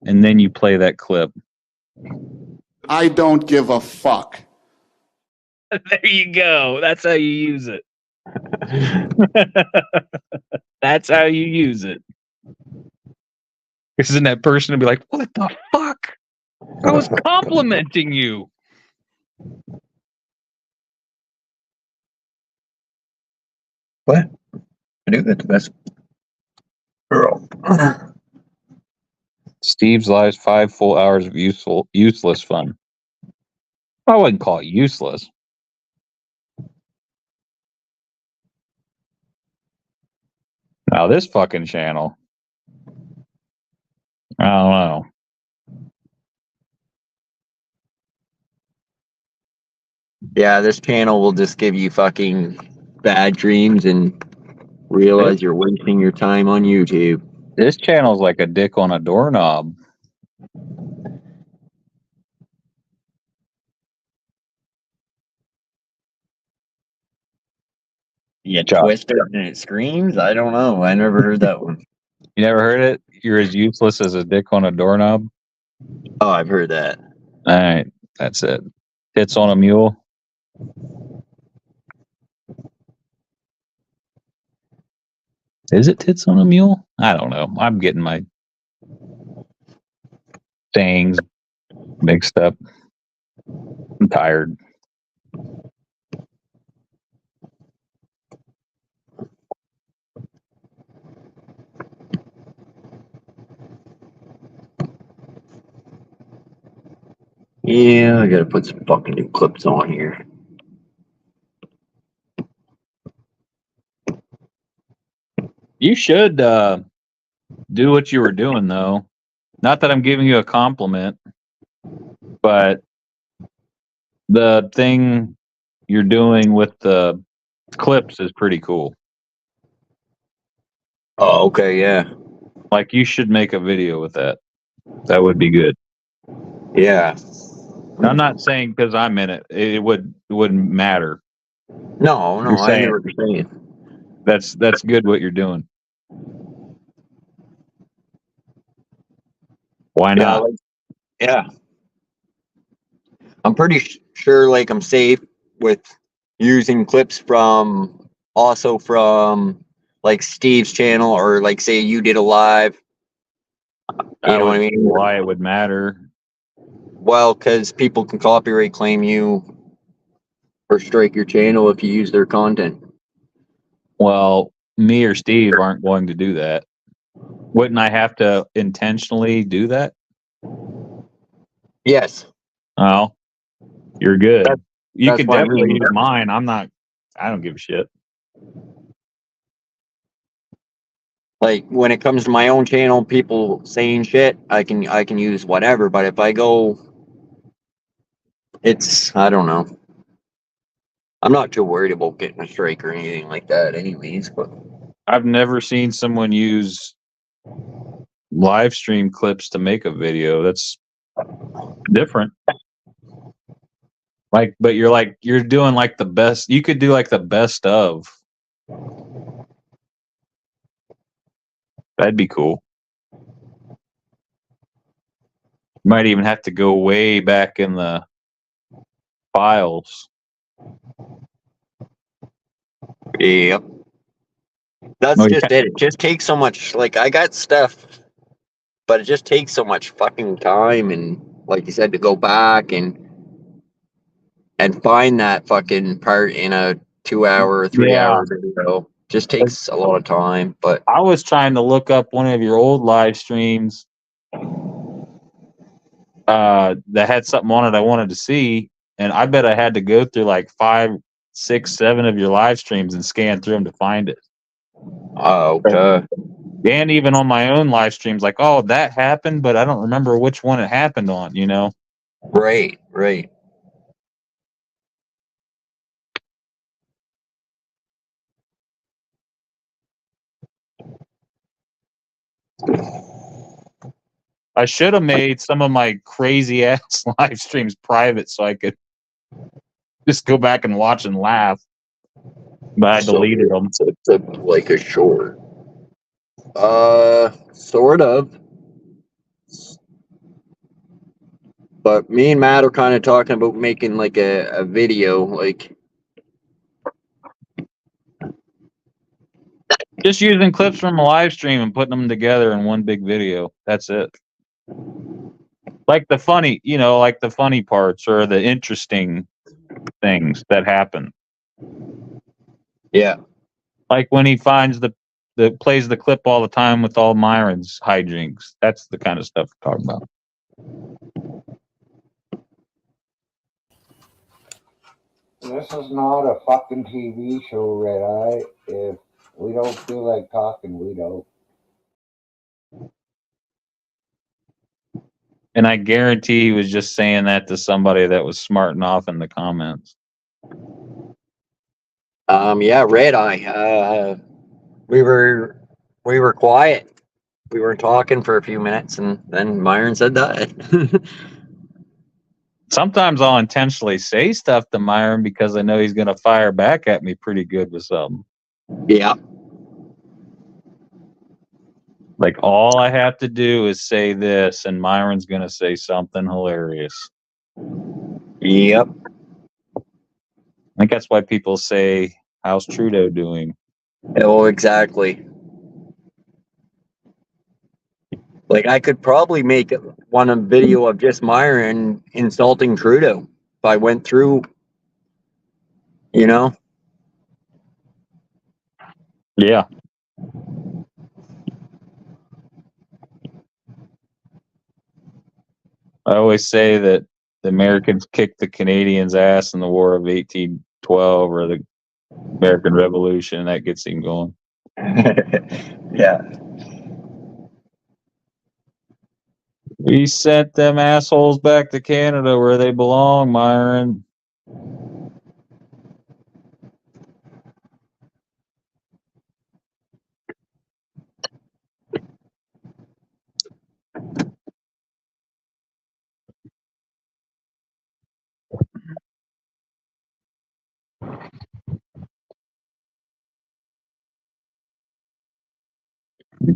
And then you play that clip. I don't give a fuck. There you go. That's how you use it. That's how you use it. Because then that person would be like, what the fuck? I was complimenting you. What? I do get the best girl. Steve's lives 5 full hours of useless fun. I wouldn't call it useless. Now this fucking channel. I don't know. Yeah, this channel will just give you fucking bad dreams and realize you're wasting your time on YouTube. This channel's like a dick on a doorknob. You twist it and it screams? I don't know. I never heard that one. You never heard it? You're as useless as a dick on a doorknob? Oh, I've heard that. All right, that's it. Tits on a mule. Is it tits on a mule? I don't know. I'm getting my sayings mixed up. I'm tired. Yeah, I gotta put some fucking new clips on here. You should do what you were doing, though. Not that I'm giving you a compliment, but the thing you're doing with the clips is pretty cool. Oh, okay, yeah. Like, you should make a video with that. That would be good. Yeah. I'm not saying because I'm in it, it wouldn't matter. No, You're I saying- hear what you're saying. That's good what you're doing. Why Yeah, not? yeah. I'm pretty sure, like, I'm safe with using clips from like Steve's channel, or like say you did a live. You know what I mean? Why it would matter? Well, because people can copyright claim you or strike your channel if you use their content. Well, me or Steve aren't going to do that. Wouldn't I have to intentionally do that? Yes. Oh, you're good. You that's can what I definitely mean. use mine. I don't give a shit. Like, when it comes to my own channel, people saying shit, I can use whatever. But if I go, I don't know. I'm not too worried about getting a strike or anything like that, anyways. But I've never seen someone use live stream clips to make a video. That's different. Like, but you're doing like the best. You could do like the best of. That'd be cool. Might even have to go way back in the files. Yep. That's Oh, just it. It just takes so much. Like, I got stuff, but it just takes so much fucking time, and like you said, to go back and find that fucking part in a 2 hour, 3 hour video. Just takes a lot of time. But I was trying to look up one of your old live streams that had something on it I wanted to see, and I bet I had to go through like 5, 6, 7 of your live streams and scan through them to find it. okay. And even on my own live streams, like, oh, that happened, but I don't remember which one it happened on, you know? Right, right. I should have made some of my crazy ass live streams private so I could just go back and watch and laugh. But I deleted them. It's like a short. Sort of. But me and Matt are kind of talking about making like a video, like. Just using clips from a live stream and putting them together in one big video. That's it. Like the funny, you know, like the funny parts or the interesting things that happen. Yeah. Like when he finds plays the clip all the time with all Myron's hijinks. That's the kind of stuff we're talking about. This is not a fucking TV show, Red Eye. If we don't feel like talking, we don't. And I guarantee he was just saying that to somebody that was smarting off in the comments. Yeah, Red Eye. We were quiet. We were talking for a few minutes, and then Myron said that. Sometimes I'll intentionally say stuff to Myron because I know he's going to fire back at me pretty good with something. Yeah. Like all I have to do is say this, and Myron's going to say something hilarious. Yep. I think that's why people say, "How's Trudeau doing?" Oh, exactly. Like, I could probably make a video of just Myron insulting Trudeau if I went through, you know? Yeah. I always say that the Americans kicked the Canadians' ass in the War of 1812 or the American Revolution. That gets him going. Yeah. We sent them assholes back to Canada where they belong, Myron.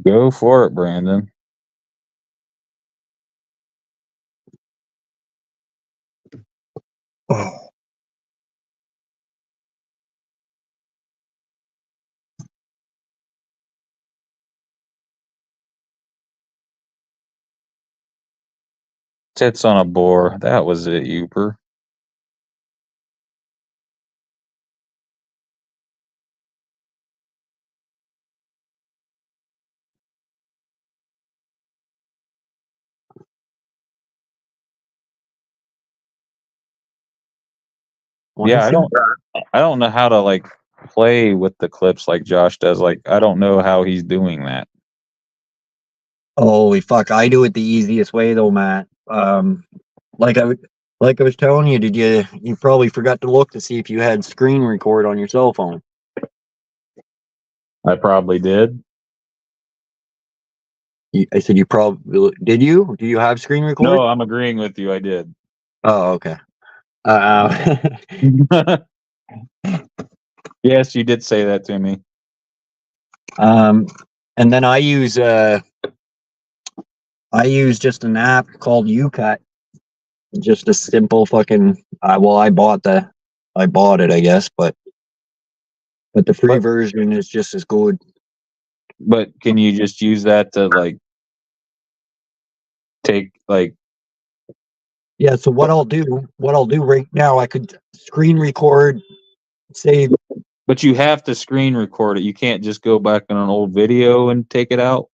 Go for it, Brandon. Oh. Tits on a boar. That was it, Uper. Yeah, I don't know how to like play with the clips like Josh does. Like I don't know how he's doing that. Holy fuck! I do it the easiest way though, Matt. Like I was telling you, you probably forgot to look to see if you had screen record on your cell phone. I probably did. I said you probably did. Do you have screen record? No, I'm agreeing with you. I did. Oh, okay. Yes, you did say that to me. And then I use just an app called UCut. Just a simple fucking. I bought it, I guess, but But the free version is just as good. But can you just use that to like take like? Yeah, so what I'll do right now, I could screen record, save. But you have to screen record it. You can't just go back on an old video and take it out.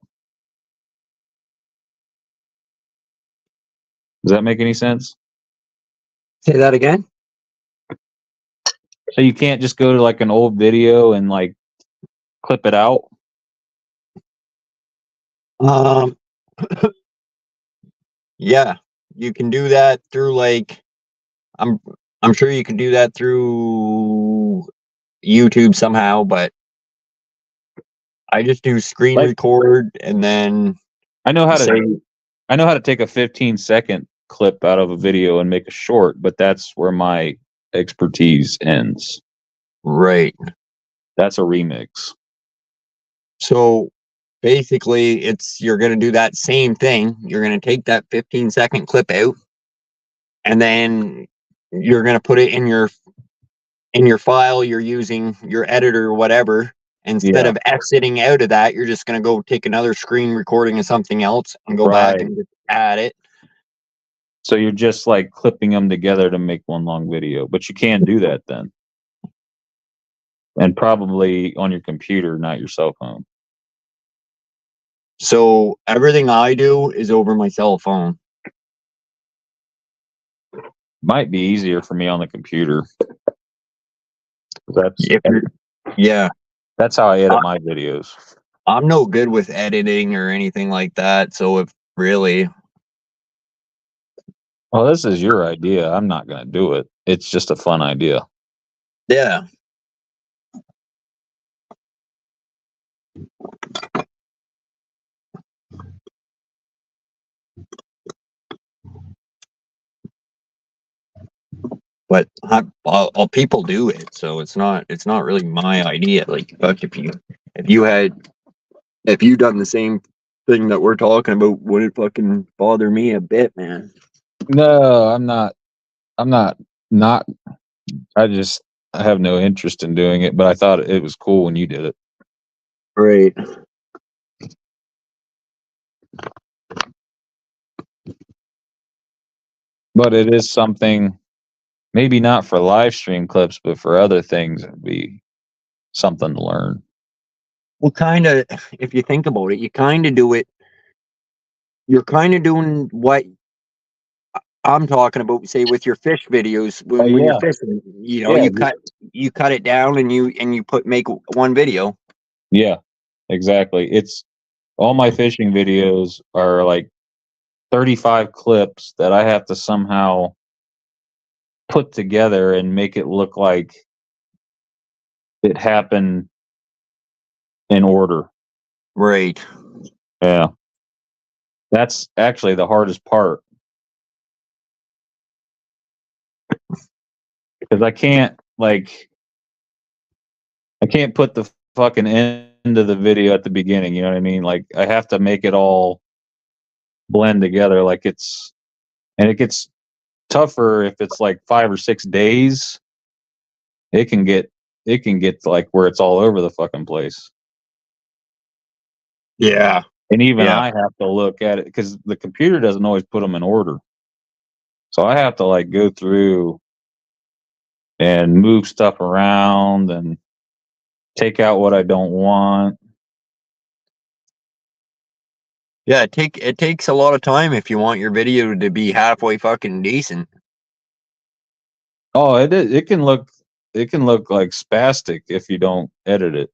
Does that make any sense? Say that again? So you can't just go to like an old video and like clip it out? Yeah, you can do that through like, I'm sure you can do that through YouTube somehow, but I just do screen record and then I know how to take a 15-second clip out of a video and make a short, but that's where my expertise ends. Right. That's a remix. So basically you're going to do that same thing. You're going to take that 15-second clip out and then you're going to put it in your file you're using, your editor or whatever. Instead of exiting out of that, you're just going to go take another screen recording of something else and go back and just add it. So you're just like clipping them together to make one long video, but you can do that then. And probably on your computer, not your cell phone. So everything I do is over my cell phone. Might be easier for me on the computer. That's how I edit my videos. I'm no good with editing or anything like that. So if really, well, this is your idea. I'm not going to do it. It's just a fun idea. Yeah. But all people do it, so it's not really my idea. Like, fuck, if you done the same thing that we're talking about, would it fucking bother me a bit, man? No, I'm not. I have no interest in doing it, but I thought it was cool when you did it. Right. But it is something, maybe not for live stream clips, but for other things, it'd be something to learn. Well, kind of, if you think about it, you kind of do it. You're kind of doing what I'm talking about, say, with your fish videos. When you're fishing, you cut it down and you make one video. Yeah, exactly. It's all my fishing videos are like 35 clips that I have to somehow put together and make it look like it happened in order. Right. Yeah. That's actually the hardest part. Because I can't put the fucking end of the video at the beginning, you know what I mean? Like, I have to make it all blend together and it gets tougher if it's like 5 or 6 days. It can get like where it's all over the fucking place. Yeah. And even I have to look at it because the computer doesn't always put them in order. So I have to like go through and move stuff around and take out what I don't want. Yeah, it takes a lot of time if you want your video to be halfway fucking decent. Oh, it can look like spastic if you don't edit it.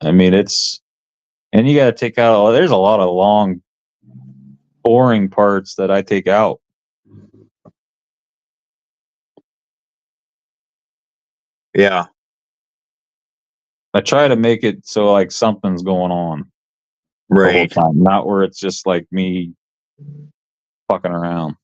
I mean, and you got to take out there's a lot of long, boring parts that I take out. Yeah. I try to make it so like something's going on. Right. The whole time, not where it's just like me fucking around.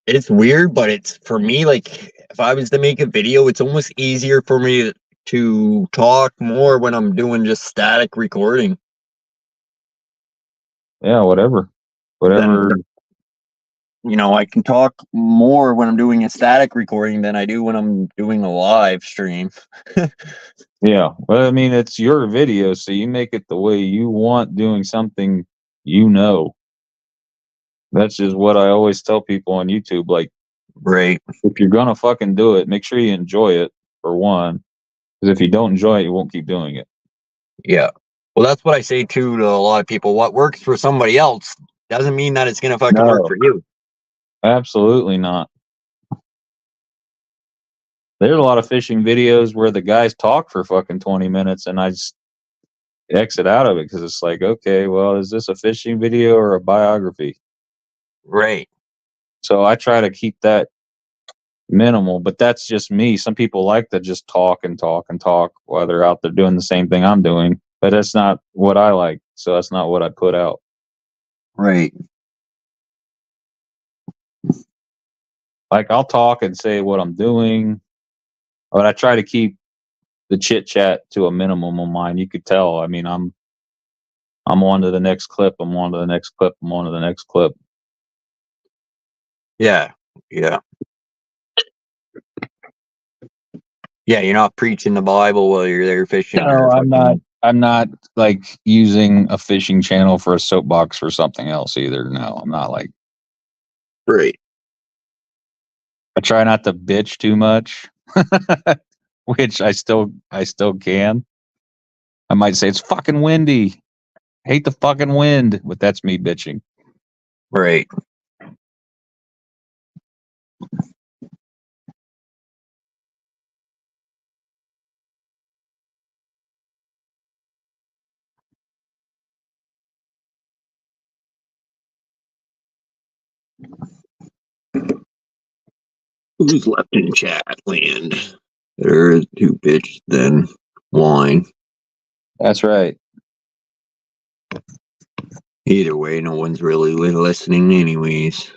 It's weird, but it's for me, like, if I was to make a video, it's almost easier for me to talk more when I'm doing just static recording. Yeah, whatever. I can talk more when I'm doing a static recording than I do when I'm doing a live stream. Yeah. Well, I mean, it's your video, so you make it the way you want doing something you know. That's just what I always tell people on YouTube. Like, Right. if you're gonna fucking do it, make sure you enjoy it, for one. Because if you don't enjoy it, you won't keep doing it. Yeah. Well, that's what I say too to a lot of people. What works for somebody else doesn't mean that it's gonna fucking work No. for you. Absolutely not. There's a lot of fishing videos where the guys talk for fucking 20 minutes and I just exit out of it because it's like, okay, well, is this a fishing video or a biography? Right. So I try to keep that minimal, but that's just me. Some people like to just talk and talk and talk while they're out there doing the same thing I'm doing, but that's not what I like. So that's not what I put out. Right. Like, I'll talk and say what I'm doing, but I try to keep the chit chat to a minimum of mine. You could tell. I mean, I'm on to the next clip. I'm on to the next clip. I'm on to the next clip. Yeah. Yeah. Yeah, you're not preaching the Bible while you're there fishing. No, I'm not. I'm not like using a fishing channel for a soapbox for something else either. No, I'm not like. Right. I try not to bitch too much, which I still can. I might say it's fucking windy. Hate the fucking wind, but that's me bitching. Right. Who's left in chat land? There is two bitch then wine. That's right. Either way, no one's really listening anyways.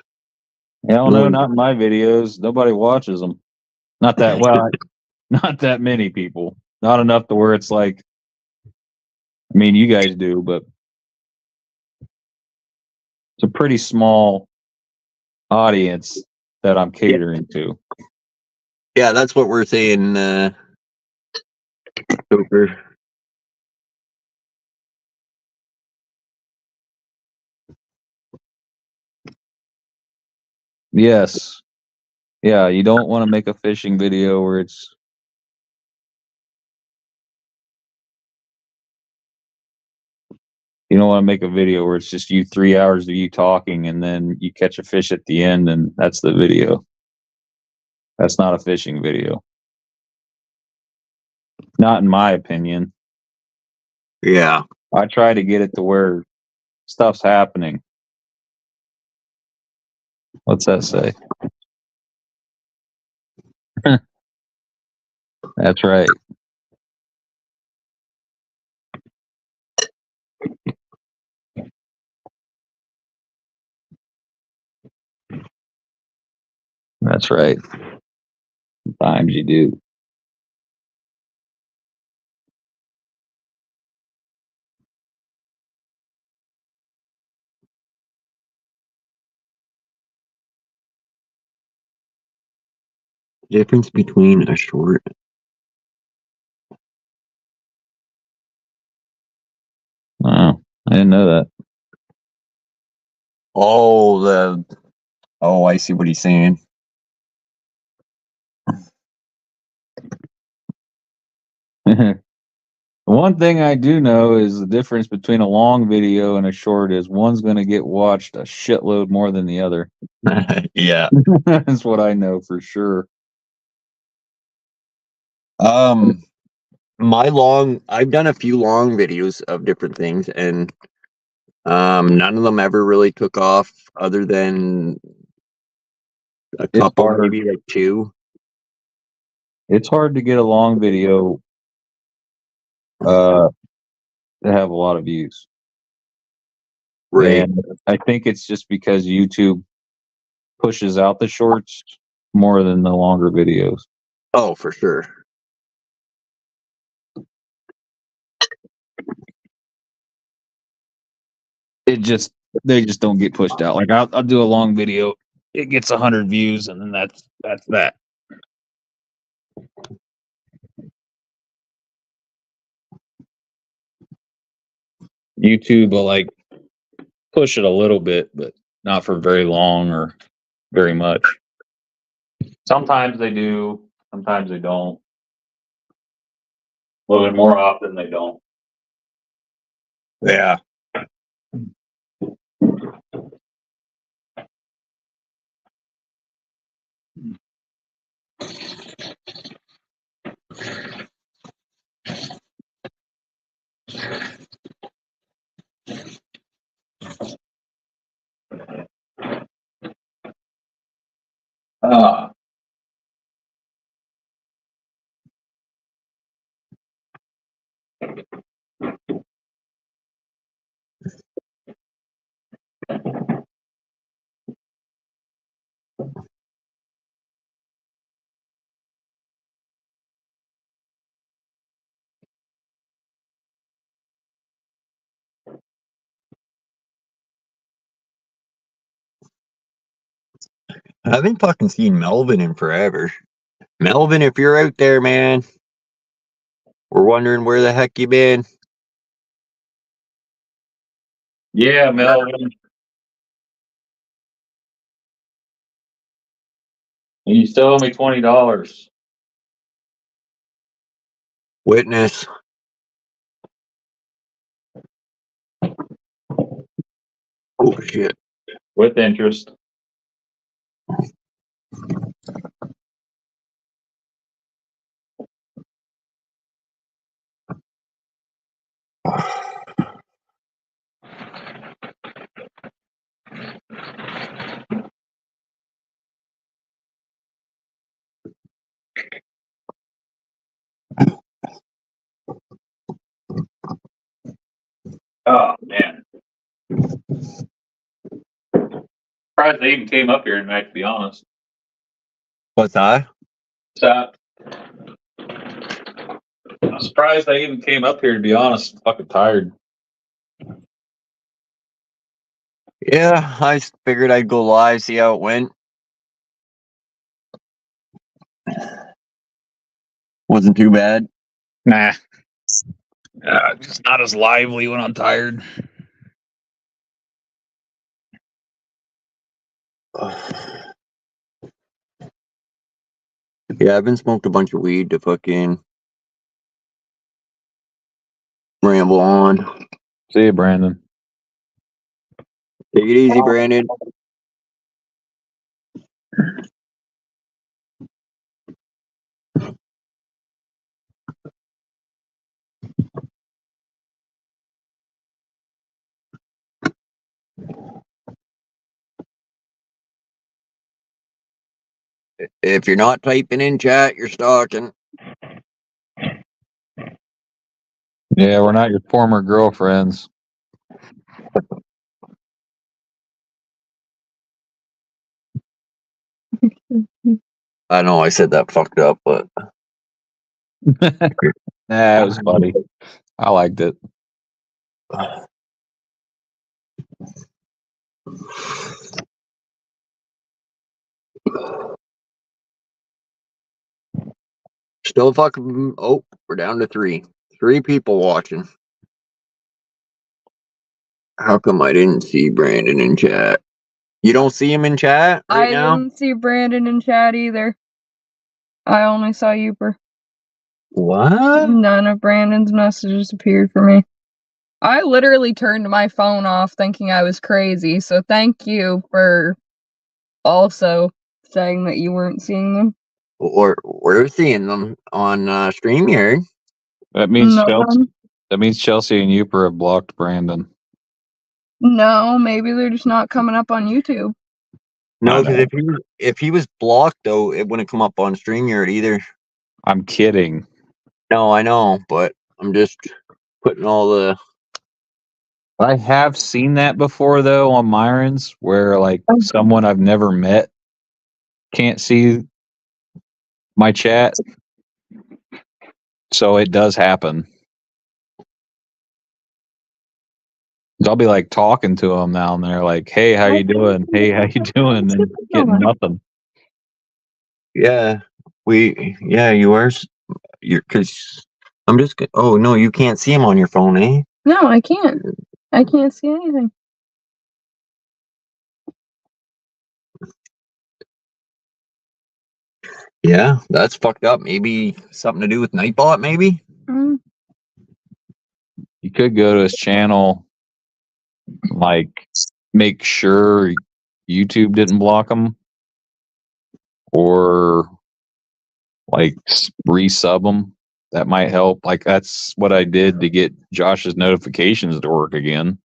Hell no, not in my videos. Nobody watches them. Not that well. Not that many people. Not enough to where it's like. I mean, you guys do, but it's a pretty small audience that I'm catering to. Yeah, that's what we're saying, Cooper. Yes. Yeah, you don't want to make a fishing video where it's you don't want to make a video where it's just you 3 hours of you talking and then you catch a fish at the end and that's the video. That's not a fishing video. Not in my opinion. Yeah. I try to get it to where stuff's happening. What's that say? That's right. That's right. Sometimes you do. Difference between a short. Oh, I didn't know that. Oh, I see what he's saying. One thing I do know is the difference between a long video and a short is one's going to get watched a shitload more than the other. Yeah. That's what I know for sure. I've done a few long videos of different things and none of them ever really took off other than a couple, maybe like two. It's hard to get a long video to have a lot of views. Right. And I think it's just because YouTube pushes out the shorts more than the longer videos. Oh, for sure. They just don't get pushed out. Like I'll do a long video it gets 100 views, and then that's that. YouTube will like push it a little bit, but not for very long or very much. Sometimes they do, sometimes they don't. A little bit more often they don't. Yeah. Ah. I haven't fucking seen Melvin in forever. Melvin, if you're out there, man, we're wondering where the heck you been. Yeah, Melvin. You still owe me $20. Witness. Oh shit. With interest. Oh man. Surprised they even came up here tonight, to be honest. What's that? I'm surprised they even came up here, to be honest. I'm fucking tired. Yeah, I figured I'd go live, see how it went. Wasn't too bad. Nah. Just not as lively when I'm tired. Yeah, I've been smoked a bunch of weed to fucking ramble on. See you, Brandon. Take it easy, Brandon. If you're not typing in chat, you're stalking. Yeah, we're not your former girlfriends. I know I said that fucked up, but Nah, it was funny. I liked it. Still fucking. Oh, we're down to 3. 3 people watching. How come I didn't see Brandon in chat? You don't see him in chat right now? I didn't see Brandon in chat either. I only saw Youper. What? None of Brandon's messages appeared for me. I literally turned my phone off thinking I was crazy, so thank you for also saying that you weren't seeing them. Or we're seeing them on StreamYard. That means No. Chelsea. That means Chelsea and Youper have blocked Brandon. No, maybe they're just not coming up on YouTube. No, because if he was blocked though, it wouldn't come up on StreamYard either. I'm kidding. No, I know, but I'm just putting all the. I have seen that before though on Myron's, where like someone I've never met can't see my chat. So it does happen. I'll be like talking to them now and they're like, hey, how you doing? Hey, how you doing? And getting nothing. Yeah, you are. Because I'm just. Oh no, you can't see him on your phone, eh? No, I can't. I can't see anything. Yeah, that's fucked up. Maybe something to do with Nightbot. Maybe. Mm. You could go to his channel, like make sure YouTube didn't block him, or like resub him. That might help. Like that's what I did to get Josh's notifications to work again.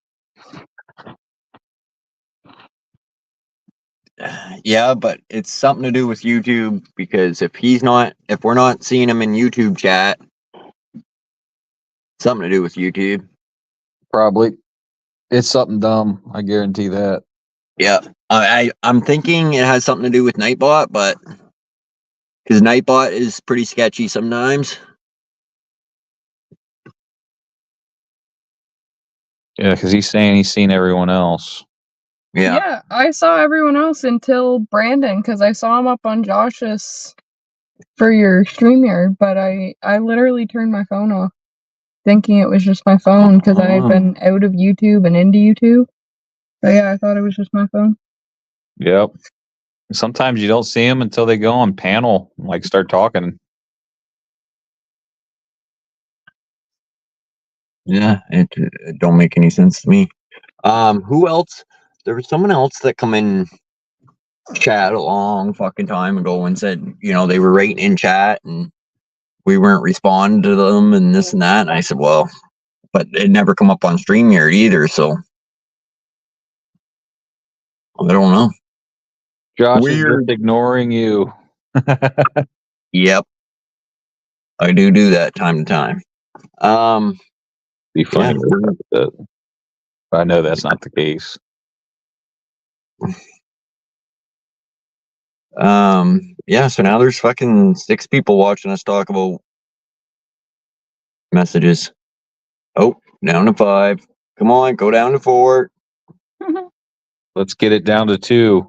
Yeah, but it's something to do with YouTube, because if we're not seeing him in YouTube chat, something to do with YouTube. Probably. It's something dumb. I guarantee that. Yeah, I'm thinking it has something to do with Nightbot, but because Nightbot is pretty sketchy sometimes. Yeah, because he's saying he's seen everyone else. Yeah. I saw everyone else until Brandon, because I saw him up on Josh's for your StreamYard, but I literally turned my phone off, thinking it was just my phone, because I had been out of YouTube and into YouTube. So yeah, I thought it was just my phone. Yep. Sometimes you don't see them until they go on panel, like start talking. Yeah, it don't make any sense to me. Who else? There was someone else that come in chat a long fucking time ago and said, they were writing in chat and we weren't responding to them and this and that. And I said, well, but it never come up on StreamYard either, so I don't know. Josh is just ignoring you. Yep. I do that time to time. Be funny. Yeah. I know that's not the case. Yeah, so now there's fucking 6 people watching us talk about messages. Oh, down to 5. Come on, go down to 4. Let's get it down to 2.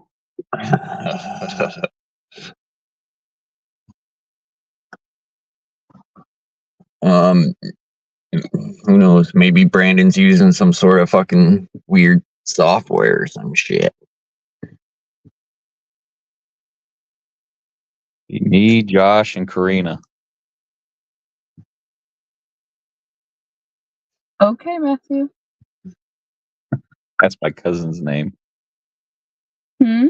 Who knows? Maybe Brandon's using some sort of fucking weird software or some shit. Me, Josh, and Karina. Okay, Matthew. That's my cousin's name. Hmm?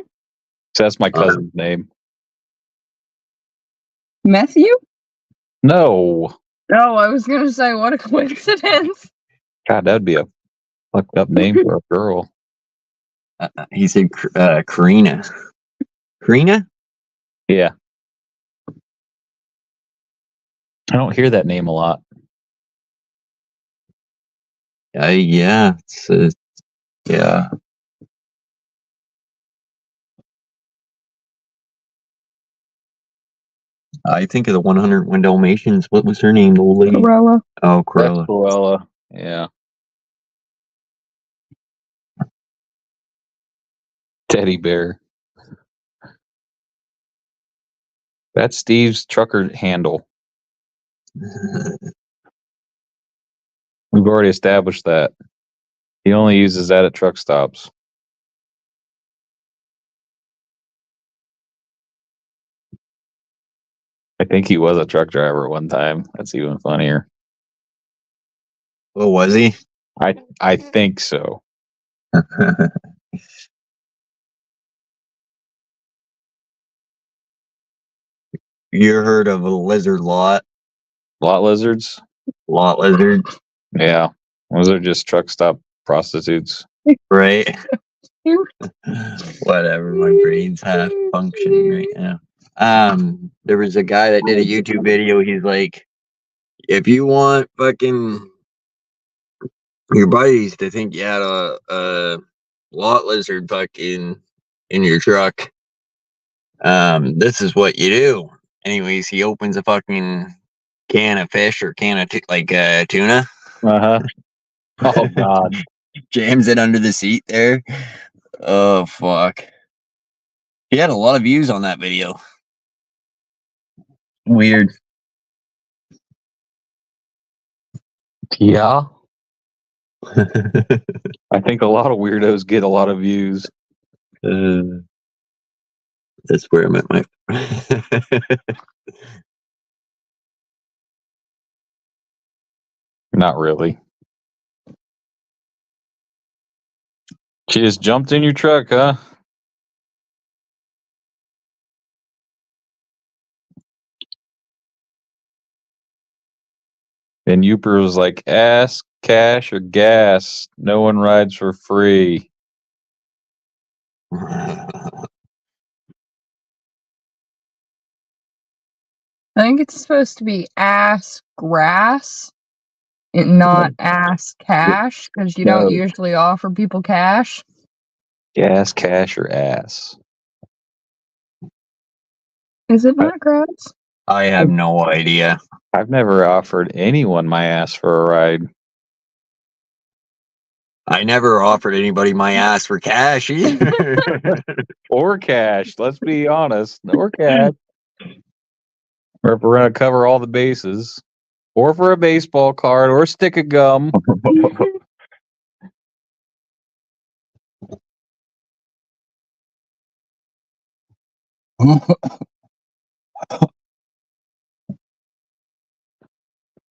That's my cousin's name. Matthew? No. Oh, I was gonna say, what a coincidence. God, that'd be a fucked up name for a girl. He said Karina. Karina? Yeah. I don't hear that name a lot. Yeah. Yeah. I think of the 101 Dalmatians. What was her name? The old lady? Corella. Oh, Corella. Corella. Yeah. Teddy bear. That's Steve's trucker handle. We've already established that. He only uses that at truck stops. I think he was a truck driver at one time. That's even funnier. Oh, was he? I think so. You heard of a lizard lot? Lot lizards? Lot lizard. Yeah. Those are just truck stop prostitutes. Right. Whatever, my brain's half functioning right now. There was a guy that did a YouTube video. He's like, if you want fucking your buddies to think you had a lot lizard fucking in your truck, this is what you do. Anyways, he opens a fucking can of fish or can of tuna. Uh-huh. Oh, God. Jams it under the seat there. Oh fuck. He had a lot of views on that video. Weird. Yeah. I think a lot of weirdos get a lot of views. That's where I'm at my Not really. She just jumped in your truck, huh? And Youper was like, ask, cash, or gas. No one rides for free. I think it's supposed to be ass grass and not ass cash because you don't No. usually offer people cash. Gas, cash, or ass. Is it not grass? I have no idea. I've never offered anyone my ass for a ride. I never offered anybody my ass for cash either. Or cash. Let's be honest. Or cash. Or if we're going to cover all the bases. Or for a baseball card or a stick of gum.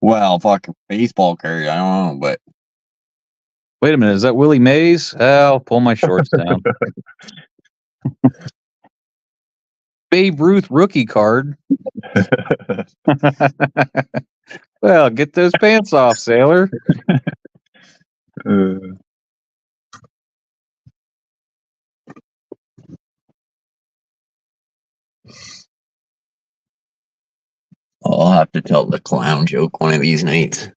Well, fucking baseball card. I don't know, but Wait a minute. Is that Willie Mays? I'll pull my shorts down. Babe Ruth rookie card. Well, get those pants off, sailor. I'll have to tell the clown joke one of these nights.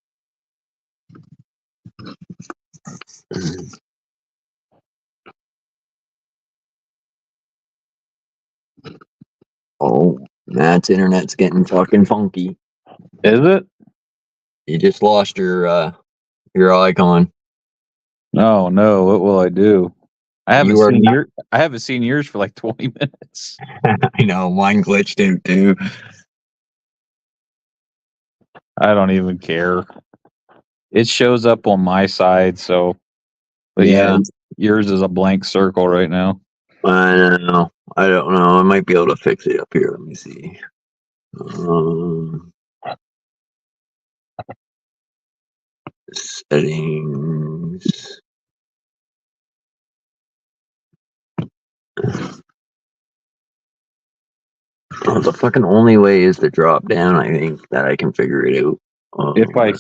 Oh, Matt's internet's getting fucking funky. Is it? You just lost your icon. No, no. What will I do? I haven't You are seen not- I haven't seen yours for like 20 minutes. I know, mine glitched out too. I don't even care. It shows up on my side, so. But yeah, yours is a blank circle right now. I don't know. I might be able to fix it up here. Let me see. Settings. Oh, the fucking only way is to drop down. I think that I can figure it out. If I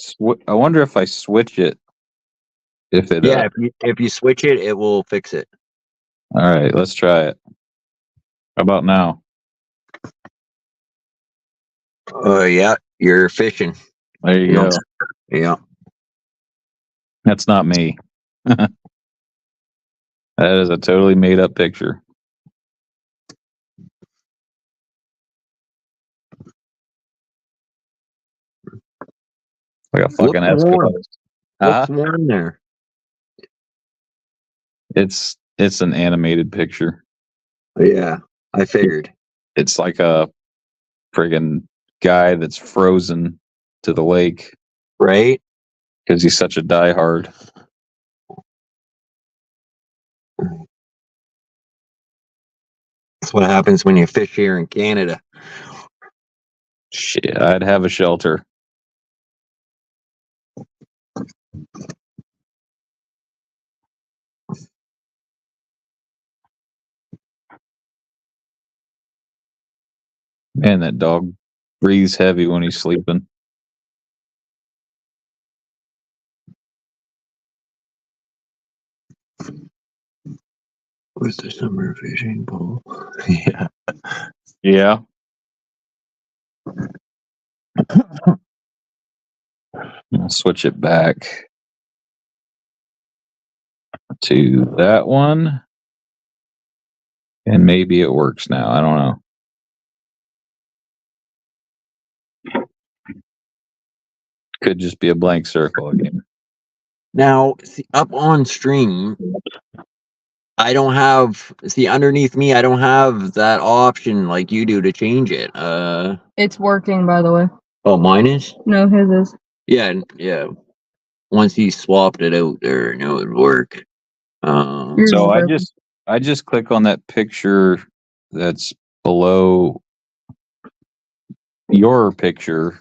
wonder if I switch it. If it. Yeah, if you switch it, it will fix it. All right, let's try it. How about now? Yeah, you're fishing. There you go. Yeah. That's not me. That is a totally made up picture. Like a fucking Eskimo. What's warm there? It's an animated picture. Yeah, I figured. It's like a friggin' guy that's frozen to the lake. Right? Because he's such a diehard. That's what happens when you fish here in Canada. Shit, I'd have a shelter. Man, that dog breathes heavy when he's sleeping. What's the summer fishing pole? Yeah. Yeah. I'll switch it back to that one. And maybe it works now. I don't know. Could just be a blank circle again. Now, see, up on stream, I don't have, see, underneath me, I don't have that option like you do to change it. It's working, by the way. Oh, mine is? No, his is. Yeah, yeah. Once he swapped it out there, I know it would work. So I just click on that picture that's below your picture,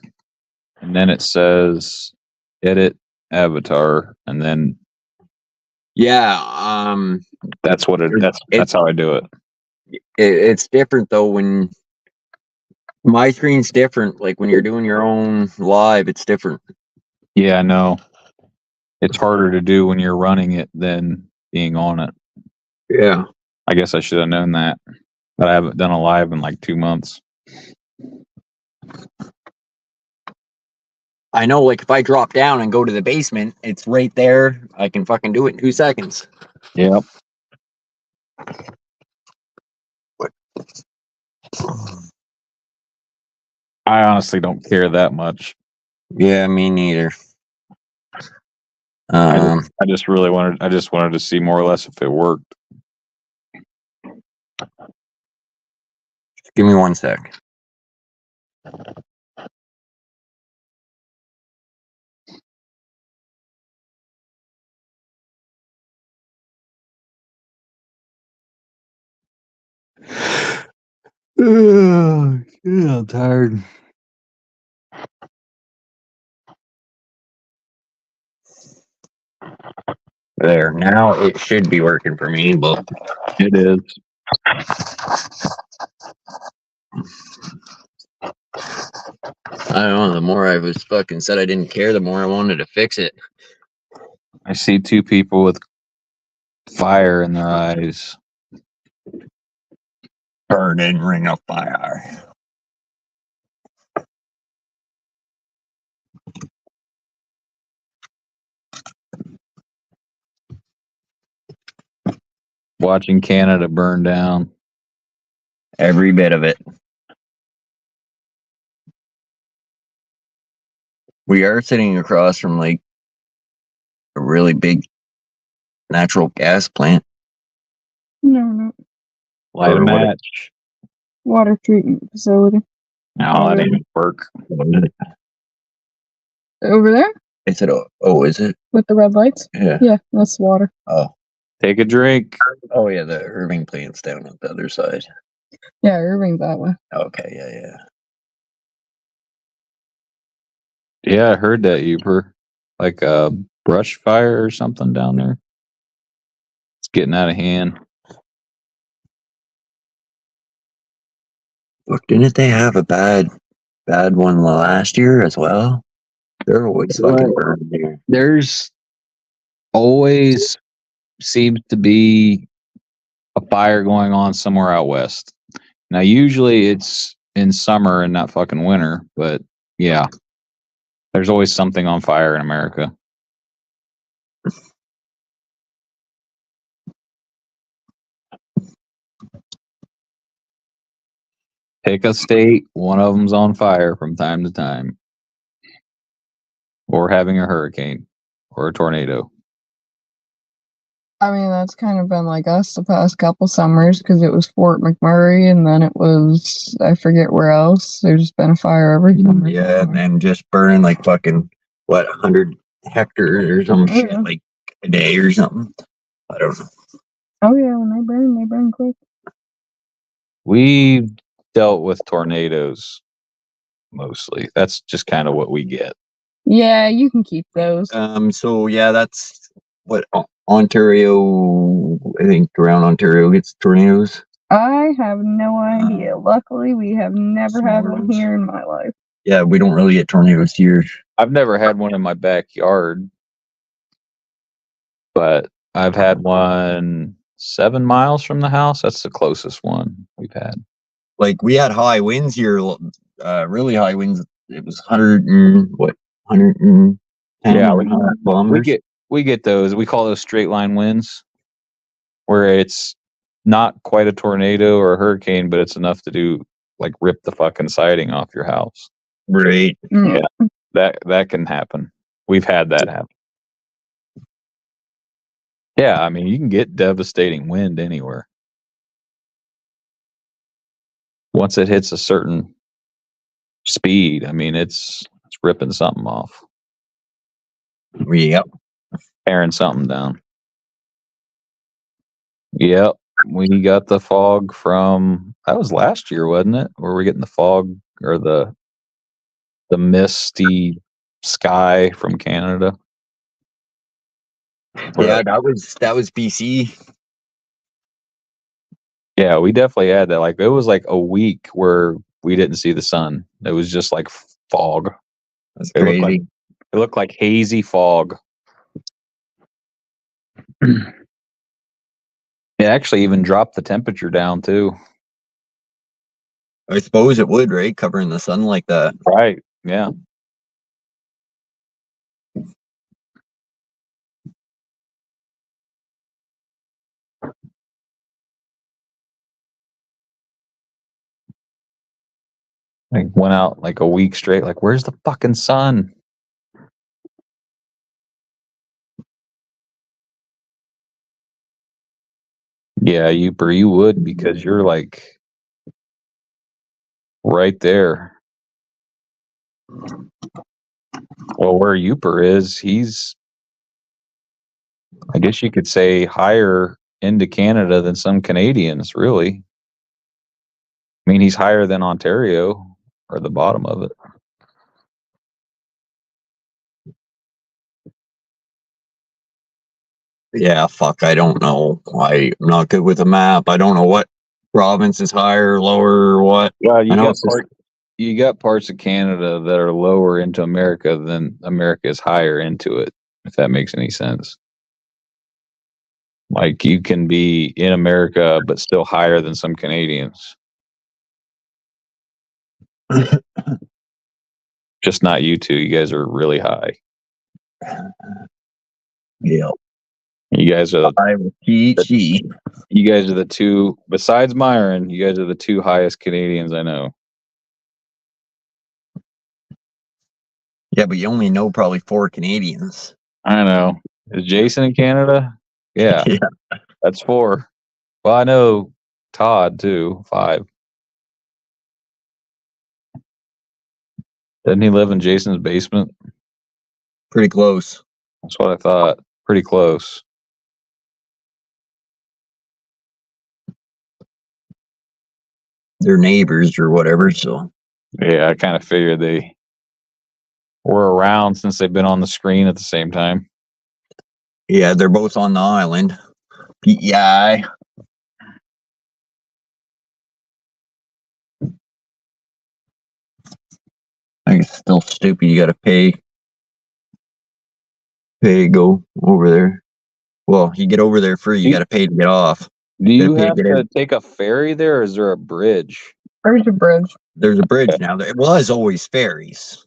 and then it says edit avatar, and then yeah, that's what that's how I do it. It's different though when my screen's different. Like when you're doing your own live, it's different. Yeah, I know. It's harder to do when you're running it than being on it. Yeah. I guess I should have known that, but I haven't done a live in like 2 months. I know, like if I drop down and go to the basement, it's right there. I can fucking do it in 2 seconds. Yep. I honestly don't care that much. Yeah, me neither. I just wanted to see more or less if it worked. Give me 1 sec. Yeah, I'm tired. There, now it should be working for me, but it is. I don't know, the more I was fucking said I didn't care, the more I wanted to fix it. I see 2 people with fire in their eyes. Burning ring of fire. Watching Canada burn down. Every bit of it. We are sitting across from like a really big natural gas plant. No. Light a match. Water treatment facility. No, that didn't work. Over there? I said, oh, is it? With the red lights? Yeah. Yeah, that's water. Oh. Take a drink. Oh, yeah, the Irving plant's down on the other side. Yeah, Irving's that way. Okay, yeah. Yeah, I heard that, Uber. Like a brush fire or something down there. It's getting out of hand. Look, didn't they have a bad one last year as well? They're always fucking burning there. There's always seems to be a fire going on somewhere out west. Now, usually it's in summer and not fucking winter, but yeah, there's always something on fire in America. Pick a state, one of them's on fire from time to time. Or having a hurricane or a tornado. I mean, that's kind of been like us the past couple summers because it was Fort McMurray and then it was, I forget where else. There's been a fire every summer. Yeah, and just burning like fucking, 100 hectares or some shit, like a day or something. I don't know. Oh, yeah, when they burn quick. We've dealt with tornadoes mostly. That's just kind of what we get. Yeah, you can keep those. So yeah, that's what Ontario, I think around Ontario gets tornadoes. I have no idea. Luckily, we have never had one here in my life. Yeah, we don't really get tornadoes here. I've never had one in my backyard, but I've had one 7 miles from the house. That's the closest one we've had. Like we had high winds here, really high winds. It was 110. Yeah, kilometers. we get those. We call those straight line winds, where it's not quite a tornado or a hurricane, but it's enough to do like rip the fucking siding off your house. Right. Yeah, that can happen. We've had that happen. Yeah, I mean, you can get devastating wind anywhere. Once it hits a certain speed, I mean, it's ripping something off, Yep. tearing something down. Yep, we got the fog from that was last year, wasn't it? Where we're getting the fog or the misty sky from Canada. Yeah, that was BC. Yeah, we definitely had that. Like it was like a week where we didn't see the sun. It was just like fog. That's It looked crazy. like hazy fog. It actually even dropped the temperature down too. I suppose it would, right? Covering the sun like that. Right. Yeah. Like went out like a week straight. Like, where's the fucking sun? Yeah, you would because you're like right there. Well, where Uper is, he's I guess you could say higher into Canada than some Canadians, really. I mean, he's higher than Ontario or the bottom of it. Yeah, fuck, I don't know. I'm not good with a map. I don't know what province is higher, lower, or what. Well, I know it's just, you got parts of Canada that are lower into America than America is higher into it, if that makes any sense. Like you can be in America but still higher than some Canadians. Just not you two. You guys are really high. yeah. You guys are PhD. You guys are the two, besides Myron, you guys are the two highest Canadians I know. Yeah, but you only know probably 4 Canadians. I know. Is Jason in Canada? Yeah. Yeah. That's 4. Well, I know Todd too, 5. Doesn't he live in Jason's basement? Pretty close. That's what I thought. Pretty close. They're neighbors or whatever, so. Yeah, I kind of figured they were around since they've been on the screen at the same time. Yeah, they're both on the island. PEI. I think it's still stupid. You gotta pay, go over there. Well, you get over there free. You gotta pay to get off. Do you have get to in. take a ferry there, or is there a bridge? There's a bridge. There's a bridge now. There was always ferries.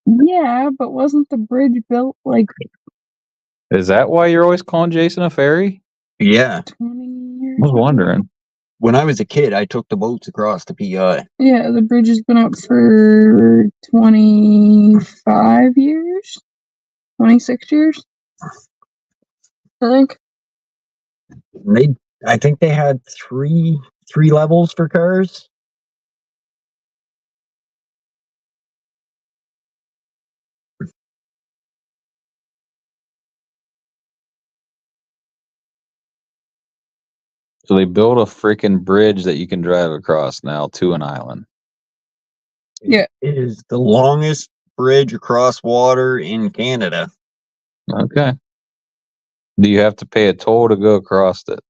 Yeah, but wasn't the bridge built like Is that why you're always calling Jason a ferry? Yeah. 20 years? I was wondering. When I was a kid, I took the boats across to PEI. Yeah, the bridge has been up for 25 years? 26 years? I think. I think they had three levels for cars. So they built a freaking bridge that you can drive across now to an island. Yeah. It is the longest bridge across water in Canada. Okay. Do you have to pay a toll to go across it?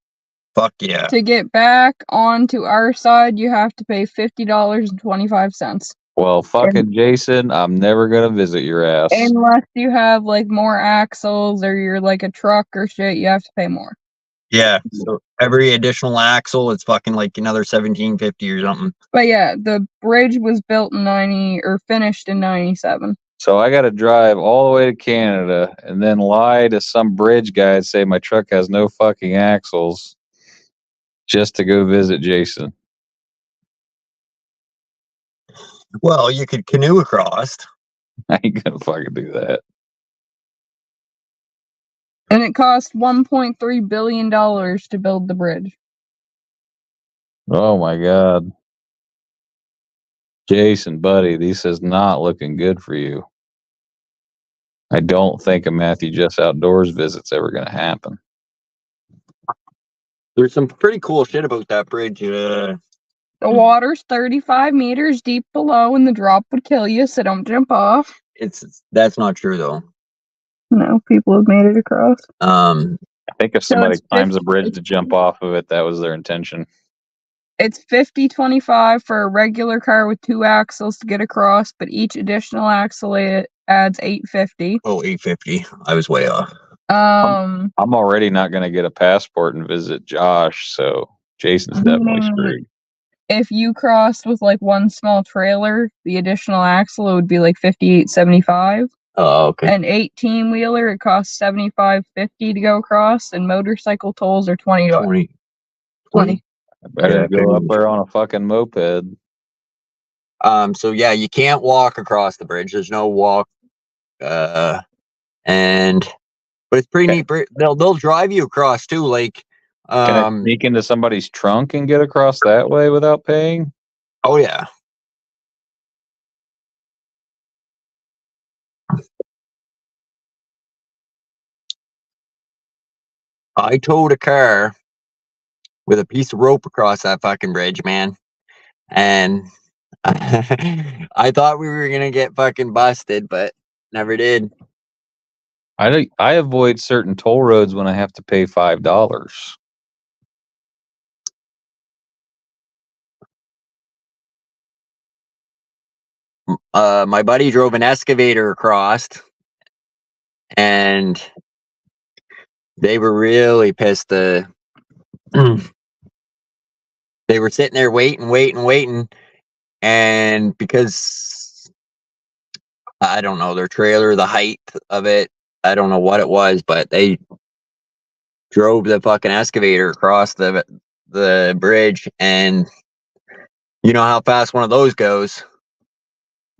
Fuck yeah. To get back onto our side, you have to pay $50.25. Well, fucking Jason, I'm never gonna visit your ass. Unless you have like more axles or you're like a truck or shit, you have to pay more. Yeah. So every additional axle, it's fucking like another $17.50 or something. But yeah, the bridge was built in 90 or finished in 97. So I got to drive all the way to Canada and then lie to some bridge guy and say my truck has no fucking axles just to go visit Jason. Well, you could canoe across. I ain't gonna fucking do that. And it cost $1.3 billion to build the bridge. Oh my god. Jason, buddy, this is not looking good for you. I don't think a Matthew Just Outdoors visit's ever gonna happen. There's some pretty cool shit about that bridge. The water's 35 meters deep below and the drop would kill you, so don't jump off. That's not true though. No, people have made it across. I think if So somebody it's climbs a 50 bridge to jump off of it, that was their intention. It's $50.25 for a regular car with 2 axles to get across, but each additional axle adds $8.50. Oh, $8.50. I was way off. I'm already not gonna get a passport and visit Josh, so Jason's definitely screwed. If you crossed with like one small trailer, the additional axle would be like $58.75. Oh, okay. An 18-wheeler, it costs $75.50 to go across, and motorcycle tolls are $20. 20. I better go up there on a fucking moped. So yeah, you can't walk across the bridge. There's no walk. But it's pretty neat. They'll drive you across too. Like, Can I sneak into somebody's trunk and get across that way without paying? Oh yeah. I towed a car with a piece of rope across that fucking bridge, man. And I thought we were gonna get fucking busted, but never did. I avoid certain toll roads when I have to pay $5. My buddy drove an excavator across, and they were really pissed. They were sitting there waiting, and because I don't know their trailer, the height of it, I don't know what it was, but they drove the fucking excavator across the bridge, and you know how fast one of those goes.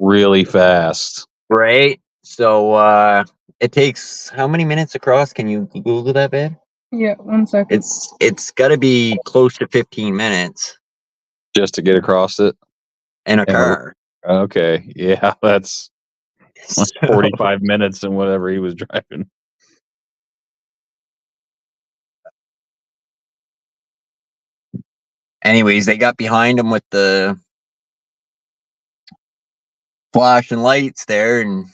Really fast. Right? So it takes how many minutes across? Can you Google that, babe? Yeah, 1 second. It's got to be close to 15 minutes Just to get across it? in a car. Okay. Yeah, that's 45 minutes and whatever he was driving. Anyways, they got behind him with the flashing lights there, and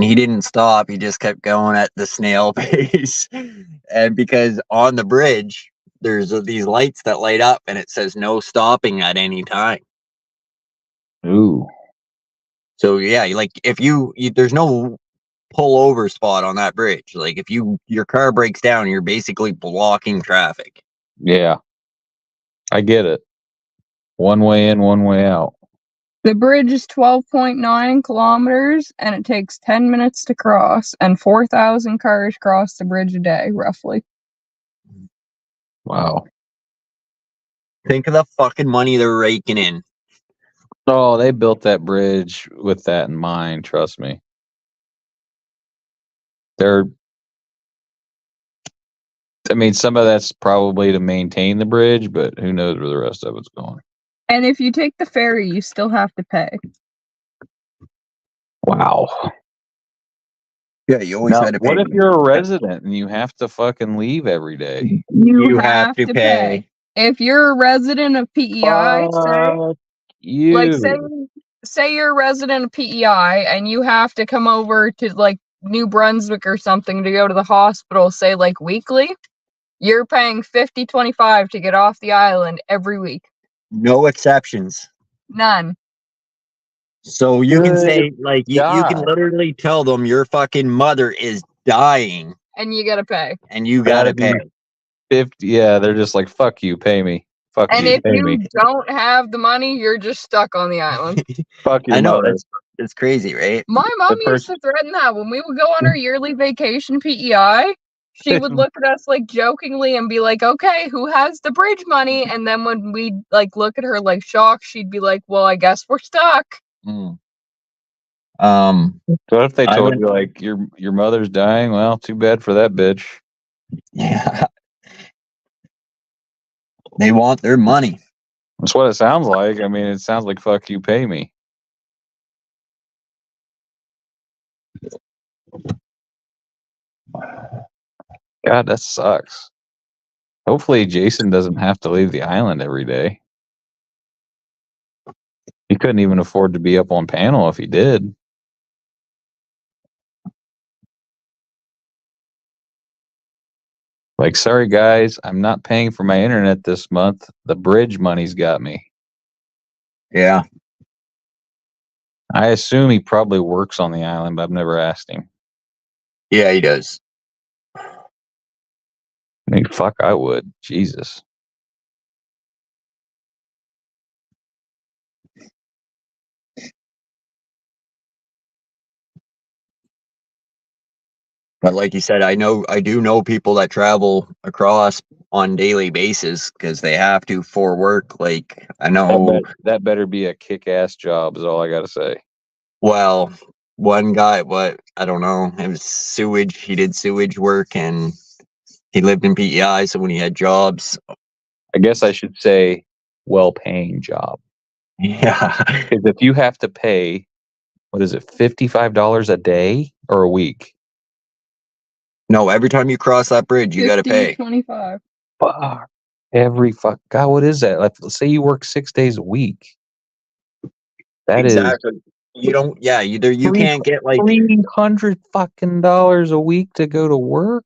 he didn't stop. He just kept going at the snail pace. And because on the bridge there's these lights that light up and it says no stopping at any time. Ooh. So yeah, like if you there's no pull over spot on that bridge. Like if your car breaks down, you're basically blocking traffic. Yeah. I get it. One way in, one way out. The bridge is 12.9 kilometers, and it takes 10 minutes to cross, and 4,000 cars cross the bridge a day, roughly. Wow. Think of the fucking money they're raking in. Oh, they built that bridge with that in mind, trust me. Some of that's probably to maintain the bridge, but who knows where the rest of it's going. And if you take the ferry, you still have to pay. Wow. Yeah, you always had to pay. What if you're a resident and you have to fucking leave every day? You have to pay. If you're a resident of PEI, say you're a resident of PEI and you have to come over to like New Brunswick or something to go to the hospital, say like weekly, you're paying $50.25 to get off the island every week. No exceptions. None. So you can say, like, you can literally tell them your fucking mother is dying. And you gotta pay. And you gotta pay. 50, yeah, they're just like, fuck you, pay me. Fuck And you, if pay you me. don't have the money, you're just stuck on the island. Fuck you. I know, it's crazy, right? My mom used to threaten that when we would go on our yearly vacation PEI. She would look at us like jokingly and be like, okay, who has the bridge money? And then when we'd like look at her like shocked, she'd be like, well, I guess we're stuck. What if they I told went- you like your mother's dying? Well, too bad for that bitch. Yeah. They want their money. That's what it sounds like. I mean, it sounds like fuck you, pay me. God, that sucks. Hopefully, Jason doesn't have to leave the island every day. He couldn't even afford to be up on panel if he did. Like, sorry guys, I'm not paying for my internet this month. The bridge money's got me. Yeah. I assume he probably works on the island, but I've never asked him. Yeah, he does. I mean, fuck, I would. Jesus. But like you said, I do know people that travel across on daily basis because they have to for work. Like I know, That better be a kick-ass job is all I gotta say. well, one guy, I don't know, it was sewage. He did sewage work and he lived in PEI. So when he had jobs, I guess I should say well-paying job. yeah, Because if you have to pay, what is it, $55 a day or a week? no, every time you cross that bridge, you got to pay. 25. Fuck. God, what is that? Like, let's say you work 6 days a week. That Exactly. You don't. Yeah, you can't get like $300 fucking dollars a week to go to work.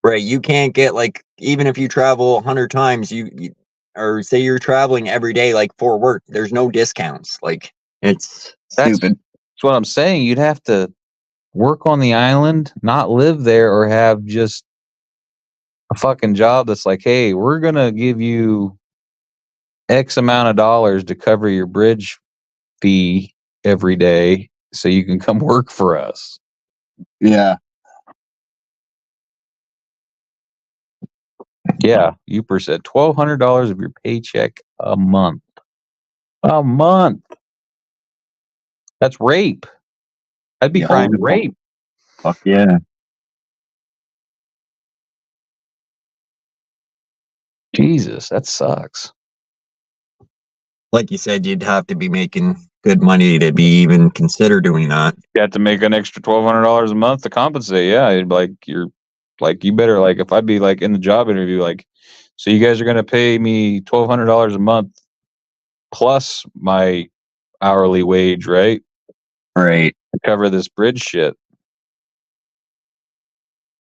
right. You can't get like even if you travel 100 times, you or say you're traveling every day like for work. There's no discounts. Like it's stupid. That's what I'm saying. You'd have to work on the island, not live there, or have just a fucking job that's like, hey, we're gonna give you X amount of dollars to cover your bridge fee every day so you can come work for us. Yeah. Yeah, Uper said $1,200 of your paycheck a month. A month. That's rape. I'd be crying rape. Fuck yeah. Jesus, that sucks. Like you said, you'd have to be making good money to be even consider doing that. You have to make an extra $1,200 a month to compensate. Yeah, it'd like you better like if I'd be like in the job interview, like, so you guys are gonna pay me $1,200 a month plus my hourly wage, right? Right. To cover this bridge shit.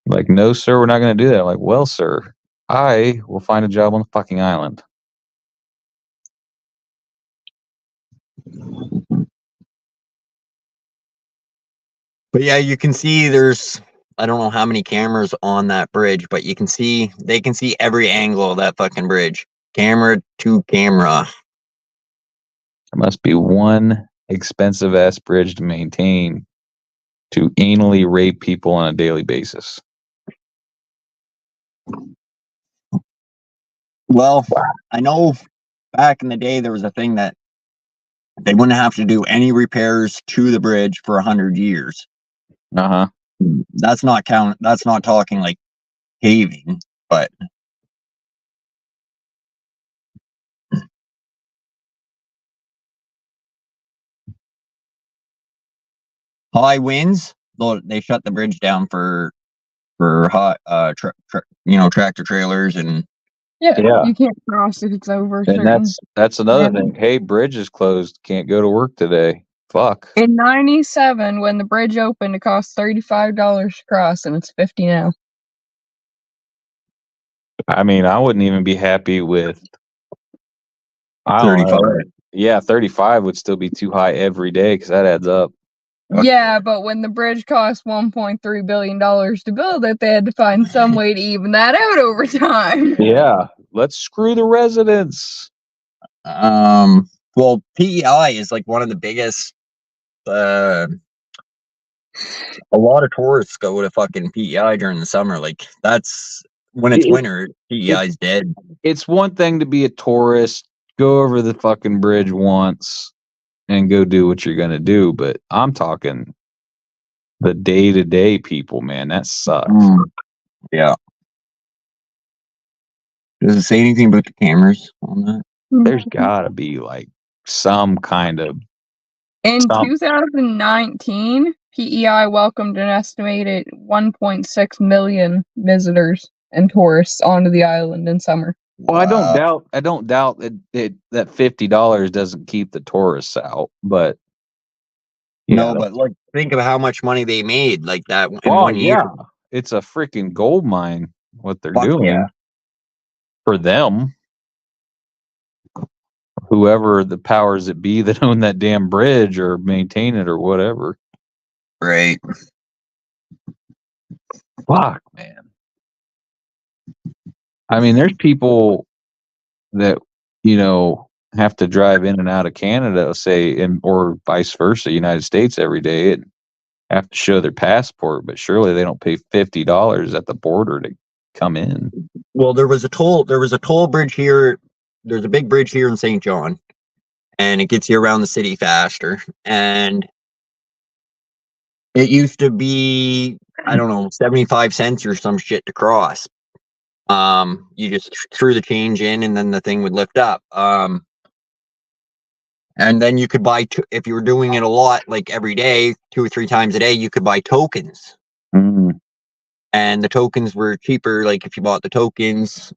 Like, no, sir, we're not gonna do that. I'm like, well, sir, I will find a job on the fucking island. But yeah, you can see there's I don't know how many cameras on that bridge, but they can see every angle of that fucking bridge. Camera to camera. There must be one expensive ass bridge to maintain to anally rape people on a daily basis. Well, I know back in the day there was a thing that they wouldn't have to do any repairs to the bridge for 100 years. Uh-huh. That's not talking like paving, but high winds, they shut the bridge down for hot tractor trailers and Yeah. You can't cross if it's over. And that's another Yeah. thing. Hey, bridge is closed. Can't go to work today. Fuck. In 97, when the bridge opened, it cost $35 to cross, and it's $50 now. I mean, I wouldn't even be happy with 35. Yeah, 35 would still be too high every day because that adds up. Yeah, but when the bridge cost $1.3 billion to build it, they had to find some way to even that out over time. Yeah, let's screw the residents. Well, PEI is like one of the biggest. A lot of tourists go to fucking PEI during the summer. Like that's when it's winter. PEI's dead. It's one thing to be a tourist, go over the fucking bridge once, and go do what you're going to do. But I'm talking the day-to-day people, man. That sucks. Yeah. Does it say anything about the cameras on that? There's got to be like some kind of. In 2019, PEI welcomed an estimated 1.6 million visitors and tourists onto the island in summer. Well, I don't doubt that $50 doesn't keep the tourists out, but No, but like, think of how much money they made like that in well, 1 year. yeah, it's a freaking gold mine what they're Fuck doing yeah. for them. Whoever the powers that be that own that damn bridge or maintain it or whatever. Right. Fuck, man. I mean, there's people that, you know, have to drive in and out of Canada, say, or vice versa, United States every day and have to show their passport, but surely they don't pay $50 at the border to come in. Well, there was a toll bridge here. There's a big bridge here in St. John, and it gets you around the city faster. And it used to be, I don't know, 75 cents or some shit to cross. You just threw the change in and then the thing would lift up. And then you could buy, if you were doing it a lot, like every day, 2 or 3 times a day, you could buy tokens. And the tokens were cheaper, like if you bought the tokens.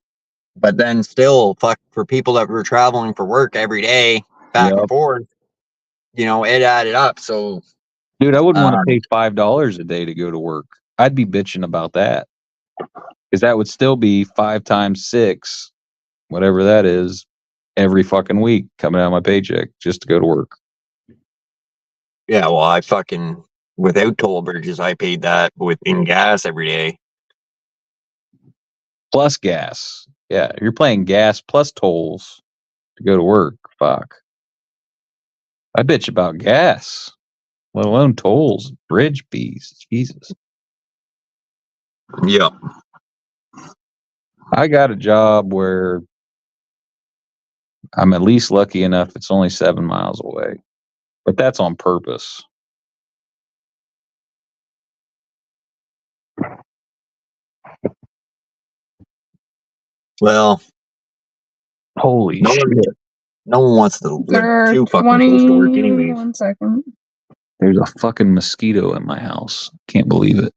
But then still, fuck, for people that were traveling for work every day, back and forth, you know, it added up. So, dude, I wouldn't want to pay $5 a day to go to work. I'd be bitching about that. Because that would still be 5 times 6, whatever that is, every fucking week coming out of my paycheck just to go to work. Yeah, well, I fucking, without toll bridges, I paid that in gas every day. Plus gas. Yeah, you're paying gas plus tolls to go to work. Fuck. I bitch about gas, let alone tolls, bridge fees. Jesus. Yeah. I got a job where I'm at least lucky enough it's only 7 miles away. But that's on purpose. Well, holy shit. No one wants to live They're too fucking close to work anyways. 1 second. There's a fucking mosquito in my house. Can't believe it.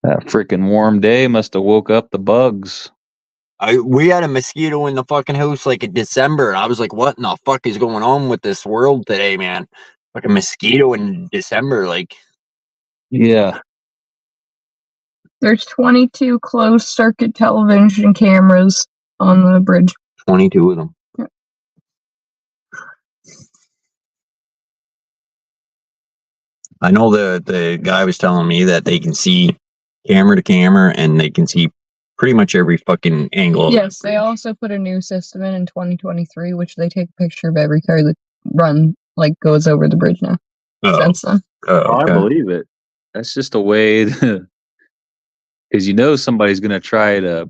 That freaking warm day must have woke up the bugs. We had a mosquito in the fucking house like in December. I was like, what in the fuck is going on with this world today, man? Like a mosquito in December, like. Yeah. There's 22 closed circuit television cameras on the bridge. 22 of them. Yeah. I know the guy was telling me that they can see camera to camera and they can see pretty much every fucking angle. Yes, they also put a new system in 2023, which they take a picture of every car that goes over the bridge now. Since then. I believe it. That's just a way to, because you know somebody's going to try to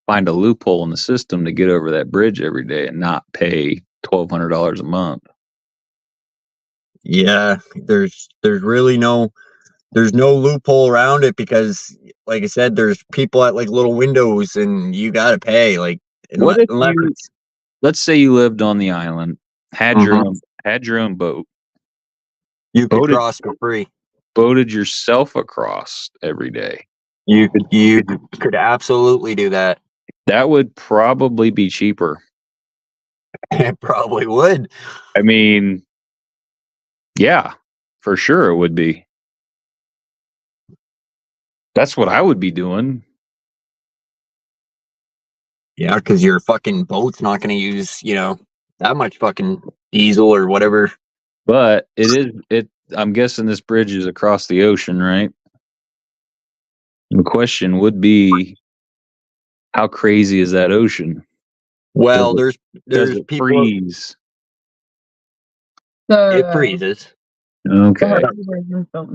find a loophole in the system to get over that bridge every day and not pay $1,200 a month. Yeah, there's really no loophole around it because, like I said, there's people at like little windows and you gotta pay. Like, what if let's say you lived on the island, had your own boat, you could cross for free, boated yourself across every day. You could absolutely do that. That would probably be cheaper. It probably would. I mean, yeah, for sure it would be. That's what I would be doing. Yeah, because your fucking boat's not going to use, that much fucking diesel or whatever. But I'm guessing this bridge is across the ocean, right? The question would be, how crazy is that ocean? Well, does it people. Freeze? It freezes. Okay.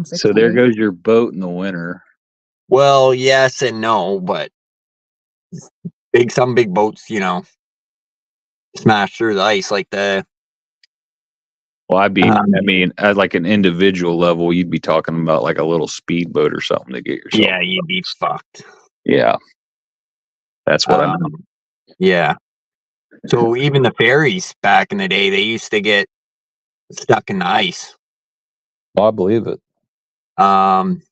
So there goes your boat in the winter. Well, yes and no, but some big boats, smash through the ice like the. Well, at like an individual level, you'd be talking about like a little speedboat or something to get yourself. Yeah, you'd be fucked. Yeah. That's what I meant. Yeah. So even the ferries back in the day, they used to get stuck in the ice. Well, I believe it. And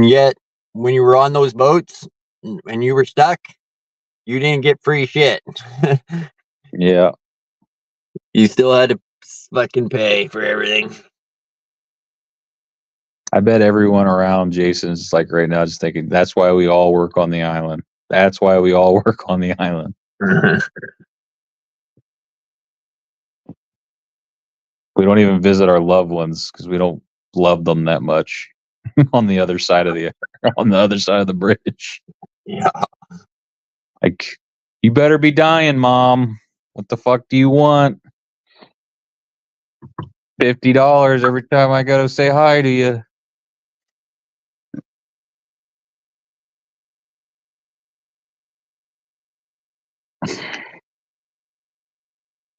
yet, when you were on those boats and you were stuck, you didn't get free shit. Yeah. You still had to fucking pay for everything. I bet everyone around Jason's like right now just thinking, that's why we all work on the island. That's why we all work on the island. We don't even visit our loved ones because we don't love them that much on the other side of the bridge. Yeah. Like, you better be dying, Mom. What the fuck do you want? $50 every time I go to say hi to you.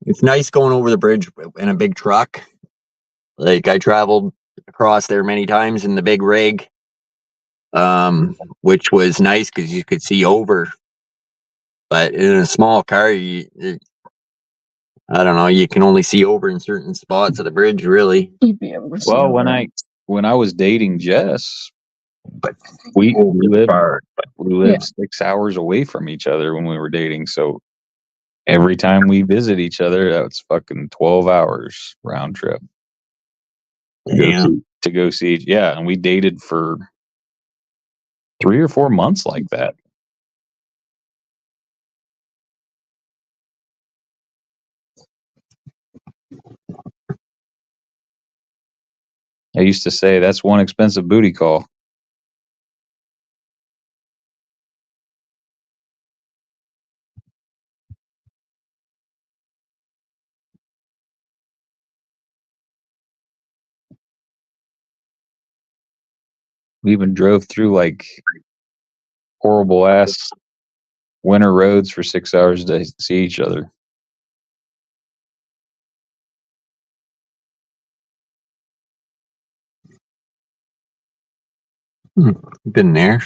It's nice going over the bridge in a big truck. Like, I traveled across there many times in the big rig, which was nice because you could see over. But in a small car, I don't know, you can only see over in certain spots of the bridge, really. Well, when I was dating Jess, we lived 6 hours away from each other when we were dating. So every time we visit each other, that's fucking 12 hours round trip. To go see. Yeah. And we dated for 3 or 4 months like that. I used to say that's one expensive booty call. We even drove through like horrible ass winter roads for 6 hours to see each other. Been there.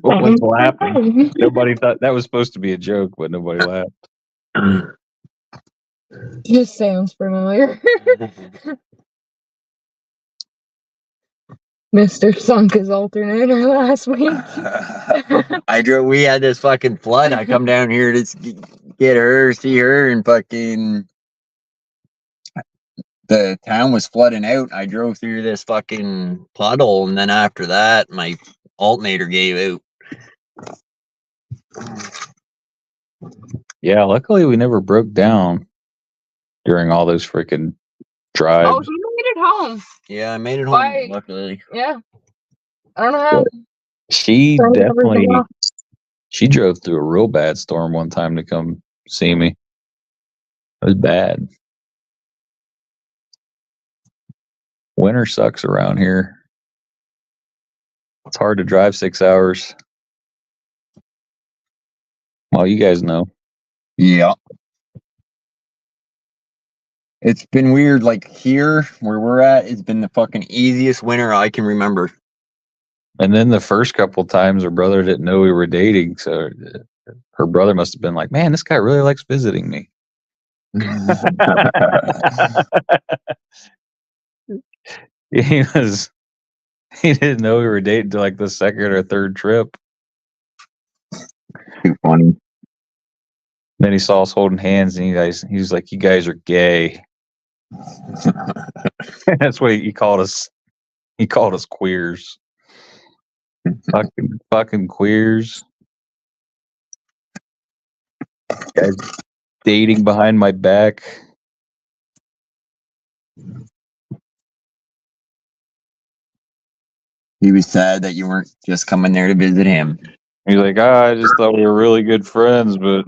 What was laughing? Nobody thought that was supposed to be a joke, but nobody laughed. Just sounds familiar. Mr. sunk his alternator last week. We had this fucking flood. I come down here to get her, see her, and fucking the town was flooding out. I drove through this fucking puddle, and then after that, my alternator gave out. Yeah, luckily we never broke down during all those freaking drives. Oh, you made it home. Yeah, I made it home, luckily. Yeah. I don't know how. She drove through a real bad storm one time to come see me. It was bad. Winter sucks around here. It's hard to drive 6 hours. Well, you guys know. Yeah. It's been weird, like here where we're at, it's been the fucking easiest winter I can remember. And then the first couple times her brother didn't know we were dating, so her brother must have been like, man, this guy really likes visiting me. He didn't know we were dating to like the second or third trip. Too funny. Then he saw us holding hands and he was like, you guys are gay. That's what he called us. He called us queers. fucking queers. Guys dating behind my back. He was sad that you weren't just coming there to visit him. He's like, I just thought we were really good friends, but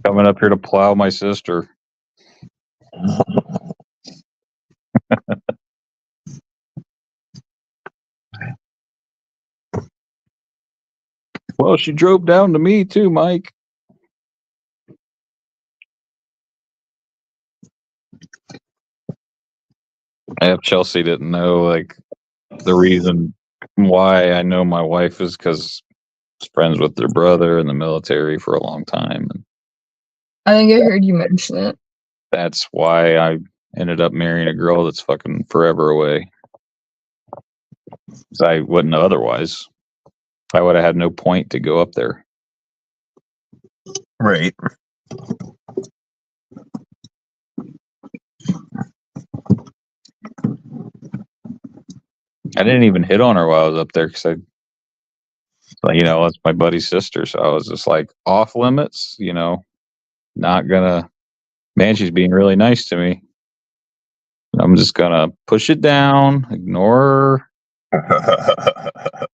coming up here to plow my sister. Well, she drove down to me too, Mike. If Chelsea didn't know, like, the reason why I know my wife is because I was friends with their brother in the military for a long time. And I think I heard you mention it. that's why I ended up marrying a girl that's fucking forever away. 'Cause I wouldn't otherwise. I would have had no point to go up there. Right. I didn't even hit on her while I was up there because that's my buddy's sister. So I was just like, off limits, not gonna. Man, she's being really nice to me. I'm just gonna push it down, ignore her.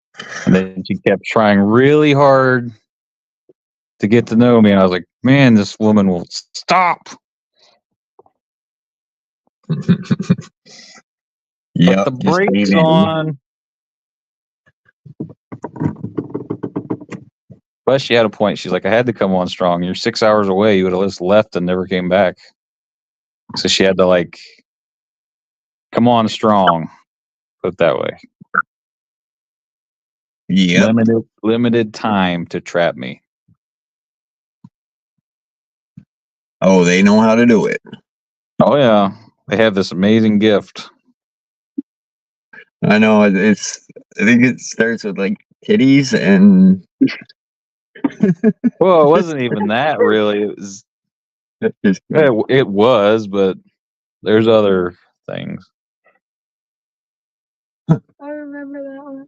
And then she kept trying really hard to get to know me. And I was like, man, this woman will stop. Yeah, Put the brakes on. But she had a point. She's like, I had to come on strong. You're 6 hours away. You would have just left and never came back. So she had to come on strong. Put it that way. Yeah. Limited time to trap me. Oh, they know how to do it. Oh yeah. They have this amazing gift. I know I think it starts with titties and Well, it wasn't even that really. It was, but there's other things. I remember that one.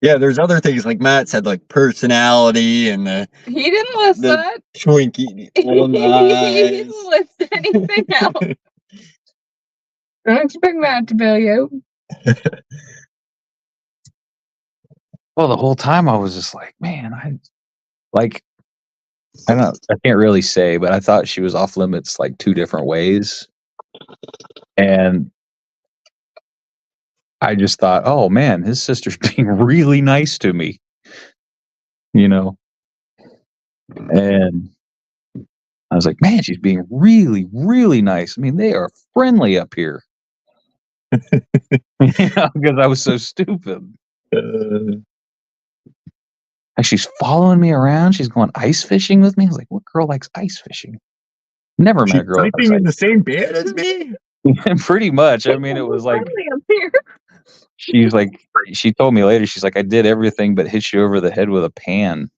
yeah, there's other things like Matt said, like personality and He didn't list the that. Twinkie. He didn't list anything else. Don't expect Matt to bail you out. Well, the whole time I was just like, man, I can't really say, but I thought she was off limits two different ways. And I just thought, oh man, his sister's being really nice to me. And I was like, man, she's being really, really nice. I mean, they are friendly up here. Because I was so stupid. Like, she's following me around. She's going ice fishing with me. I was like, what girl likes ice fishing? Never met a girl. Sleeping in the same bed as me? Pretty much. I mean, it was like, she's like, she told me later, she's like, I did everything but hit you over the head with a pan.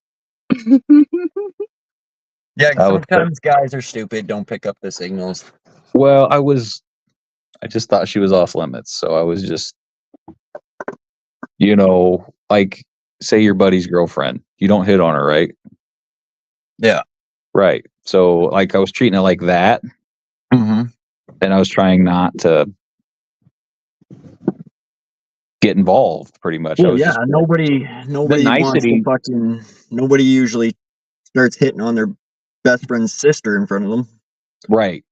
Yeah, sometimes guys are stupid, don't pick up the signals. Well, I just thought she was off limits. So I was just, say your buddy's girlfriend. You don't hit on her, right? Yeah. Right. So I was treating it like that. Mm-hmm. And I was trying not to get involved pretty much. Well, yeah, nobody wants to nobody usually starts hitting on their best friend's sister in front of them. Right.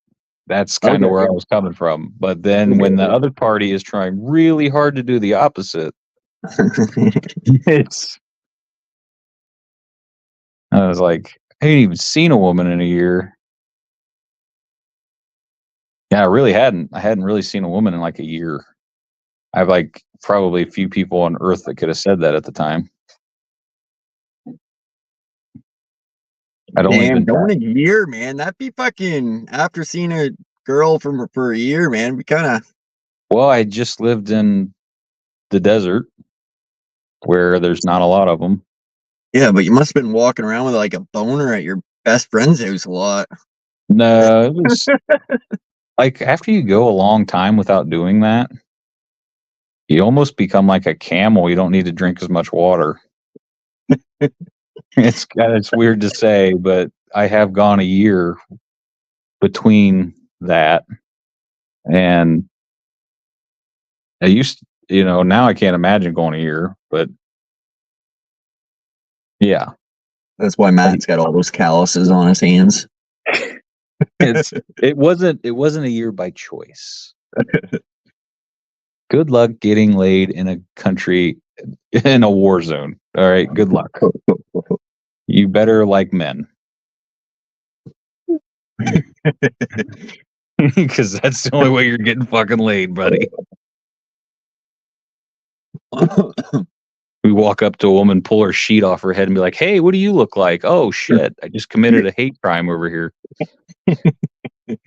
That's kind of where I was coming from. But then when the other party is trying really hard to do the opposite, I was like, I ain't even seen a woman in a year. Yeah, I really hadn't. I hadn't really seen a woman in a year. I've probably a few people on earth that could have said that at the time. Damn, going a year, man. That'd be fucking after seeing a girl for a year, man. We kind of. Well, I just lived in the desert where there's not a lot of them. Yeah, but you must have been walking around with a boner at your best friend's house a lot. No, it was after you go a long time without doing that, you almost become like a camel. You don't need to drink as much water. It's weird to say, but I have gone a year between that, and I used to, now I can't imagine going a year, but yeah. That's why Matt's got all those calluses on his hands. It wasn't a year by choice. Good luck getting laid in a country in a war zone. All right, good luck. You better like men. Because that's the only way you're getting fucking laid, buddy. We walk up to a woman, pull her sheet off her head, and be like, "Hey, what do you look like?" "Oh shit, I just committed a hate crime over here."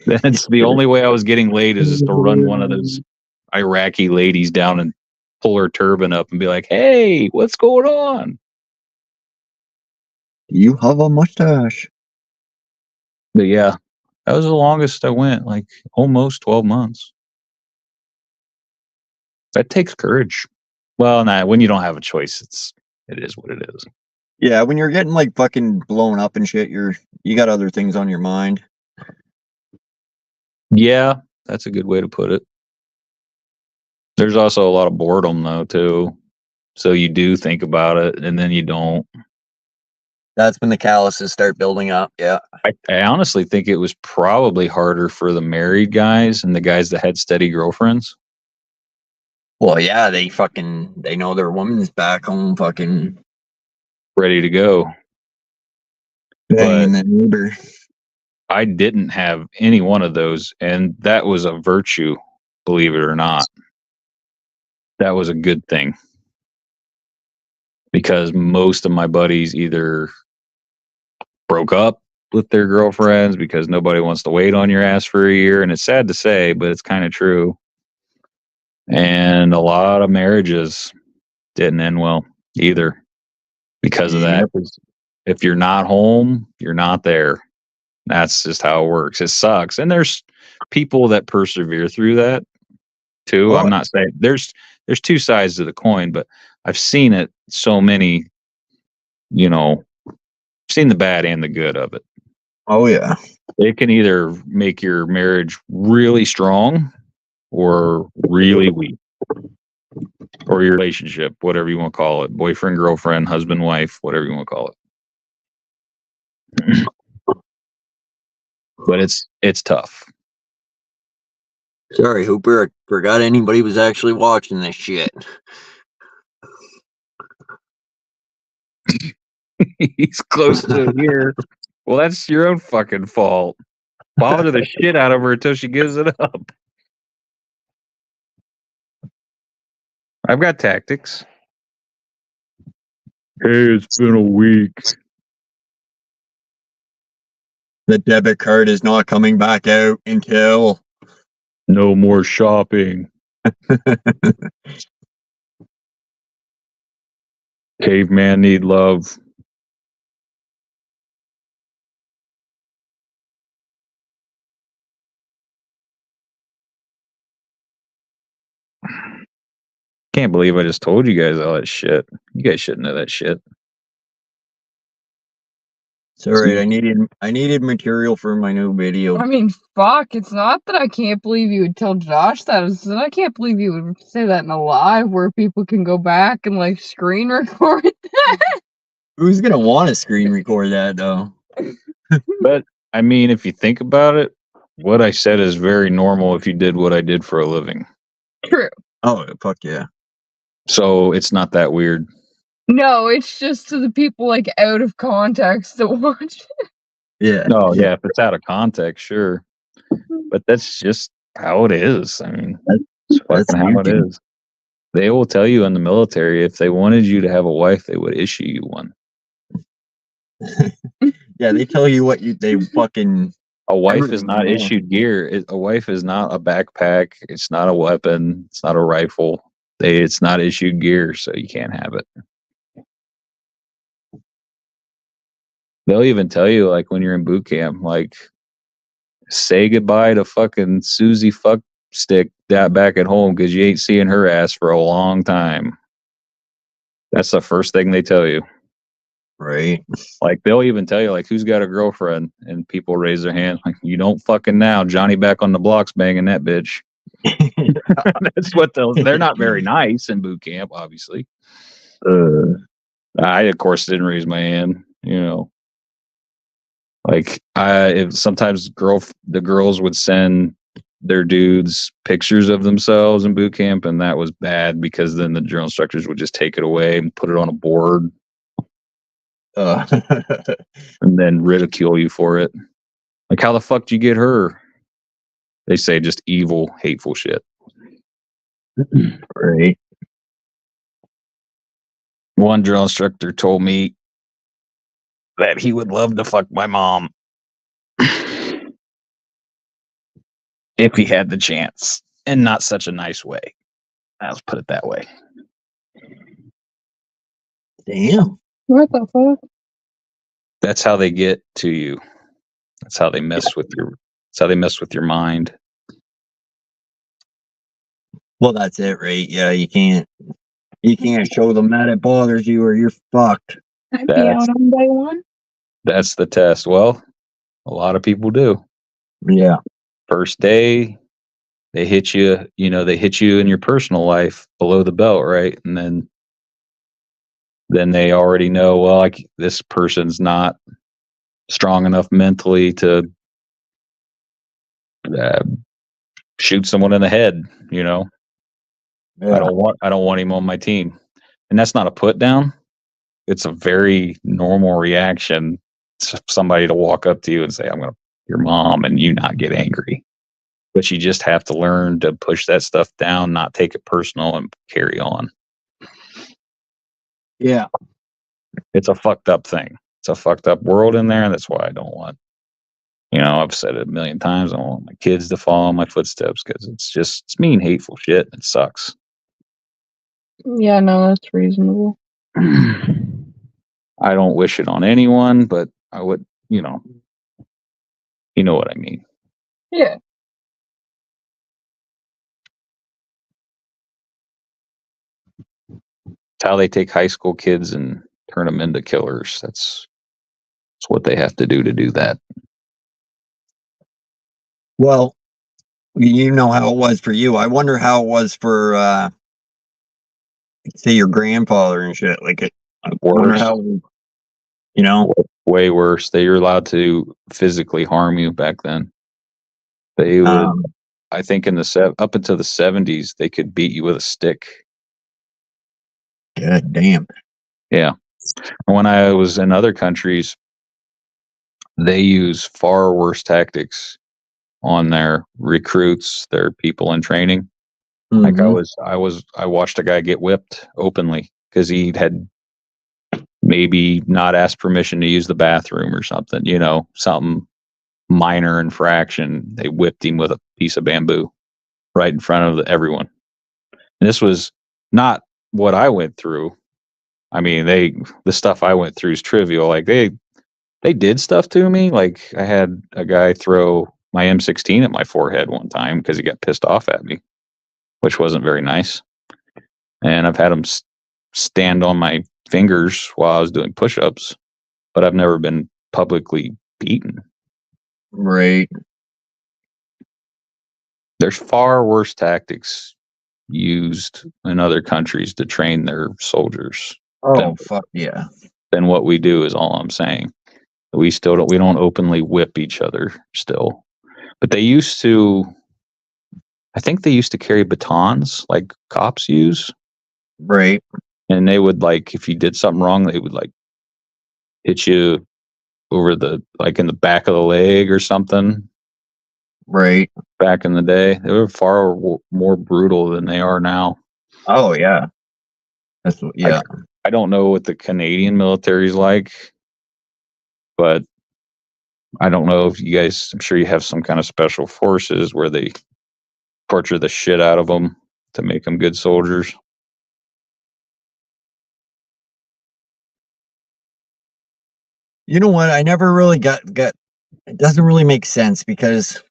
That's the only way I was getting laid, is just to run one of those Iraqi ladies down and pull her turban up and be like, "Hey, what's going on?" You have a mustache. But yeah, that was the longest I went, like almost 12 months. That takes courage. Well, nah, when you don't have a choice, it is what it is. Yeah, when you're getting like fucking blown up and shit, you got other things on your mind. Yeah, that's a good way to put it. There's also a lot of boredom though too. So you do think about it and then you don't. That's when the calluses start building up. Yeah. I honestly think it was probably harder for the married guys and the guys that had steady girlfriends. Well, yeah, they know their woman's back home fucking ready to go. Banging the neighbor. I didn't have any one of those, and that was a virtue, believe it or not. That was a good thing. Because most of my buddies either broke up with their girlfriends because nobody wants to wait on your ass for a year, and it's sad to say, but it's kind of true. And a lot of marriages didn't end well either because of that. If you're not home, you're not there. That's just how it works. It sucks. And there's people that persevere through that too. Well, I'm not saying there's two sides to the coin, but I've seen it so many, seen the bad and the good of it. Oh yeah. It can either make your marriage really strong or really weak. Or your relationship, whatever you want to call it. Boyfriend, girlfriend, husband, wife, whatever you want to call it. But it's tough. Sorry, Hooper. I forgot anybody was actually watching this shit. He's close to here. Well, that's your own fucking fault. Bother the shit out of her until she gives it up. I've got tactics. Hey, it's been a week. The debit card is not coming back out until no more shopping. Caveman need love. Can't believe I just told you guys all that shit. You guys shouldn't know that shit. Sorry, I needed material for my new video. I mean, fuck, it's not that I can't believe you would tell Josh that. It's that I can't believe you would say that in a live where people can go back and like screen record that. Who's gonna want to screen record that though? But I mean, if you think about it, what I said is very normal if you did what I did for a living. True. Oh, fuck yeah. So it's not that weird. No, it's just to the people like out of context that watch it. Yeah. No, yeah, if it's out of context, sure. But that's just how it is. I mean, that's fucking how it is. They will tell you in the military, if they wanted you to have a wife, they would issue you one. Yeah, they tell you what they fucking. A wife is not issued gear. A wife is not a backpack. It's not a weapon. It's not a rifle. It's not issued gear, so you can't have it. They'll even tell you, like, when you're in boot camp, like, say goodbye to fucking Susie Fuckstick that back at home because you ain't seeing her ass for a long time. That's the first thing they tell you. Right. Like, they'll even tell you, like, who's got a girlfriend? And people raise their hands. Like, you don't fucking now. Johnny back on the blocks banging that bitch. That's what they're not very nice in boot camp, obviously. I, of course, didn't raise my hand, Like, if sometimes the girls would send their dudes pictures of themselves in boot camp, and that was bad because then the drill instructors would just take it away and put it on a board Uh, and then ridicule you for it. Like, how the fuck did you get her? They say just evil, hateful shit. right. One drill instructor told me that he would love to fuck my mom if he had the chance, and not such a nice way. Let's put it that way. Damn. What the fuck? That's how they get to you. That's how they mess with your. That's how they mess with your mind. Well, that's it, right? Yeah, you can't show them that it bothers you, or you're fucked. I'd be out on day one. That's the test. Well, a lot of people do. Yeah. First day, they hit you. You know, they hit you in your personal life below the belt, right? And then they already know, well, like, this person's not strong enough mentally to shoot someone in the head. You know, Yeah. I don't want him on my team, and that's not a put down. It's a very normal reaction to somebody to walk up to you and say, "I'm gonna your mom," and you not get angry. But you just have to learn to push that stuff down, not take it personal, and carry on. Yeah. It's a fucked up thing. It's a fucked up world in there, and that's why I don't want. You know, I've said it a million times. I don't want my kids to follow in my footsteps because it's mean, hateful shit. It sucks. Yeah, no, that's reasonable. I don't wish it on anyone, but I would, you know what I mean. Yeah. It's how they take high school kids and turn them into killers. That's what they have to do that. Well, you know how it was for you. I wonder how it was for, say, your grandfather and shit. Like, I wonder Worse. how, you know. Way worse. They were allowed to physically harm you back then. They would, I think, up until the 70s, they could beat you with a stick. God damn. Yeah. When I was in other countries, they use far worse tactics on their recruits, their people in training. Like I watched a guy get whipped openly because he had maybe not asked permission to use the bathroom or something, you know, something minor infraction. They whipped him with a piece of bamboo right in front of everyone. And this was not what I went through. I mean, the stuff I went through is trivial. Like they did stuff to me. Like I had a guy throw my M16 at my forehead one time because he got pissed off at me, which wasn't very nice. And I've had him stand on my fingers while I was doing push-ups, but I've never been publicly beaten. Right. There's far worse tactics used in other countries to train their soldiers. Oh, fuck yeah. Than what we do is all I'm saying. We don't openly whip each other still. But they used to, I think they used to carry batons like cops use. Right. And they would, like, if you did something wrong, they would like hit you over in the back of the leg or something. Right. Back in the day, they were far more brutal than they are now. Oh yeah. Yeah. I don't know what the Canadian military is like, but I don't know if you guys, I'm sure you have some kind of special forces where they torture the shit out of them to make them good soldiers. You know what? I never really got it doesn't really make sense because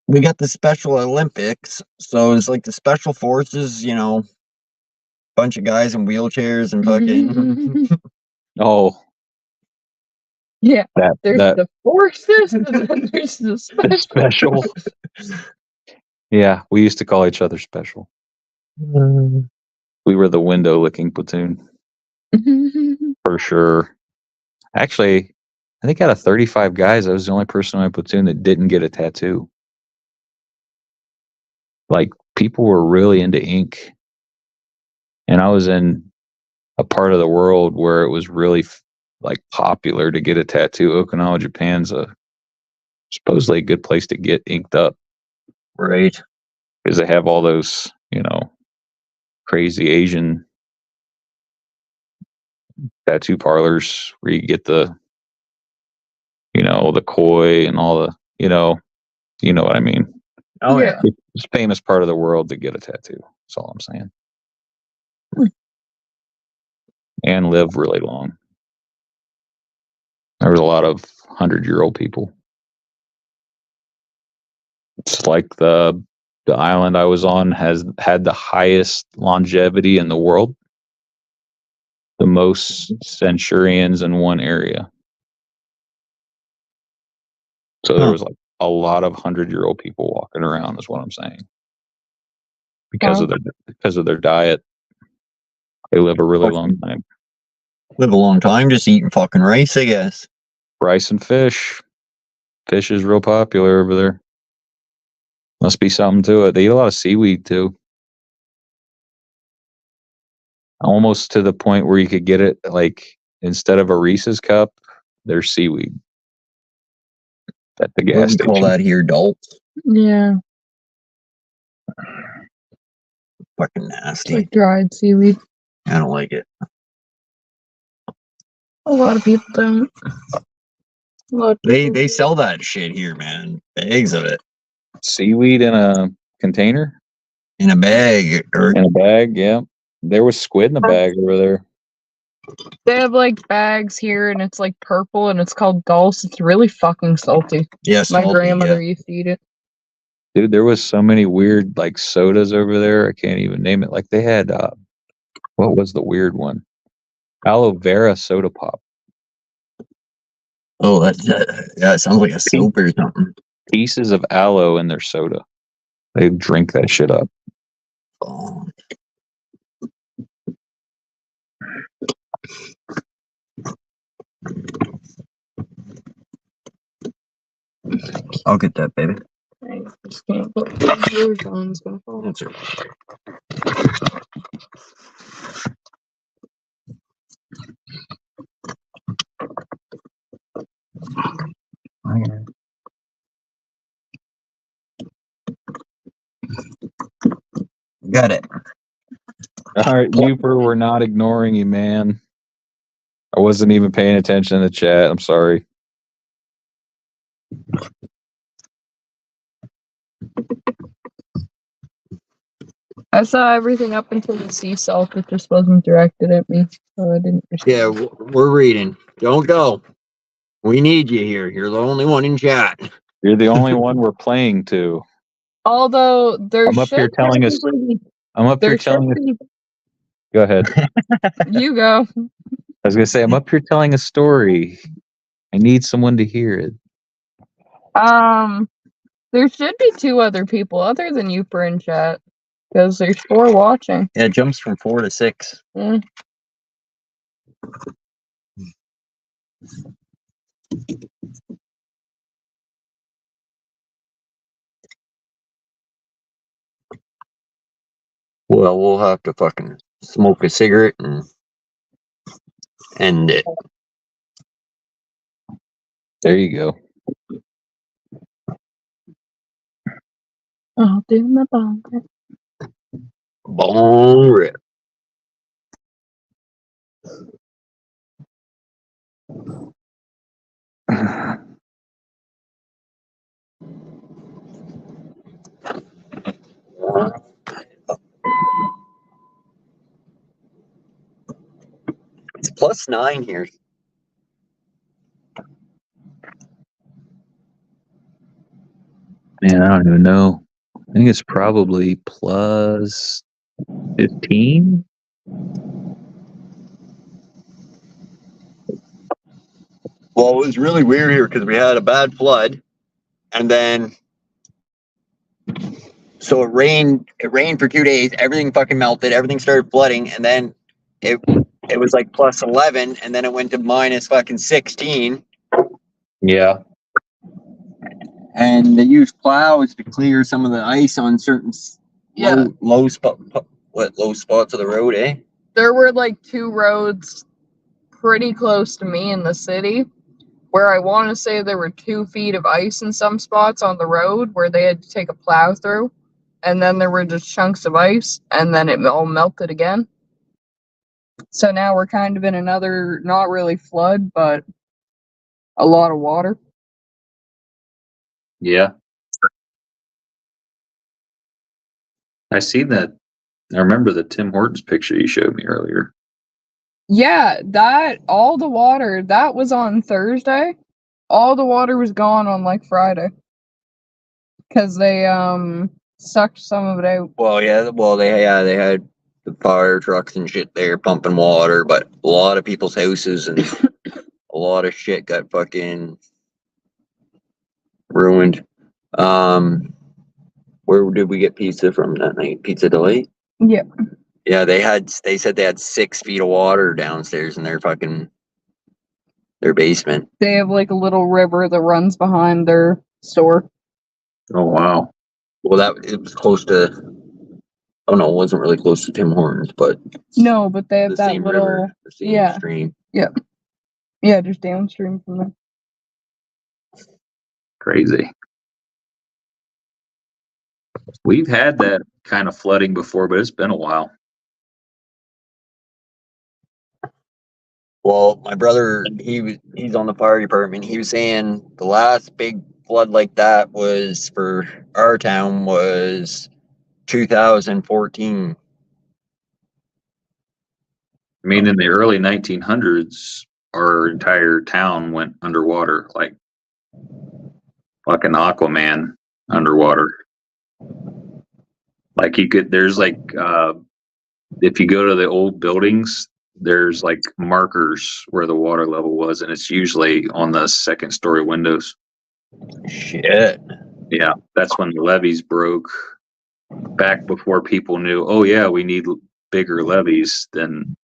we got the Special Olympics, so it's like the special forces, you know, bunch of guys in wheelchairs and fucking Oh. Yeah. There's the forces and then there's the special. Yeah, we used to call each other special. We were the window licking platoon. For sure. Actually, I think out of 35 guys, I was the only person in my platoon that didn't get a tattoo. Like, people were really into ink. And I was in a part of the world where it was really like popular to get a tattoo. Okinawa, Japan's supposedly a good place to get inked up. Right. Because they have all those, you know, crazy Asian tattoo parlors where you get the, you know, the koi and all the, you know what I mean. Oh yeah. It's a famous part of the world to get a tattoo. That's all I'm saying. And live really long. There was a lot of 100-year-old people. It's like the island I was on had the highest longevity in the world. The most centurions in one area. So there was like a lot of 100-year-old people walking around, is what I'm saying. Because of their diet. They live a really long time. Live a long time just eating fucking rice, I guess. Rice and fish. Fish is real popular over there. Must be something to it. They eat a lot of seaweed too. Almost to the point where you could get it like instead of a Reese's cup, there's seaweed. At the gas station. Call that here dolts. Yeah. Fucking It's nasty. like dried seaweed. I don't like it. A lot of people don't. They sell that shit here, man. Bags of it. Seaweed in a container? In a bag. Or in a bag, yeah. There was squid in a bag over there. They have like bags here and it's like purple and it's called dulse. It's really fucking salty. Yeah, My salty, grandmother yeah. used to eat it. Dude, there was so many weird like sodas over there. I can't even name it. Like they had what was the weird one? Aloe vera soda pop. Oh, that sounds like a soap or something. Pieces of aloe in their soda. They drink that shit up. Oh. I'll get that, baby. I just can't put the earphones gonna fall. That's it. Got it. All right, Uper, we're not ignoring you, man. I wasn't even paying attention in the chat. I'm sorry. I saw everything up until the sea salt. It just wasn't directed at me, so I didn't. Yeah, we're reading. Don't go. We need you here. You're the only one in chat. You're the only one we're playing to. Although there I'm up here telling us. I'm up here telling us. Go ahead. You go. I was gonna say I'm up here telling a story. I need someone to hear it. There should be 2 other people other than Uper in chat. Because there's 4 watching. Yeah, it jumps from 4 to 6. Yeah. Well, we'll have to fucking smoke a cigarette and end it. There you go. I'll do my bonker. Bong rip. It's +9 here. Man, I don't even know. I think it's probably plus 15. Well, it was really weird here because we had a bad flood, and then so it rained for 2 days. Everything fucking melted. Everything started flooding, and then it was like +11, and then it went to -16, Yeah. And they use plows to clear some of the ice on certain Yeah. low spots of the road, eh? There were like 2 roads pretty close to me in the city where I want to say there were 2 feet of ice in some spots on the road where they had to take a plow through. And then there were just chunks of ice, and then it all melted again. So now we're kind of in another, not really flood, but a lot of water. Yeah. I seen that. I remember the Tim Hortons picture you showed me earlier. Yeah, all the water, that was on Thursday. All the water was gone on like Friday. Because they sucked some of it out. Well, yeah. Well, they had the fire trucks and shit there pumping water, but a lot of people's houses and a lot of shit got fucking ruined. Where did we get pizza from that night? Pizza Delight? Yeah. Yeah, they said they had 6 feet of water downstairs in their basement. They have like a little river that runs behind their store. Oh wow. Well, it was close to. Oh no, it wasn't really close to Tim Hortons, but No, but they have the that same little river, the same yeah. stream. Yeah. Yeah, just downstream from them. Crazy. We've had that kind of flooding before, but it's been a while. Well, my brother, he's on the fire department. He was saying the last big flood like that was for our town was 2014. I mean, in the early 1900s, our entire town went underwater, like fucking Aquaman underwater. Like there's like, if you go to the old buildings, there's like markers where the water level was, and it's usually on the second story windows. Shit. Yeah, that's when the levees broke. Back before people knew, oh yeah, we need bigger levees than,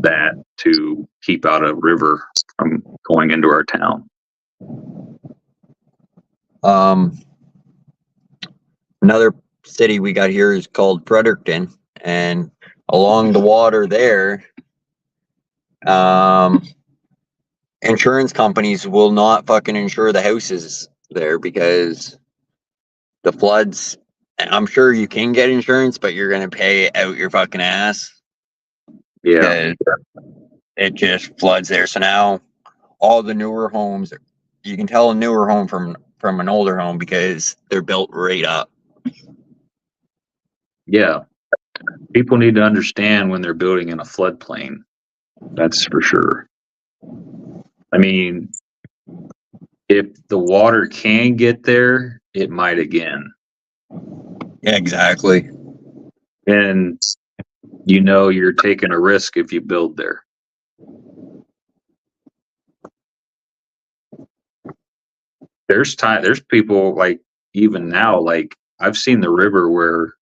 that to keep out a river from going into our town. Another city we got here is called Fredericton, and along the water there, insurance companies will not fucking insure the houses there because the floods. I'm sure you can get insurance, but you're gonna pay out your fucking ass. Yeah, it just floods there. So now all the newer homes, you can tell a newer home from an older home because they're built right up. Yeah. People need to understand when they're building in a floodplain. That's for sure. I mean, if the water can get there, it might again. Yeah, exactly. And you're taking a risk if you build there. There's people like even now, like I've seen the river where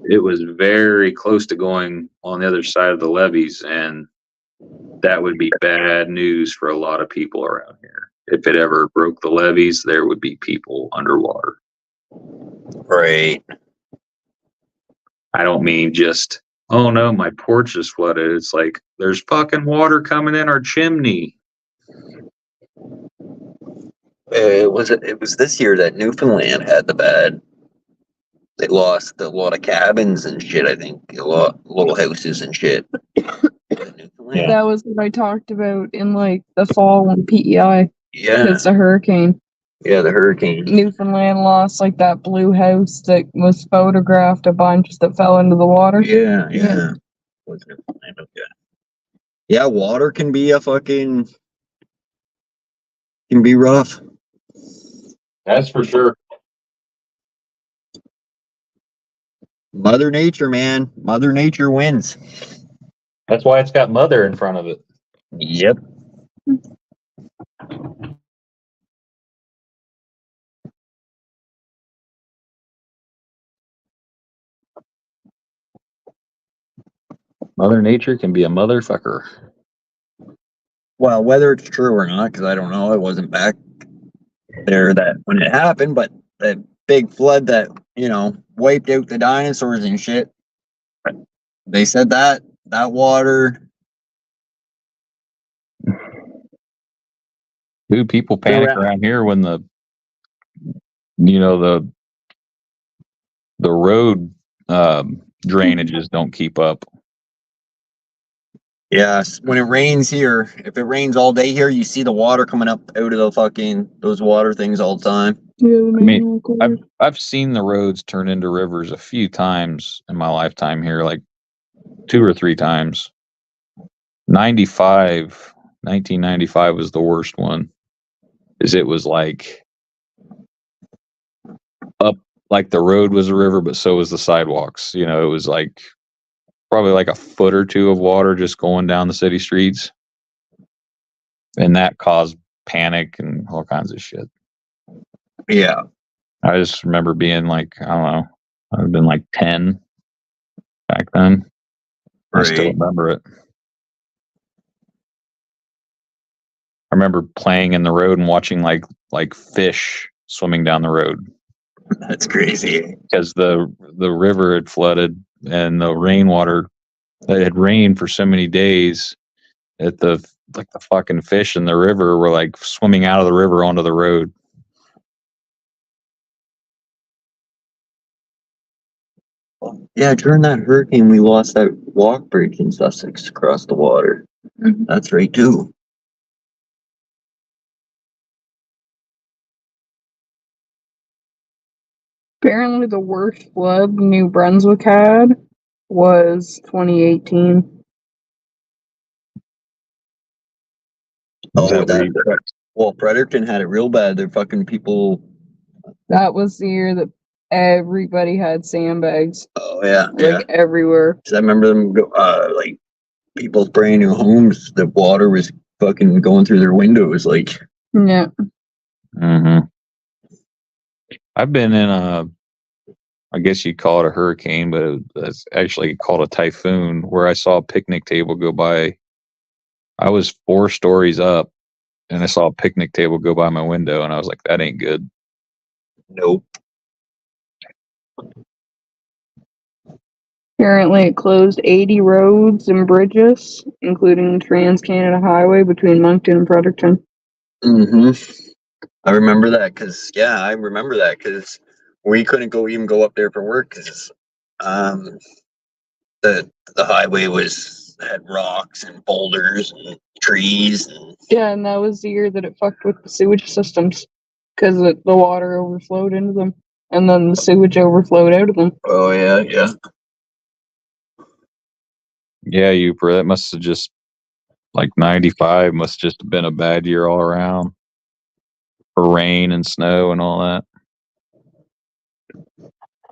it was very close to going on the other side of the levees, and that would be bad news for a lot of people around here. If it ever broke the levees, there would be people underwater. Right. I don't mean just, oh no, my porch is flooded. It's like there's fucking water coming in our chimney. It was this year that Newfoundland had the bad. They lost a lot of cabins and shit. I think a lot little houses and shit. Yeah. That was what I talked about in like the fall when PEI. Yeah. It's a hurricane. Yeah, the hurricane. Newfoundland lost like that blue house that was photographed a bunch that fell into the water. Yeah. Yeah, water can be rough. That's for sure. Mother Nature, man. Mother Nature wins. That's why it's got mother in front of it. Yep. Mother Nature can be a motherfucker. well, whether it's true or not, because I don't know, I wasn't back there that when it happened, but that big flood that, wiped out the dinosaurs and shit. They said that water. Dude, people panic around here when the road drainages don't keep up. Yes, when it rains here, if it rains all day here, you see the water coming up out of the those water things all the time. Yeah, I mean, I've seen the roads turn into rivers a few times in my lifetime here, like 2 or 3 times. 1995 was the worst one, because it was like up, like the road was a river, but so was the sidewalks. It was like probably like a foot or 2 of water just going down the city streets, and that caused panic and all kinds of shit. Yeah, I just remember being like, I don't know, I've been like 10 back then. I still remember it. I remember playing in the road and watching like fish swimming down the road. That's crazy. Because the river had flooded, and the rainwater, it had rained for so many days that the fucking fish in the river were like swimming out of the river onto the road. Yeah, during that hurricane, we lost that walk bridge in Sussex across the water. Mhm. That's right, too. Apparently, the worst flood New Brunswick had was 2018. Oh, well, Fredericton had it real bad. They're fucking people. That was the year that everybody had sandbags. Oh yeah, like everywhere. 'Cause I remember them like people's brand new homes. The water was fucking going through their windows. Like, Yeah. Mm-hmm. I've been in I guess you'd call it a hurricane, but it's actually called a typhoon, where I saw a picnic table go by. I was 4 stories up, and I saw a picnic table go by my window, and I was like, that ain't good. Nope. Apparently, it closed 80 roads and bridges, including Trans-Canada Highway between Moncton and Fredericton. Mm-hmm. I remember that because we couldn't even go up there for work because the highway had rocks and boulders and trees. Yeah, and that was the year that it fucked with the sewage systems because the water overflowed into them, and then the sewage overflowed out of them. Oh yeah, yeah. Yeah, that must have just, like 95 must just have been a bad year all around for rain and snow and all that.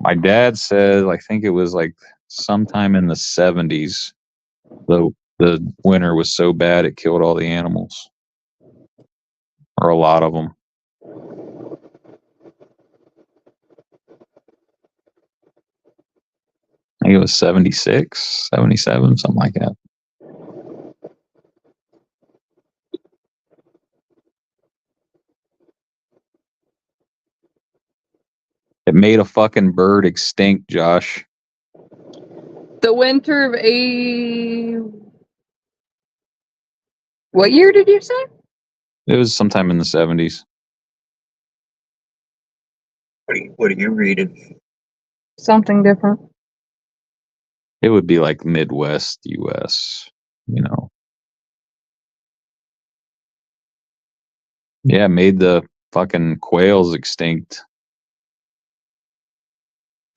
My dad said, I think it was like sometime in the 70s, the winter was so bad it killed all the animals, or a lot of them. I think it was 76, 77, something like that. It made a fucking bird extinct, Josh. The winter of what year did you say? It was sometime in the 70s. What are you reading? Something different. It would be like Midwest US, Yeah, made the fucking quails extinct.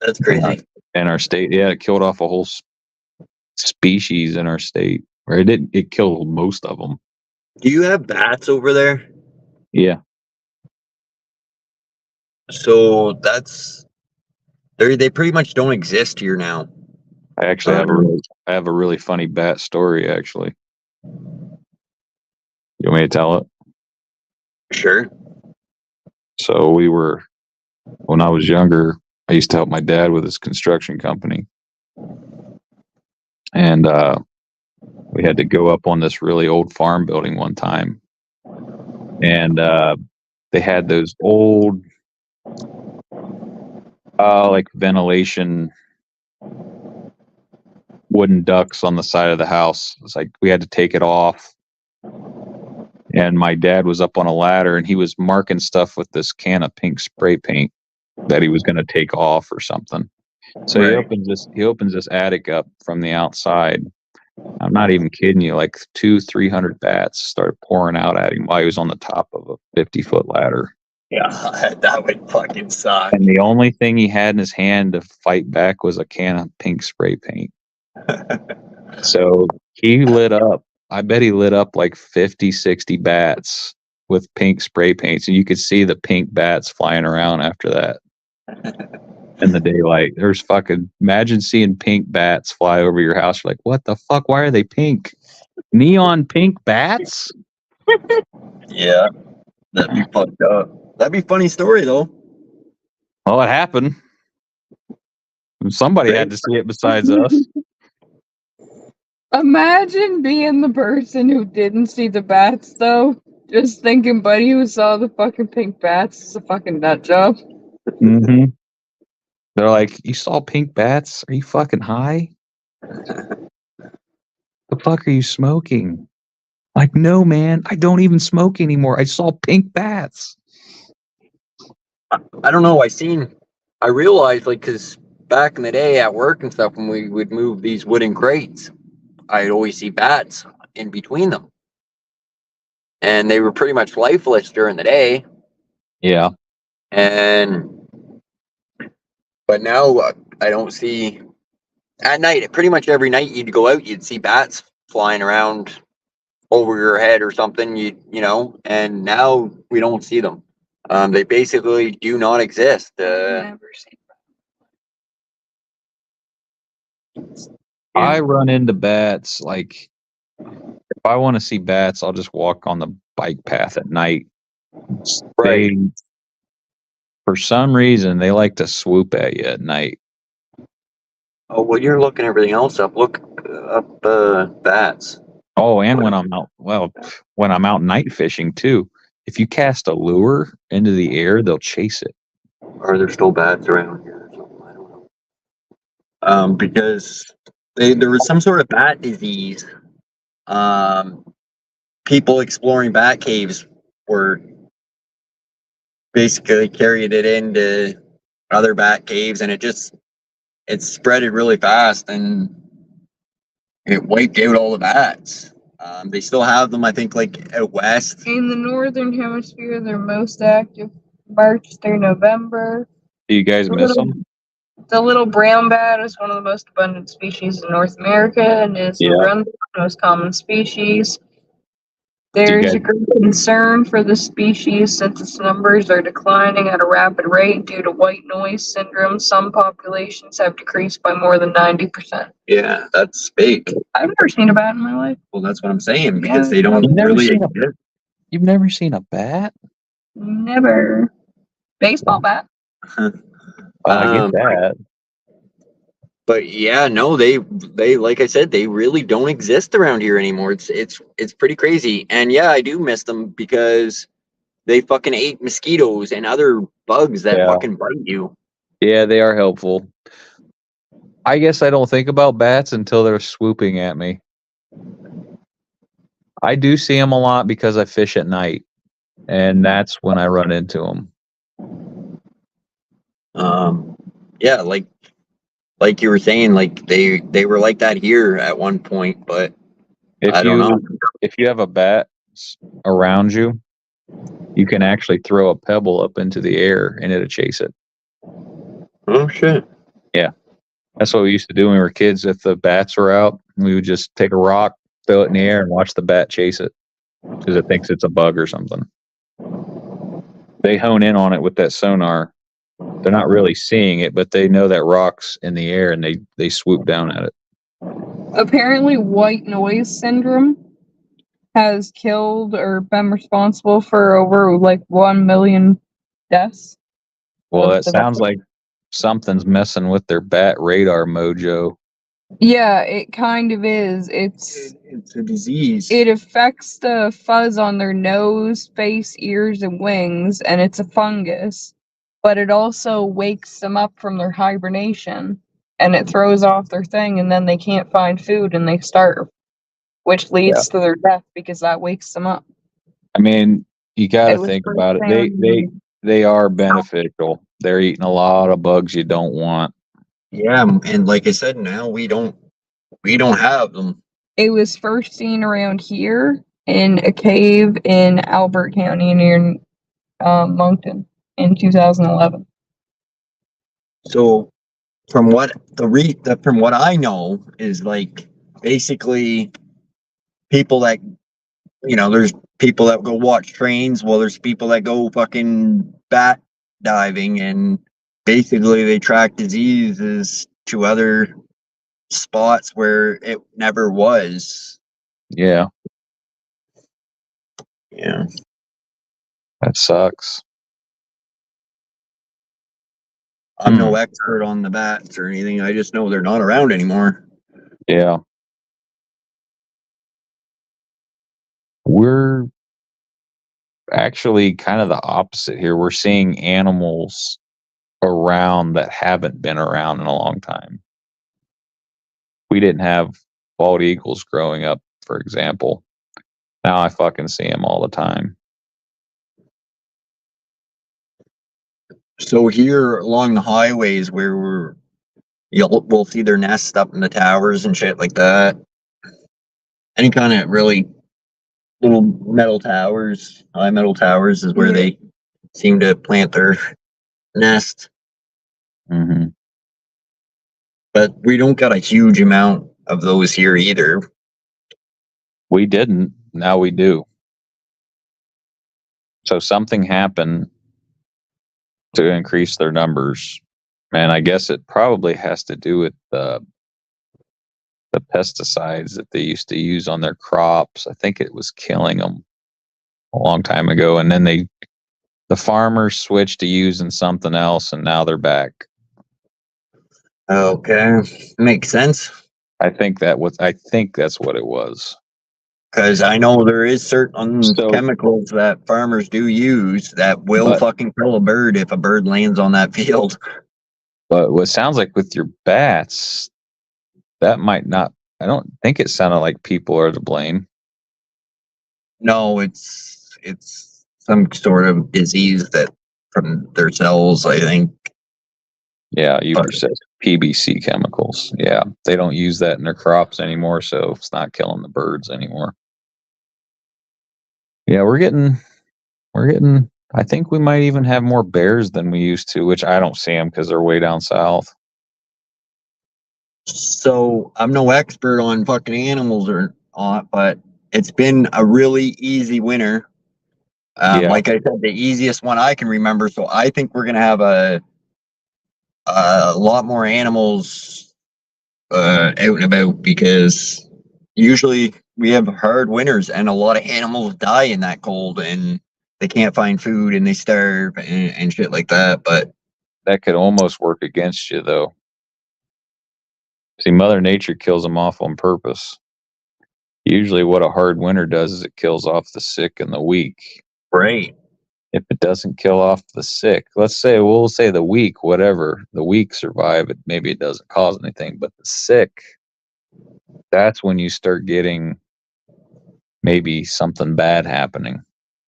That's crazy. In our state, yeah, it killed off a whole species in our state. Or it killed most of them. Do you have bats over there? Yeah. So they pretty much don't exist here now. I actually have a really funny bat story, actually. You want me to tell it? Sure. So when I was younger, I used to help my dad with his construction company. And We had to go up on this really old farm building one time, and they had those old like ventilation wooden ducts on the side of the house. It's like we had to take it off, and my dad was up on a ladder and he was marking stuff with this can of pink spray paint that he was going to take off or something. So he opens this attic up from the outside. I'm not even kidding you, like 200-300 bats started pouring out at him while he was on the top of a 50-foot ladder. Yeah, that would fucking suck. And the only thing he had in his hand to fight back was a can of pink spray paint. So he lit up. I bet he lit up like 50, 60 bats with pink spray paint. So you could see the pink bats flying around after that in the daylight. There's fucking, imagine seeing pink bats fly over your house. You're like, what the fuck? Why are they pink? Neon pink bats? Yeah, that'd be fucked up. That'd be a funny story though. Well, it happened. Somebody had to see it besides us. Imagine being the person who didn't see the bats, though. Just thinking buddy who saw the fucking pink bats is a fucking nut job. Mm-hmm. They're like, you saw pink bats? Are you fucking high? The fuck are you smoking? Like, no, man, I don't even smoke anymore. I saw pink bats. I don't know. I realized, like, because back in the day at work and stuff, when we would move these wooden crates, I'd always see bats in between them. And they were pretty much lifeless during the day. Yeah. But now I don't see, at night, pretty much every night you'd go out, you'd see bats flying around over your head or something, you know, and now we don't see them. They basically do not exist. Never seen I run into bats. Like, if I want to see bats, I'll just walk on the bike path at night. Right. For some reason, they like to swoop at you at night. Oh, well, you're looking everything else up. Look up bats. Oh, and when I'm out night fishing too. If you cast a lure into the air, they'll chase it. Are there still bats around here? I don't know. Because there was some sort of bat disease. People exploring bat caves were basically carried it into other bat caves, and it spreaded really fast, and it wiped out all the bats. They still have them, I think, like out west. In the northern hemisphere, they're most active March through November. Do you guys miss them? The little brown bat is one of the most abundant species in North America and is the most common species. There's a great concern for the species since its numbers are declining at a rapid rate due to white noise syndrome. Some populations have decreased by more than 90%. Yeah, that's big. I've never seen a bat in my life. Well, that's what I'm saying, because they don't really exist. You've never seen a bat? Never. Baseball bat. I get that. But yeah, no, they like I said, they really don't exist around here anymore. It's pretty crazy. And yeah, I do miss them because they fucking ate mosquitoes and other bugs that fucking bite you. Yeah, they are helpful. I guess I don't think about bats until they're swooping at me. I do see them a lot because I fish at night, and that's when I run into them. Yeah, like you were saying, like they were like that here at one point, but I don't know. If you have a bat around you, you can actually throw a pebble up into the air and it'll chase it. Oh shit. Yeah. That's what we used to do when we were kids. If the bats were out, we would just take a rock, throw it in the air, and watch the bat chase it because it thinks it's a bug or something. They hone in on it with that sonar. They're not really seeing it, but they know that rock's in the air and they swoop down at it. Apparently, white noise syndrome has killed or been responsible for over like 1 million deaths. Well, that sounds like something's messing with their bat radar mojo. Yeah, it kind of is. It's a disease. It affects the fuzz on their nose, face, ears, and wings, and it's a fungus. But it also wakes them up from their hibernation, and it throws off their thing, and then they can't find food and they starve, which leads to their death because that wakes them up. I mean, you got to It was think first about it. They are beneficial. They're eating a lot of bugs you don't want. Yeah, and like I said, now we don't have them. It was first seen around here in a cave in Albert County near Moncton in 2011. So from what from what I know is like basically people that there's people that go watch trains. Well, there's people that go fucking bat diving, and basically they track diseases to other spots where it never was. Yeah. Yeah. That sucks. I'm no expert on the bats or anything. I just know they're not around anymore. Yeah. We're actually kind of the opposite here. We're seeing animals around that haven't been around in a long time. We didn't have bald eagles growing up, for example. Now I fucking see them all the time. So here along the highways where we'll see their nests up in the towers and shit like that. Any kind of really little metal towers, high metal towers is where they seem to plant their nest. Mm-hmm. But we don't got a huge amount of those here either. We didn't. Now we do. So something happened to increase their numbers. And I guess it probably has to do with the pesticides that they used to use on their crops. I think it was killing them a long time ago. And then the farmers switched to using something else, and now they're back. Okay. Makes sense. I think that's what it was. Because I know there is certain chemicals that farmers do use that will fucking kill a bird if a bird lands on that field. But what sounds like with your bats, that might not. I don't think it sounded like people are to blame. No, it's some sort of disease that from their cells, I think. Yeah, you said PBC chemicals. Yeah, they don't use that in their crops anymore, so it's not killing the birds anymore. Yeah, we're getting. I think we might even have more bears than we used to, which I don't see them because they're way down south. So I'm no expert on fucking animals but it's been a really easy winter. Like I said, the easiest one I can remember. So I think we're gonna have a lot more animals out and about, because usually we have hard winters and a lot of animals die in that cold and they can't find food and they starve and shit like that. But that could almost work against you, though. See, Mother Nature kills them off on purpose. Usually what a hard winter does is it kills off the sick and the weak. Right. If it doesn't kill off the sick, we'll say the weak, whatever, the weak survive, maybe it doesn't cause anything, but the sick, that's when you start getting maybe something bad happening.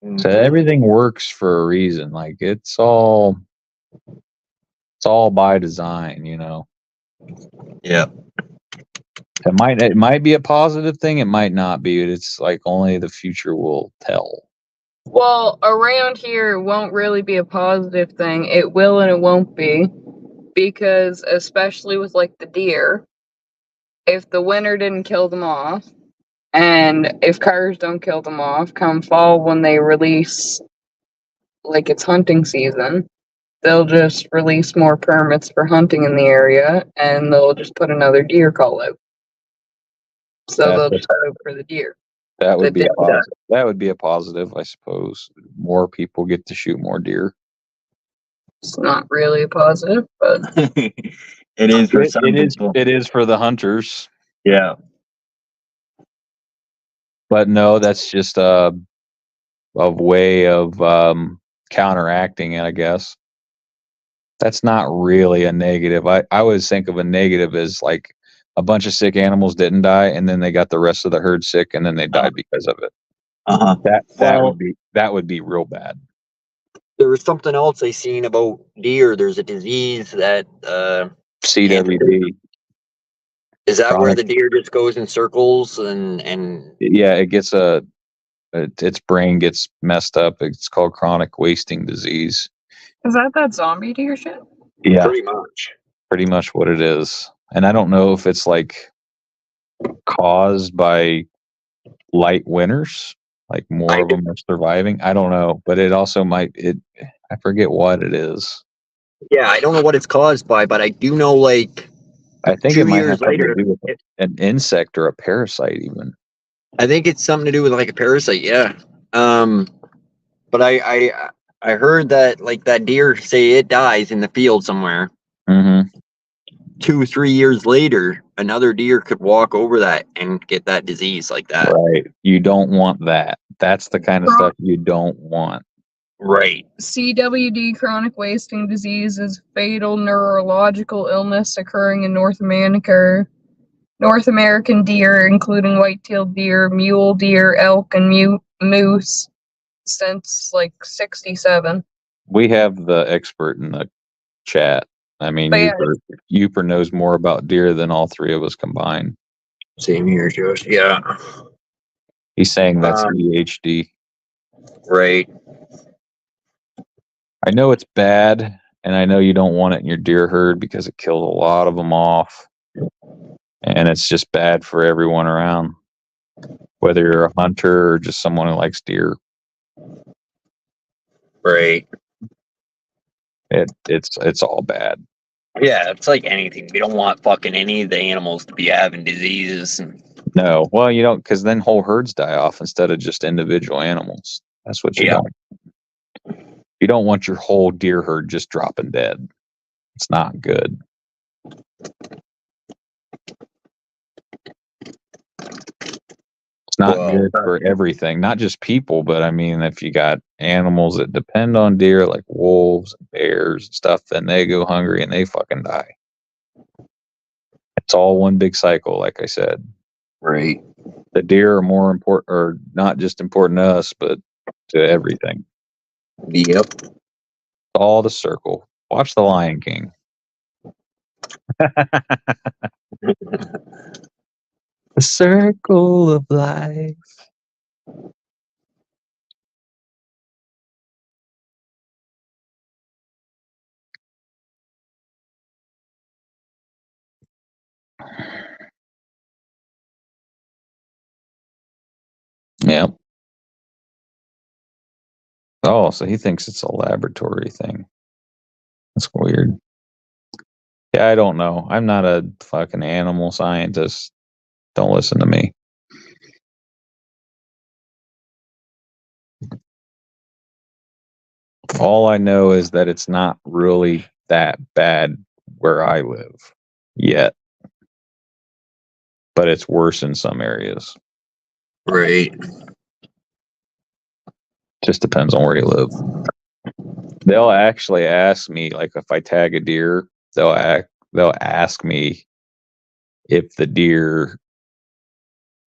Mm-hmm. So everything works for a reason. Like it's all by design, Yeah. It might be a positive thing, it might not be. It's like only the future will tell. Well, around here, it won't really be a positive thing. It will and it won't be. Because, especially with, like, the deer, if the winter didn't kill them off, and if cars don't kill them off, come fall when they release, like, it's hunting season, they'll just release more permits for hunting in the area, and they'll just put another deer call out. So they'll just go for the deer. That would be a positive. That would be a positive, I suppose. More people get to shoot more deer. It's not really a positive, but It is for some It is. people. It is for the hunters, Yeah. but no, that's just a way of counteracting it, I guess. That's not really a negative. I always think of a negative as like a bunch of sick animals didn't die, and then they got the rest of the herd sick, and then they died because of it. Uh-huh. That would be real bad. There was something else I seen about deer. There's a disease that CWD. is that where Chronic. the deer just goes in circles and Yeah, it gets its brain gets messed up. It's called chronic wasting disease. Is that zombie deer shit? Yeah, pretty much what it is. And I don't know if it's like caused by light winters, like more of them are surviving. I don't know, but it also might. I forget what it is. Yeah, I don't know what it's caused by, but I do know like I think 2 it might years have something later, to do with an insect or a parasite, even. I think it's something to do with like a parasite. Yeah. But I heard that like that deer, say it dies in the field somewhere. Mm-hmm. 2-3 years later, another deer could walk over that and get that disease like that. Right. You don't want that. That's the kind of stuff you don't want. Right. CWD, chronic wasting disease, is fatal neurological illness occurring in North American deer, including white-tailed deer, mule deer, elk, and moose, since like 67. We have the expert in the chat. I mean, But yeah, Uper knows more about deer than all three of us combined. Same here, Josh. Yeah. He's saying that's EHD. Right. I know it's bad, and I know you don't want it in your deer herd because it kills a lot of them off. And it's just bad for everyone around, whether you're a hunter or just someone who likes deer. Right. It's all bad. Yeah, it's like anything. We don't want fucking any of the animals to be having diseases. No, well, you don't, because then whole herds die off instead of just individual animals. That's what you don't. You don't want your whole deer herd just dropping dead. It's not good. It's not good for everything, not just people, but I mean, if you got animals that depend on deer, like wolves and bears and stuff, then they go hungry and they fucking die. It's all one big cycle, like I said. Right. The deer are more important, or not just important to us, but to everything. Yep. All the circle. Watch The Lion King. The circle of life. Yep. Oh, so he thinks it's a laboratory thing. That's weird. Yeah, I don't know. I'm not a fucking animal scientist. Don't listen to me. All I know is that it's not really that bad where I live yet. But it's worse in some areas. Right. Just depends on where you live. They'll actually ask me, like if I tag a deer, they'll ask me if the deer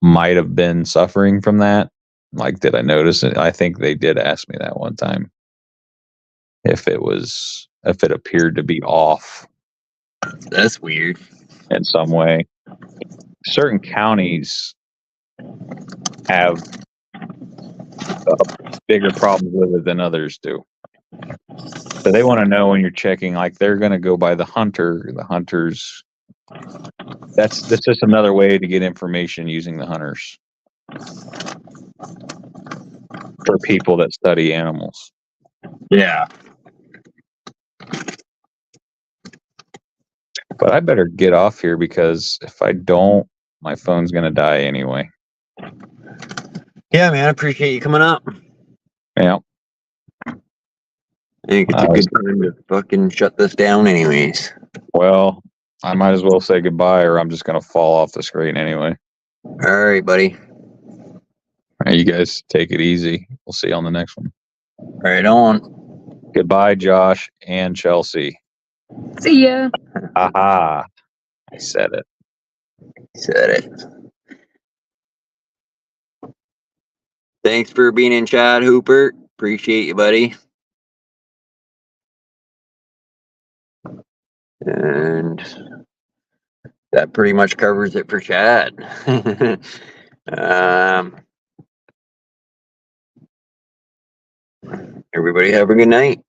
might have been suffering from that. Like, did I notice it? I think they did ask me that one time. If it appeared to be off. That's weird. In some way. Certain counties have bigger problems with it than others do. So they want to know when you're checking, like they're going to go by the hunter. The hunters. That's just another way to get information using the hunters. For people that study animals. Yeah. But I better get off here because if I don't, my phone's going to die anyway. Yeah, man, I appreciate you coming up. Yeah. I think it's a good time to fucking shut this down anyways. Well, I might as well say goodbye, or I'm just gonna fall off the screen anyway. All right, buddy. All right, you guys take it easy. We'll see you on the next one. Right on. Goodbye, Josh and Chelsea. See ya. Aha! I said it. Said it. Thanks for being in chat, Hooper. Appreciate you, buddy. And that pretty much covers it for chat. Everybody have a good night.